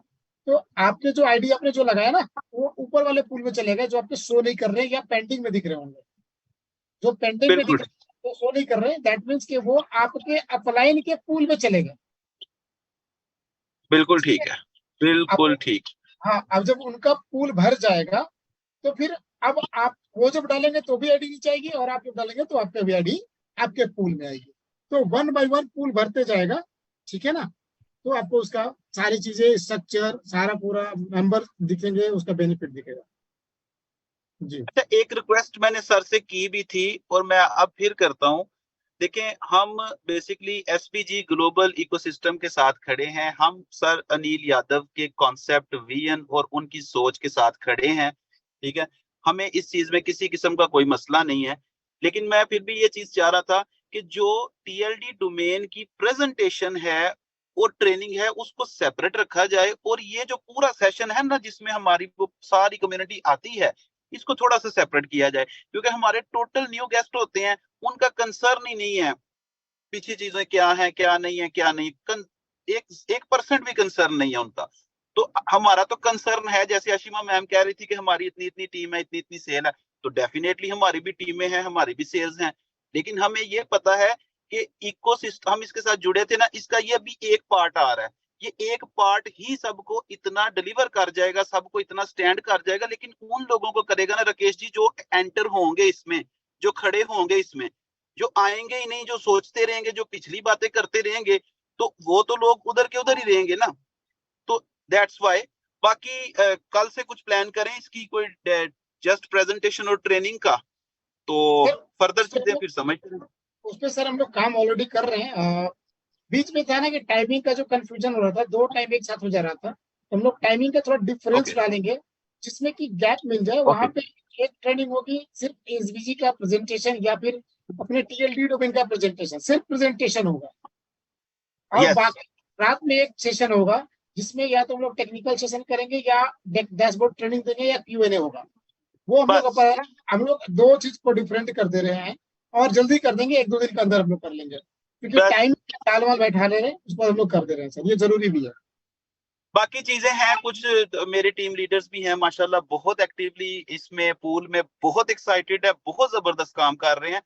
S1: तो आपके जो आईडी आपने जो लगाया ना, वो ऊपर वाले पूल में चले गए, जो आपके शो नहीं कर रहे या पेंडिंग में दिख रहे होंगे। जो पेंडिंग में दिख
S6: बिल्कुल
S1: रहे हैं, वो शो नहीं कर रहे, दैट मीन्स कि वो आपके अपलाइन के पूल में चले गए।
S6: बिल्कुल ठीक है, बिल्कुल ठीक।
S1: हाँ, अब जब उनका पूल भर जाएगा तो फिर अब आप वो जब डालेंगे तो भी आईडी नीचे आएगी, और आप जब डालेंगे तो आपका भी आईडी आपके पूल में आएगी। तो 1 बाय 1 पूल भरते जाएगा, ठीक है ना। तो आपको उसका सारी चीजें, स्ट्रक्चर, सारा पूरा मेंबर दिखेंगे, उसका बेनिफिट दिखेगा जी।
S6: अच्छा, एक रिक्वेस्ट मैंने सर से की भी थी और मैं अब फिर करता हूँ। देखें, हम बेसिकली एसपीजी ग्लोबल इकोसिस्टम के साथ खड़े हैं, हम सर अनिल यादव के कॉन्सेप्ट, विजन और उनकी सोच के साथ खड़े हैं, ठीक है। हमें इस चीज में किसी किस्म का कोई मसला नहीं है, लेकिन मैं फिर भी ये चीज चाह रहा था कि जो टीएलडी डोमेन की प्रेजेंटेशन है और ट्रेनिंग है उसको सेपरेट रखा जाए, और ये जो पूरा सेशन है ना जिसमें हमारी वो सारी कम्युनिटी आती है, इसको थोड़ा सा सेपरेट किया जाए, क्योंकि हमारे टोटल न्यू गेस्ट होते हैं, उनका कंसर्न ही नहीं है पीछे चीजें क्या है क्या नहीं है क्या नहीं, 1% भी कंसर्न नहीं है उनका। तो हमारा तो कंसर्न है, जैसे अशीमा मैम कह रही थी कि हमारी इतनी इतनी टीम है, इतनी इतनी सेल है, तो डेफिनेटली हमारी भी टीमें हैं, हमारी भी सेल्स हैं, लेकिन हमें ये पता है कि इकोसिस्टम, हम इसके साथ जुड़े थे ना, इसका ये भी एक पार्ट आ रहा है, ये एक पार्ट ही सबको इतना डिलीवर कर जाएगा, सबको इतना स्टैंड कर जाएगा, लेकिन उन लोगों को करेगा ना राकेश जी जो एंटर होंगे इसमें, जो खड़े होंगे इसमें, जो आएंगे ही नहीं, जो सोचते रहेंगे, जो पिछली बातें करते रहेंगे, तो वो तो लोग उधर के उधर ही रहेंगे ना। तो दैट्स वाई बाकी कल से कुछ प्लान करें इसकी कोई जस्ट प्रेजेंटेशन और ट्रेनिंग का, तो फर्दर चीजें फिर समझते हैं।
S1: उस पे सर हम लोग काम ऑलरेडी कर रहे हैं। बीच में था ना कि टाइमिंग का जो कंफ्यूजन हो रहा था, 2 टाइम एक साथ हो जा रहा था, तो हम लोग टाइमिंग का थोड़ा डिफरेंस डालेंगे, जिसमें कि गैप मिल जाए। वहां पे एक ट्रेनिंग होगी सिर्फ एसबीजी का प्रेजेंटेशन, या फिर अपने टीएलडी डोमेन का प्रेजेंटेशन, सिर्फ प्रेजेंटेशन होगा। और बाकी रात में एक सेशन होगा जिसमें या तो हम लोग टेक्निकल सेशन करेंगे, या डैशबोर्ड ट्रेनिंग देंगे, या क्यूएनए होगा। वो हम लोग 2 चीज को डिफरेंट कर दे रहे हैं, और जल्दी कर देंगे, 1-2 दिन के अंदर हम लोग कर लेंगे, क्योंकि टाइम टाल वाल बैठा ले रहे हैं, उसको हम लोग कर दे रहे हैं सर, ये जरूरी भी है।
S6: बाकी चीजें हैं कुछ, मेरे टीम लीडर्स भी हैं माशाल्लाह, बहुत एक्टिवली इसमें पूल में बहुत एक्साइटेड है, बहुत जबरदस्त काम कर रहे हैं।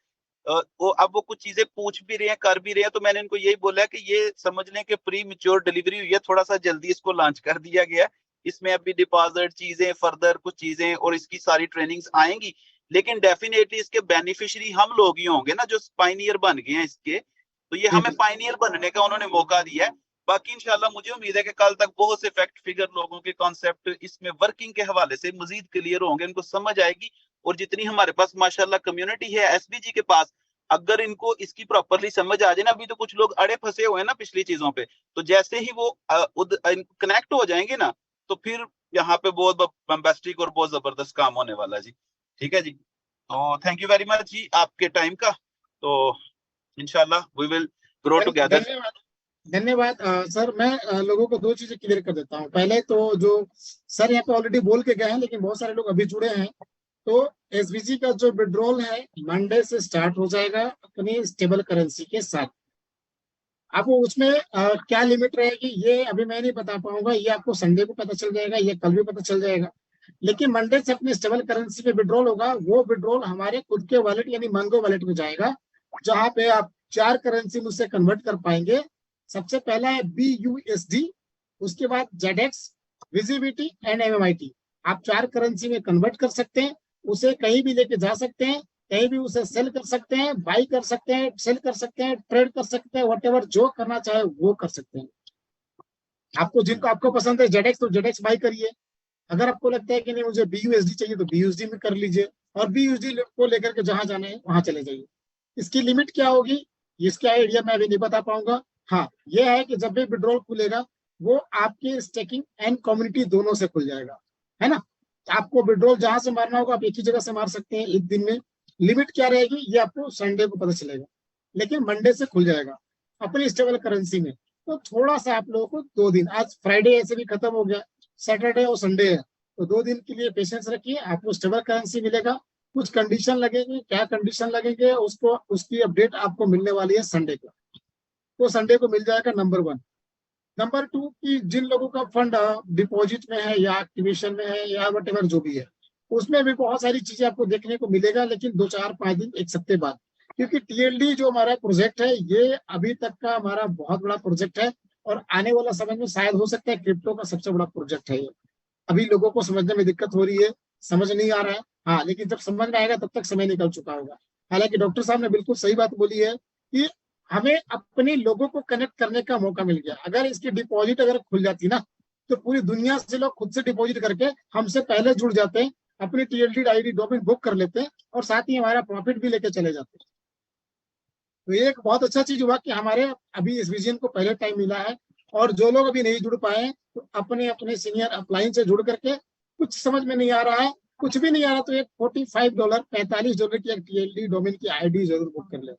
S6: अब वो कुछ चीजें पूछ भी रहे हैं, कर भी रहे हैं, तो मैंने इनको यही बोला कि ये समझ लें कि प्री मैच्योर डिलीवरी हुई है, थोड़ा सा जल्दी इसको लॉन्च कर दिया गया। इसमें अभी डिपॉजिट चीजें, फर्दर कुछ चीजें और इसकी सारी ट्रेनिंग्स आएंगी, लेकिन डेफिनेटली इसके बेनिफिशियरी हम लोग ही होंगे ना, जो पायनियर बन गए हैं इसके, तो ये हमें पायनियर बनने का उन्होंने मौका दिया है। बाकी इंशाल्लाह मुझे उम्मीद है कि कल तक बहुत से फैक्ट फिगर लोगों के कॉन्सेप्ट इसमें वर्किंग के हवाले से मजीद क्लियर होंगे, इनको समझ आएगी, और जितनी हमारे पास माशाल्लाह कम्युनिटी है एसबीजी के पास, अगर इनको इसकी प्रॉपरली समझ आ जाए ना, अभी तो कुछ लोग अड़े फंसे हुए हैं ना पिछली चीजों पे, तो जैसे ही वो कनेक्ट हो जाएंगे ना, तो फिर यहाँ पे बहुत बम्बास्टिक और बहुत जबरदस्त काम होने वाला है जी। ठीक है जी, तो थैंक यू वेरी मच जी आपके टाइम का, तो इंशाल्लाह वी विल ग्रो टुगेदर।
S1: धन्यवाद सर। मैं लोगों को 2 चीजें क्लियर कर देता हूँ। पहले तो जो सर यहाँ पे ऑलरेडी बोल के गए हैं, लेकिन बहुत सारे लोग अभी जुड़े हैं, तो एसबीजी का जो विड्रॉल है मंडे से स्टार्ट हो जाएगा अपनी स्टेबल करेंसी के साथ। आपको उसमें क्या लिमिट रहेगी ये अभी मैं नहीं बता पाऊंगा, ये आपको संडे को पता चल जाएगा, ये कल भी पता चल जाएगा। लेकिन मंडे से अपनी स्टेबल करेंसी पे विड्रॉल होगा, वो विड्रॉल हमारे खुद के वॉलेट यानी मंगो वॉलेट में जाएगा, जहां पे आप 4 करेंसी मुझसे कन्वर्ट कर पाएंगे। सबसे पहला है BUSD, उसके बाद ZX, विजिबिलिटी एंड MMIT। आप 4 करेंसी में कन्वर्ट कर सकते हैं, उसे कहीं भी लेके जा सकते हैं, कहीं भी उसे सेल कर सकते हैं, बाई कर सकते हैं, सेल कर सकते हैं, ट्रेड कर सकते हैं, व्हाटएवर जो करना चाहे वो कर सकते हैं। आपको जिनको आपको पसंद है जेडेक्स तो जेडेक्स बाई करिए, अगर आपको लगता है कि नहीं मुझे BUSD चाहिए तो BUSD में कर लीजिए, और BUSD को लेकर के जहां जाना है वहां चले जाइए। इसकी लिमिट क्या होगी इसका आइडिया मैं अभी नहीं बता पाऊंगा। हाँ, यह है कि जब भी विड्रॉल खुलेगा वो आपके स्टेकिंग एंड कम्युनिटी दोनों से खुल जाएगा, है ना। आपको विड्रॉल जहां से मारना होगा आप एक ही जगह से मार सकते हैं एक दिन में। लिमिट क्या रहेगी ये आपको संडे को पता चलेगा, लेकिन मंडे से खुल जाएगा अपनी स्टेबल करेंसी में। तो थोड़ा सा आप लोगों को 2 दिन, आज फ्राइडे ऐसे भी खत्म हो गया, सैटरडे और संडे है, तो 2 दिन के लिए पेशेंस रखिए, आपको स्टेबल करेंसी मिलेगा। कुछ कंडीशन लगेंगे, क्या कंडीशन लगेंगे उसको, उसकी अपडेट आपको मिलने वाली है संडे को। तो संडे को मिल जाएगा नंबर 1। नंबर 2 की जिन लोगों का फंड डिपॉजिट में है या एक्टिवेशन में है या वट जो भी है, उसमें भी बहुत सारी चीजें आपको देखने को मिलेगा, लेकिन 2, 4, 5 दिन, एक हफ्ते बाद। क्योंकि TLD जो हमारा प्रोजेक्ट है ये अभी तक का हमारा बहुत बड़ा प्रोजेक्ट है, और आने वाला समय में शायद हो सकता है क्रिप्टो का सबसे बड़ा प्रोजेक्ट है ये। अभी लोगों को समझने में दिक्कत हो रही है, समझ नहीं आ रहा है, हाँ, लेकिन जब समझ में आएगा तब तक समय निकल चुका होगा। हालांकि डॉक्टर साहब ने बिल्कुल सही बात बोली है कि हमें अपने लोगों को कनेक्ट करने का मौका मिल गया। अगर इसकी डिपॉजिट अगर खुल जाती ना, तो पूरी दुनिया से लोग खुद से डिपॉजिट करके हमसे पहले जुड़ जाते हैं, अपनी TLD ID डोमेन बुक कर लेते हैं, और साथ ही हमारा प्रॉफिट भी लेके चले जाते हैं। तो ये एक बहुत अच्छा चीज हुआ कि हमारे अभी इस विजन को पहले टाइम मिला है। और जो लोग अभी नहीं जुड़ पाए तो अपने अपने सीनियर अपलाइन से जुड़ करके, कुछ समझ में नहीं आ रहा है, कुछ भी नहीं आ रहा, तो एक $45 $45 की एक TLD डोमेन की ID जरूर बुक कर ले।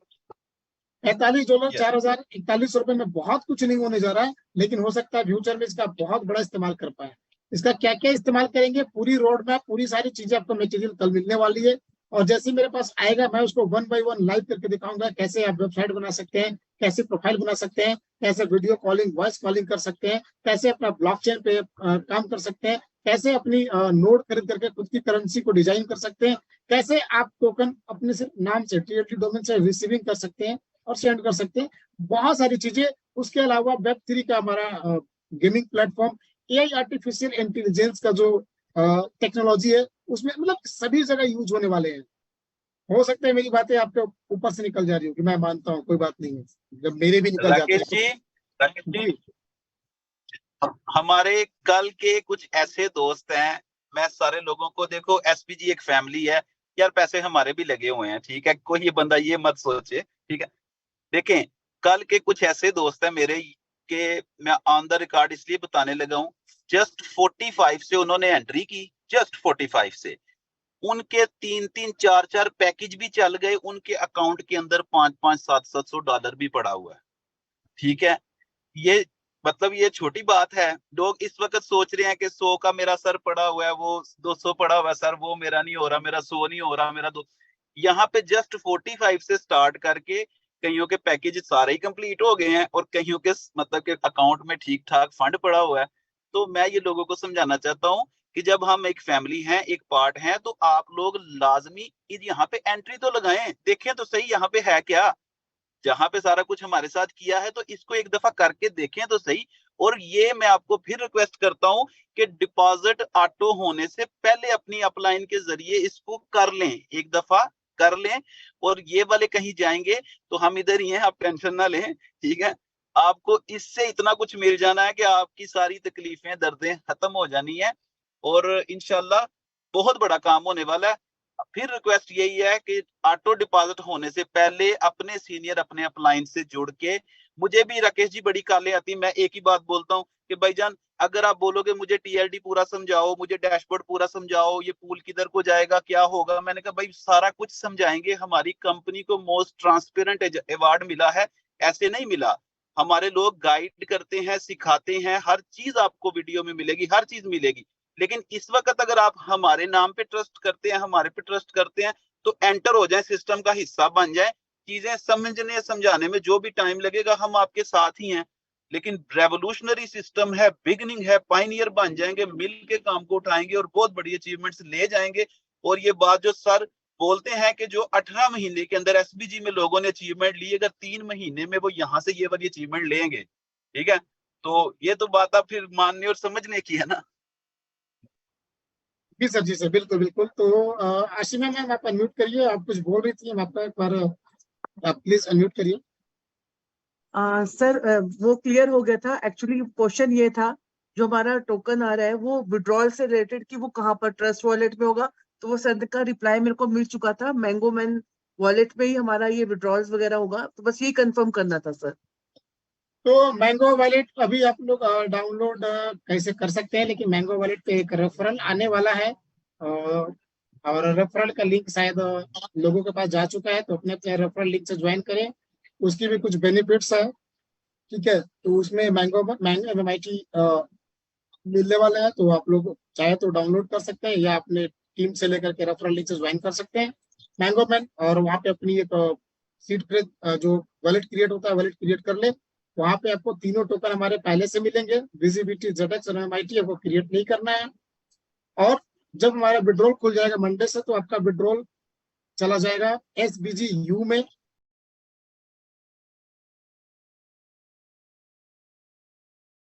S1: $45 $4041 में बहुत कुछ नहीं होने जा रहा है, लेकिन हो सकता है फ्यूचर में इसका बहुत बड़ा इस्तेमाल कर पाए। इसका क्या क्या इस्तेमाल करेंगे, पूरी रोड मैप, पूरी सारी चीजें आपको मटेरियल कल मिलने वाली है। और जैसे मेरे पास आएगा मैं उसको 1 by 1 लाइव करके दिखाऊंगा, कैसे आप वेबसाइट बना सकते हैं, कैसे प्रोफाइल बना सकते हैं, कैसे वीडियो कॉलिंग, वॉइस कॉलिंग कर सकते हैं, कैसे अपना ब्लॉकचेन पे काम कर सकते हैं, कैसे अपनी नोड खरीद करके खुद की करेंसी को डिजाइन कर सकते हैं, कैसे आप टोकन अपने से नाम से TLD डोमेन से रिसीविंग कर सकते हैं और सेंड कर सकते हैं, बहुत सारी चीजें। उसके अलावा Web3 का हमारा gaming platform, AI artificial intelligence का जो टेक्नोलॉजी है, उसमें मतलब सभी जगह यूज होने वाले हैं। हो सकता है मेरी बातें आपके ऊपर से निकल जा रही हो, कि मैं मानता हूँ, कोई बात नहीं है, जब मेरे भी निकल जाते हैं।
S6: राकेश जी, हमारे कल के कुछ ऐसे दोस्त हैं, मैं सारे लोगों को, देखो SPG एक फैमिली है यार, पैसे हमारे भी लगे हुए हैं, ठीक है, कोई ये बंदा ये मत सोचे, ठीक है। देखें, कल के कुछ ऐसे दोस्त हैं मेरे के, मैं ऑन द रिकॉर्ड इसलिए बताने लगा हूं, जस्ट 45 से उन्होंने एंट्री की, जस्ट 45 से उनके 3-3 4-4 पैकेज भी चल गए, उनके अकाउंट के अंदर $500 $700 भी पड़ा हुआ है, ठीक है। ये मतलब ये छोटी बात है। लोग इस वक्त सोच रहे हैं कि 100 का मेरा सर पड़ा हुआ है, वो 200 पड़ा हुआ है सर, वो मेरा नहीं हो रहा, मेरा 100 नहीं हो रहा, मेरा 2। यहाँ पे जस्ट 45 से स्टार्ट करके कईयों के पैकेज सारे ही कंप्लीट हो गए हैं, और कईयों के मतलब के अकाउंट में ठीक ठाक फंड पड़ा हुआ है। तो मैं ये लोगों को समझाना चाहता हूँ कि जब हम एक फैमिली हैं, एक पार्ट हैं, तो आप लोग लाजमी यहाँ पे एंट्री तो लगाएं, देखें तो सही यहाँ पे है क्या। जहां पे सारा कुछ हमारे साथ किया है, तो इसको एक दफा करके देखें तो सही। और ये मैं आपको फिर रिक्वेस्ट करता हूं कि डिपॉजिट ऑटो होने से पहले अपनी अपलाइन के जरिए इसको कर लें, एक दफा कर लें। और ये वाले कहीं जाएंगे तो हम इधर ही हैं, आप टेंशन ना लें, ठीक है। आपको इससे इतना कुछ मिल जाना है कि आपकी सारी तकलीफें, दर्दें खत्म हो जानी है, और इंशाल्लाह बहुत बड़ा काम होने वाला है। फिर रिक्वेस्ट यही है कि ऑटो डिपॉजिट होने से पहले अपने सीनियर, अपने अपलाइन से जुड़ के, मुझे भी राकेश जी बड़ी कालें आती, मैं एक ही बात बोलता हूँ कि भाईजान, अगर आप बोलोगे मुझे TLD पूरा समझाओ, मुझे डैशबोर्ड पूरा समझाओ, ये पूल किधर को जाएगा, क्या होगा, मैंने कहा भाई सारा कुछ समझाएंगे। हमारी कंपनी को मोस्ट ट्रांसपेरेंट अवार्ड मिला है, ऐसे नहीं मिला। हमारे लोग गाइड करते हैं, सिखाते हैं, हर चीज आपको वीडियो में मिलेगी, हर चीज मिलेगी। लेकिन इस वक्त अगर आप हमारे नाम पे ट्रस्ट करते हैं, हमारे पे ट्रस्ट करते हैं, तो एंटर हो जाए, सिस्टम का हिस्सा बन जाए। चीजें समझने समझाने में जो भी टाइम लगेगा, हम आपके साथ ही हैं। लेकिन रेवोल्यूशनरी सिस्टम है, बिगनिंग है, पाइनियर बन जाएंगे, मिल के काम को उठाएंगे और बहुत बड़ी अचीवमेंट्स ले जाएंगे। और ये बात जो सर बोलते हैं कि जो 18 महीने के अंदर SPG में लोगों ने अचीवमेंट ली, अगर 3 महीने में वो यहाँ से ये वाली अचीवमेंट लेंगे, ठीक है, तो ये तो बात आप फिर मानने और समझने की है ना।
S1: जी सर, जी सर, बिल्कुल बिल्कुल। तो आशिमा मैम आप अनम्यूट करिए, आप कुछ बोल रही थी, हम आपका एक बार आप प्लीज अनम्यूट करिए।
S2: सर वो क्लियर हो गया था। एक्चुअली क्वेश्चन ये था, जो हमारा टोकन आ रहा है वो विड्रॉल से रिलेटेड कि वो कहाँ पर ट्रस्ट वॉलेट में होगा, तो वो सर का रिप्लाई मेरे को मिल चुका था। मैंगो मैन वॉलेट में ही हमारा ये विड्रॉल्स वगैरह होगा, तो बस यही कंफर्म करना था सर।
S1: तो मैंगो वॉलेट अभी आप लोग डाउनलोड कैसे कर सकते हैं, लेकिन मैंगो वॉलेट पे एक रेफरल आने वाला है और रेफरल का लिंक शायद लोगों के पास जा चुका है, तो अपने अपने रेफरल लिंक से ज्वाइन करें। उसकी भी कुछ बेनिफिट्स है, ठीक है। तो उसमें मैंगो MMIT मिलने वाला है, तो आप लोग चाहे तो डाउनलोड कर सकते हैं या अपने टीम से लेकर के रेफरल लिंक से ज्वाइन कर सकते हैं मैंगो मैन, और वहाँ पे अपनी एक सीट पे जो वॉलेट क्रिएट होता है वॉलेट क्रिएट कर ले। वहाँ पे आपको तीनों टोकन हमारे पहले से मिलेंगे, विजिबिलिटी, ZX और MMIT, आपको क्रिएट नहीं करना है। और जब हमारा विड्रॉल खुल जाएगा मंडे से, तो आपका विड्रॉल चला जाएगा SBGU में,